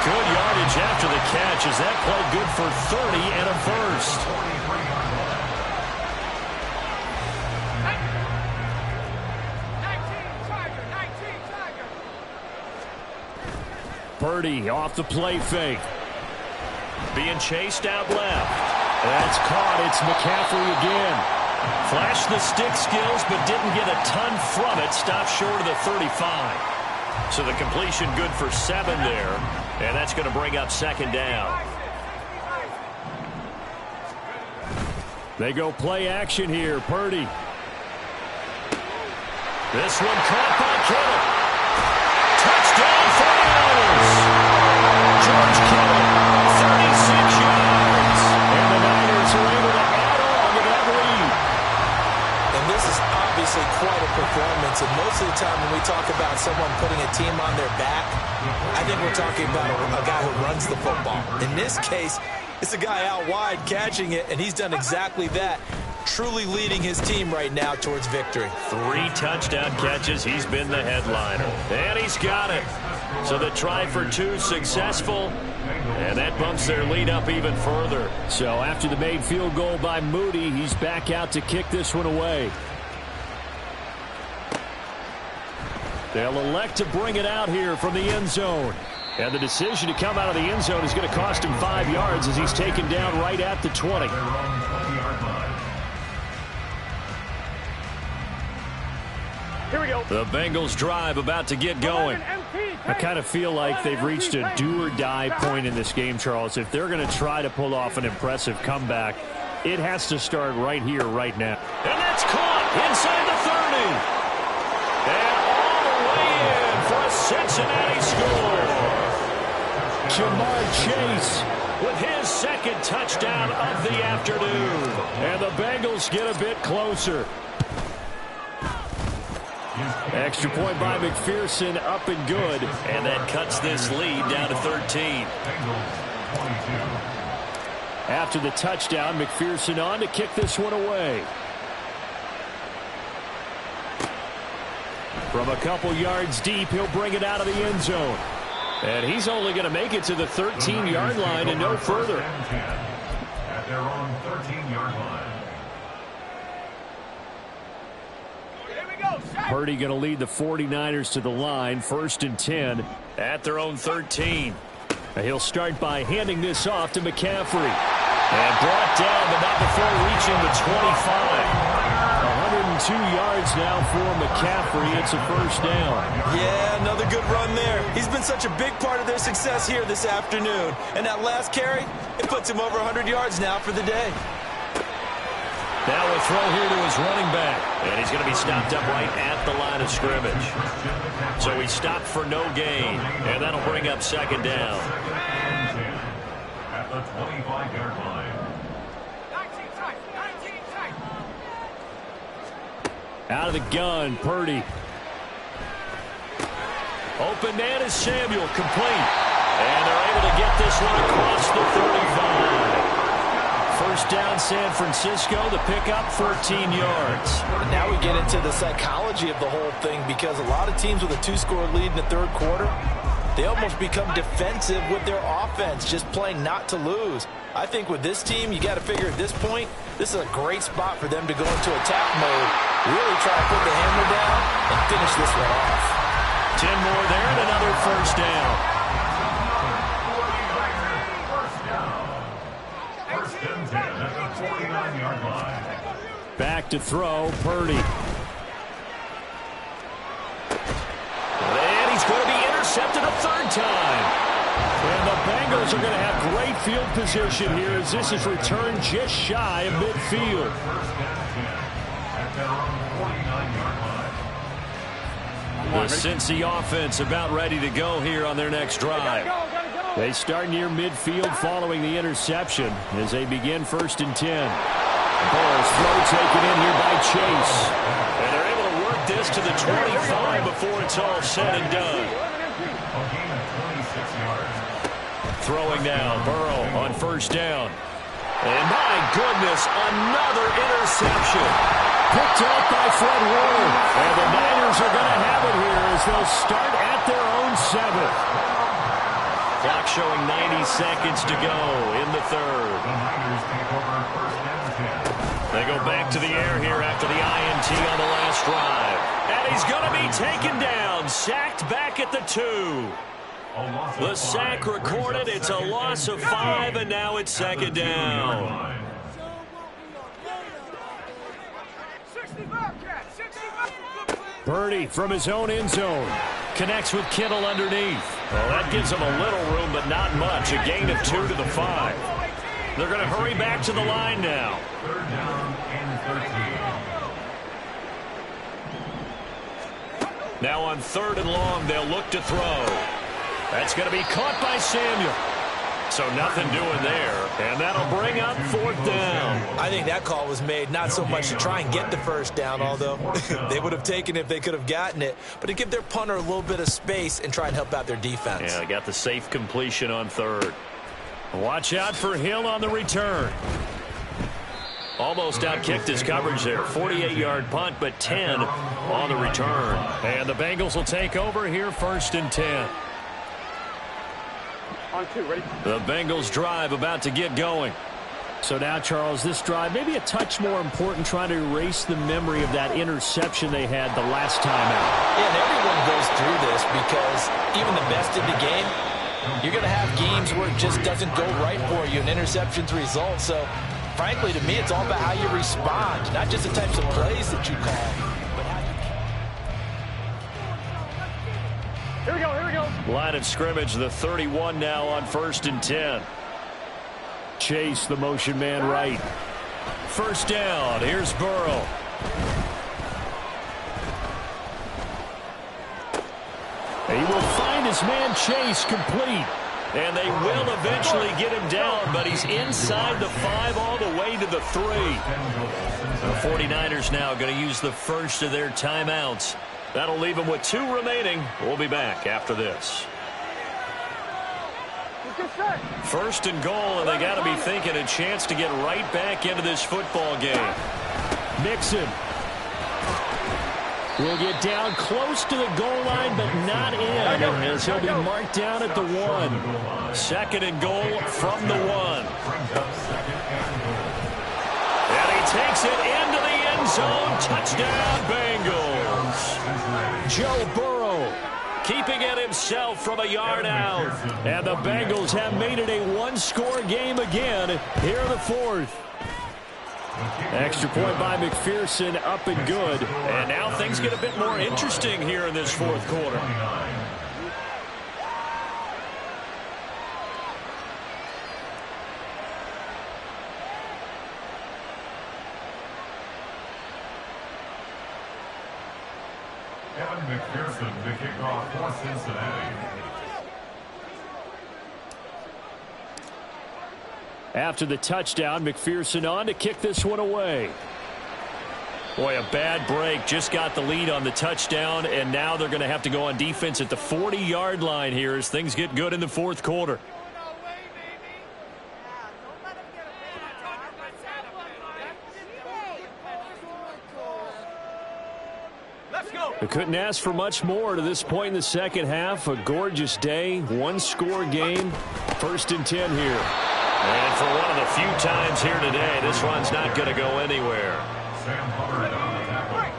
Good yardage after the catch as that play good for 30 and a first. Purdy off the play fake. Being chased out left. That's caught. It's McCaffrey again. Flashed the stick skills, but didn't get a ton from it. Stopped short of the 35. So the completion good for 7 there. And that's going to bring up second down. They go play action here. Purdy. This one caught by Kittle. Touchdown 49ers. George Kittle, 36 yards. And the Niners are able to add on to that lead. And this is obviously quite a performance. And most of the time when we talk about someone putting a team on their back, I think we're talking about a guy who runs the football. In this case, it's a guy out wide catching it, and he's done exactly that. truly leading his team right now towards victory. 3 touchdown catches. He's been the headliner. And he's got it. So the try for 2 successful. And that bumps their lead up even further. So after the made field goal by Moody, he's back out to kick this one away. They'll elect to bring it out here from the end zone. And the decision to come out of the end zone is going to cost him 5 yards as he's taken down right at the 20. Here we go. The Bengals drive about to get going. I kind of feel like they've reached a do-or-die point in this game, Charles. If they're going to try to pull off an impressive comeback, it has to start right here, right now. And that's caught inside the 30. And all the way in for a Cincinnati score. Jamar Chase With his second touchdown of the afternoon. And the Bengals get a bit closer. Extra point by McPherson, up and good. And that cuts this lead down to 13. After the touchdown, McPherson on to kick this one away. From a couple yards deep, he'll bring it out of the end zone. And he's only going to make it to the 13-yard line and no further. At their own 13-yard line. Purdy going to lead the 49ers to the line, 1st and 10. At their own 13. He'll start by handing this off to McCaffrey. And brought down, but not before reaching the 25. 102 yards now for McCaffrey. It's a first down. Yeah, another good run there. He's been such a big part of their success here this afternoon. And that last carry, it puts him over 100 yards now for the day. Now a throw here to his running back. And he's going to be stopped up right at the line of scrimmage. So he stopped for no gain. And that'll bring up second down. At the 25-yard line. Out of the gun, Purdy. Open man is Samuel, complete. And they're able to get this one across the 35. First down, San Francisco. The pickup, 14 yards. Now we get into the psychology of the whole thing, because a lot of teams with a 2-score lead in the third quarter, they almost become defensive with their offense, just playing not to lose. I think with this team, you got to figure at this point, this is a great spot for them to go into attack mode, really try to put the hammer down and finish this one off. 10 more there and another first down. First and 10 at the 49-yard line. Back to throw, Purdy. And he's going to be intercepted a third time. And the Bengals are going to have great field position here as this is returned just shy of midfield. First and 10 at their own 49-yard line. The Cincy offense about ready to go here on their next drive. They start near midfield following the interception as they begin 1st and 10. Burrow's throw taken in here by Chase. And they're able to work this to the 25 before it's all said and done. A gain of 26 yards. Throwing down, Burrow on first down. And my goodness, another interception. Picked up by Fred Warner. And the Niners are going to have it here as they'll start at their own 7th. Clock showing 90 seconds to go in the third. The Niners take over first and 10. They go back to the air here after the INT on the last drive. And he's going to be taken down, sacked back at the 2. The sack recorded, it's a loss of 5, and now it's second down. Purdy from his own end zone. Connects with Kittle underneath. Well, that gives him a little room, but not much. A gain of 2 to the 5. They're going to hurry back to the line now. Third down and 13. Now on 3rd and long, they'll look to throw. That's going to be caught by Samuel. So nothing doing there. And that'll bring up 4th down. I think that call was made not so much to try and get the first down, although they would have taken it if they could have gotten it, but to give their punter a little bit of space and try and help out their defense. Yeah, they got the safe completion on 3rd. Watch out for Hill on the return. Almost outkicked his coverage there. 48-yard punt, but 10 on the return. And the Bengals will take over here, 1st and 10. On 2, ready? The Bengals drive about to get going. So now, Charles, this drive maybe a touch more important, trying to erase the memory of that interception they had the last time out. Yeah, and everyone goes through this because even the best in the game, you're going to have games where it just doesn't go right for you, and interceptions result. So, frankly, to me, it's all about how you respond, not just the types of plays that you call. Here we go, here we go. Line of scrimmage, the 31 now on 1st and 10. Chase, the motion man right. 1st down, here's Burrow. He will find his man Chase complete. And they will eventually get him down, but he's inside the 5 all the way to the 3. The 49ers now going to use the first of their timeouts. That'll leave them with 2 remaining. We'll be back after this. 1st and goal, and they got to be thinking a chance to get right back into this football game. Mixon will get down close to the goal line, but not in, as he'll be marked down at the 1. 2nd and goal from the 1. And he takes it into the end zone. Touchdown, Bengals. Joe Burrow keeping it himself from a yard out. And the Bengals have made it a 1-score game again here in the 4th. Extra point by McPherson, up and good. And now things get a bit more interesting here in this 4th quarter. Evan McPherson to kick off for Cincinnati. After the touchdown, McPherson on to kick this one away. Boy, a bad break. Just got the lead on the touchdown, and now they're going to have to go on defense at the 40-yard line here as things get good in the 4th quarter. They couldn't ask for much more to this point in the second half. A gorgeous day, 1-score game. 1st and 10 here. And for one of the few times here today, this run's not going to go anywhere.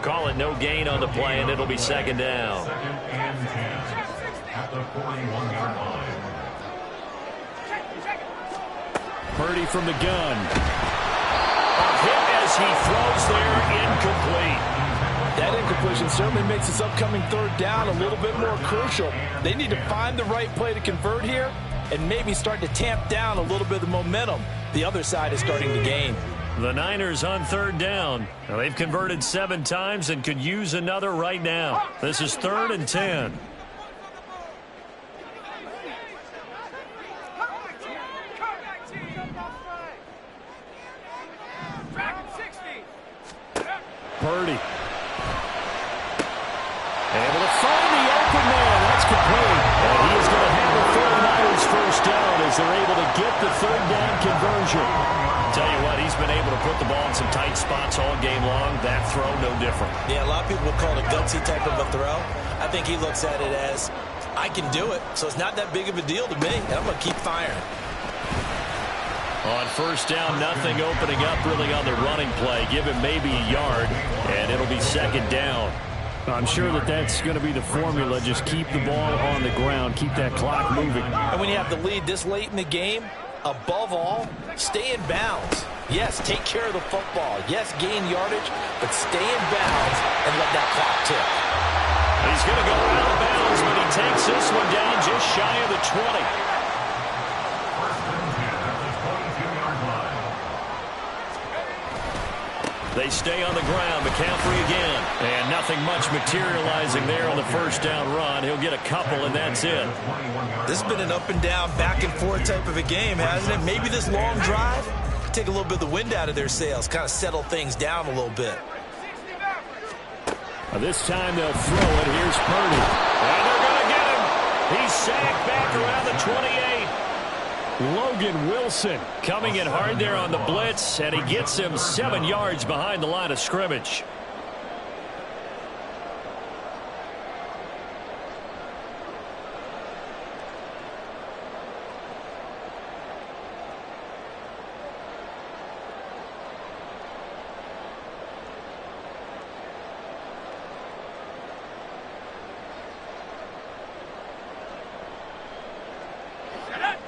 Call it no gain on the play, and it'll be 2nd down. 2nd and 10 at the 41-yard line. Purdy from the gun. A hit as he throws there, incomplete. That incompletion certainly makes this upcoming 3rd down a little bit more crucial. They need to find the right play to convert here and maybe start to tamp down a little bit of the momentum the other side is starting to gain. The Niners on 3rd down. Now, they've converted 7 times and could use another right now. This is 3rd and 10. Purdy. Able to find the open man. That's complete. And he is going to have the 49ers 1st down as they're able to get the 3rd down conversion. Tell you what, he's been able to put the ball in some tight spots all game long. That throw, no different. Yeah, a lot of people would call it a gutsy type of a throw. I think he looks at it as, I can do it, so it's not that big of a deal to me, and I'm going to keep firing. On 1st down, nothing opening up really on the running play. Give him maybe a yard, and it'll be 2nd down. I'm sure that that's going to be the formula. Just keep the ball on the ground. Keep that clock moving. And when you have the lead this late in the game, above all, stay in bounds. Yes, take care of the football. Yes, gain yardage, but stay in bounds and let that clock tick. He's going to go out of bounds, but he takes this one down just shy of the 20. They stay on the ground. McCaffrey again. And nothing much materializing there on the 1st down run. He'll get a couple, and that's it. This has been an up and down, back and forth type of a game, hasn't it? Maybe this long drive take a little bit of the wind out of their sails, kind of settle things down a little bit. This time they'll throw it. Here's Purdy. And they're going to get him. He's sacked back around the 28. Logan Logan Wilson coming in hard there on the blitz, and he gets him 7 yards behind the line of scrimmage.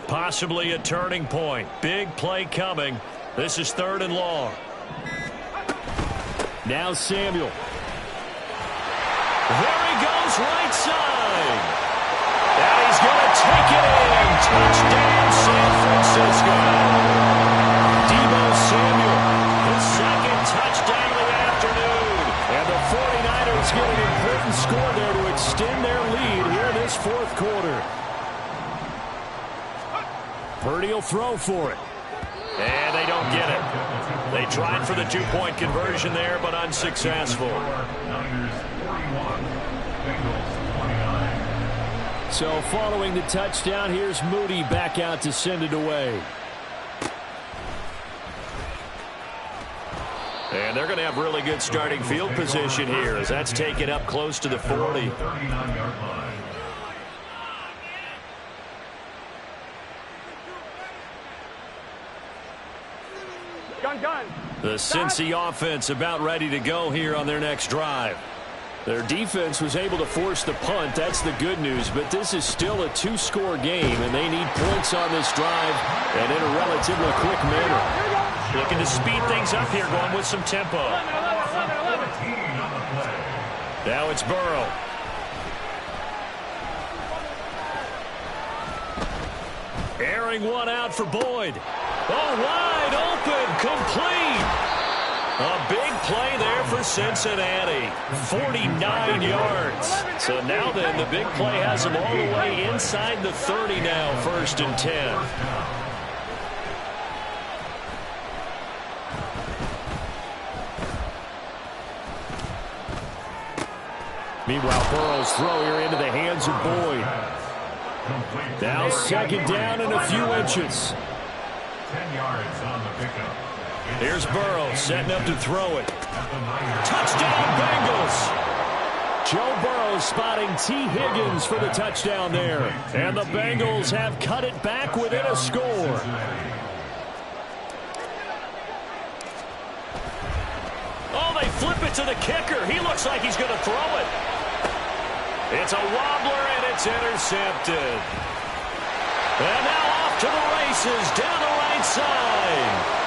Possibly a turning point. Big play coming. This is 3rd and long. Now Samuel. There he goes, right side. And he's going to take it in. Touchdown, San Francisco. Deebo Samuel, his 2nd touchdown of the afternoon. And the 49ers get an important score there to extend their lead here in this 4th quarter. Purdy will throw for it. And they don't get it. They tried for the 2-point conversion there, but unsuccessful. So following the touchdown, here's Moody back out to send it away. And they're going to have really good starting field position here as that's taken up close to the 40. The Cincy offense about ready to go here on their next drive. Their defense was able to force the punt. That's the good news. But this is still a 2-score game, and they need points on this drive and in a relatively quick manner. Looking to speed things up here, going with some tempo. Now it's Burrow. Airing one out for Boyd. Oh, wide open, complete. A big play there for Cincinnati. 49 yards. So now then, the big play has them all the way inside the 30 now, 1st and 10. Meanwhile, Burrow's throw here into the hands of Boyd. Now 2nd down and a few inches. 10 yards on the pickup. Here's Burrow setting up to throw it. Touchdown, Bengals. Joe Burrow spotting T. Higgins for the touchdown there. And the Bengals have cut it back within a score. Oh, they flip it to the kicker. He looks like he's going to throw it. It's a wobbler, and it's intercepted. And now off to the races down the right side.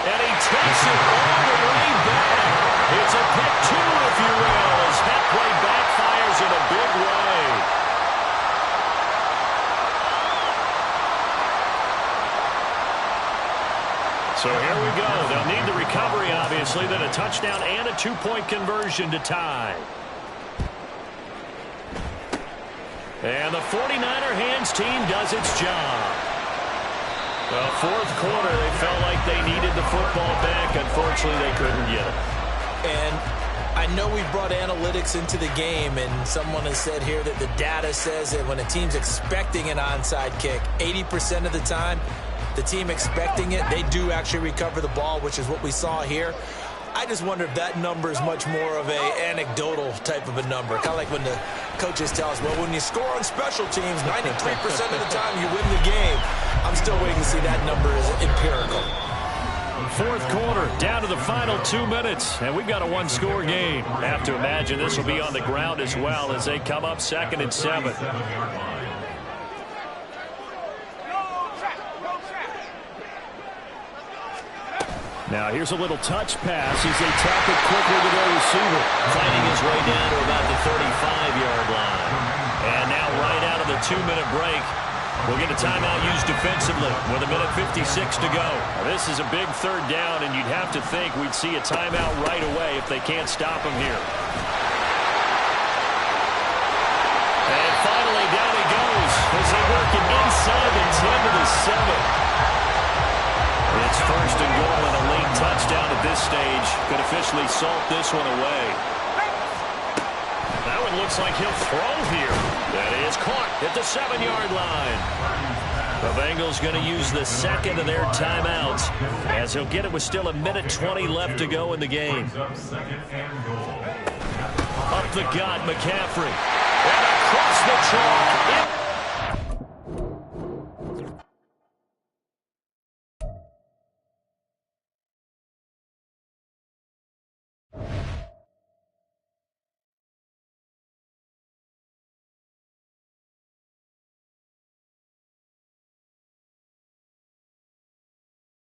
And he takes it all the way back. It's a pick 2, if you will, as that play backfires in a big way. So here we go. They'll need the recovery, obviously, then a touchdown and a 2-point conversion to tie. And the 49er hands team does its job. Well, 4th quarter, they felt like they needed the football back. Unfortunately, they couldn't get it. And I know we brought analytics into the game, and someone has said here that the data says that when a team's expecting an onside kick, 80% of the time, the team expecting it, they do actually recover the ball, which is what we saw here. I just wonder if that number is much more of a anecdotal type of a number. Kind of like when the coaches tell us, well, when you score on special teams, 93% of the time you win the game. I'm still waiting to see that number is empirical. 4th quarter, down to the final 2 minutes, and we've got a 1-score game. I have to imagine this will be on the ground as well as they come up 2nd and 7. Now here's a little touch pass as they tap it quickly to their receiver. Finding his way down to about the 35-yard line. And now right out of the 2-minute break, we'll get a timeout used defensively with 1:56 to go. Now, this is a big 3rd down, and you'd have to think we'd see a timeout right away if they can't stop him here. And finally, down he goes as they work it inside the 10 to the 7. It's 1st and goal, and a late touchdown at this stage could officially salt this one away. That it looks like he'll throw here. That is caught at the 7-yard line. The Bengals going to use the second of their timeouts as he'll get it with still 1:20 left to go in the game. Up the gut, McCaffrey. And across the chalk.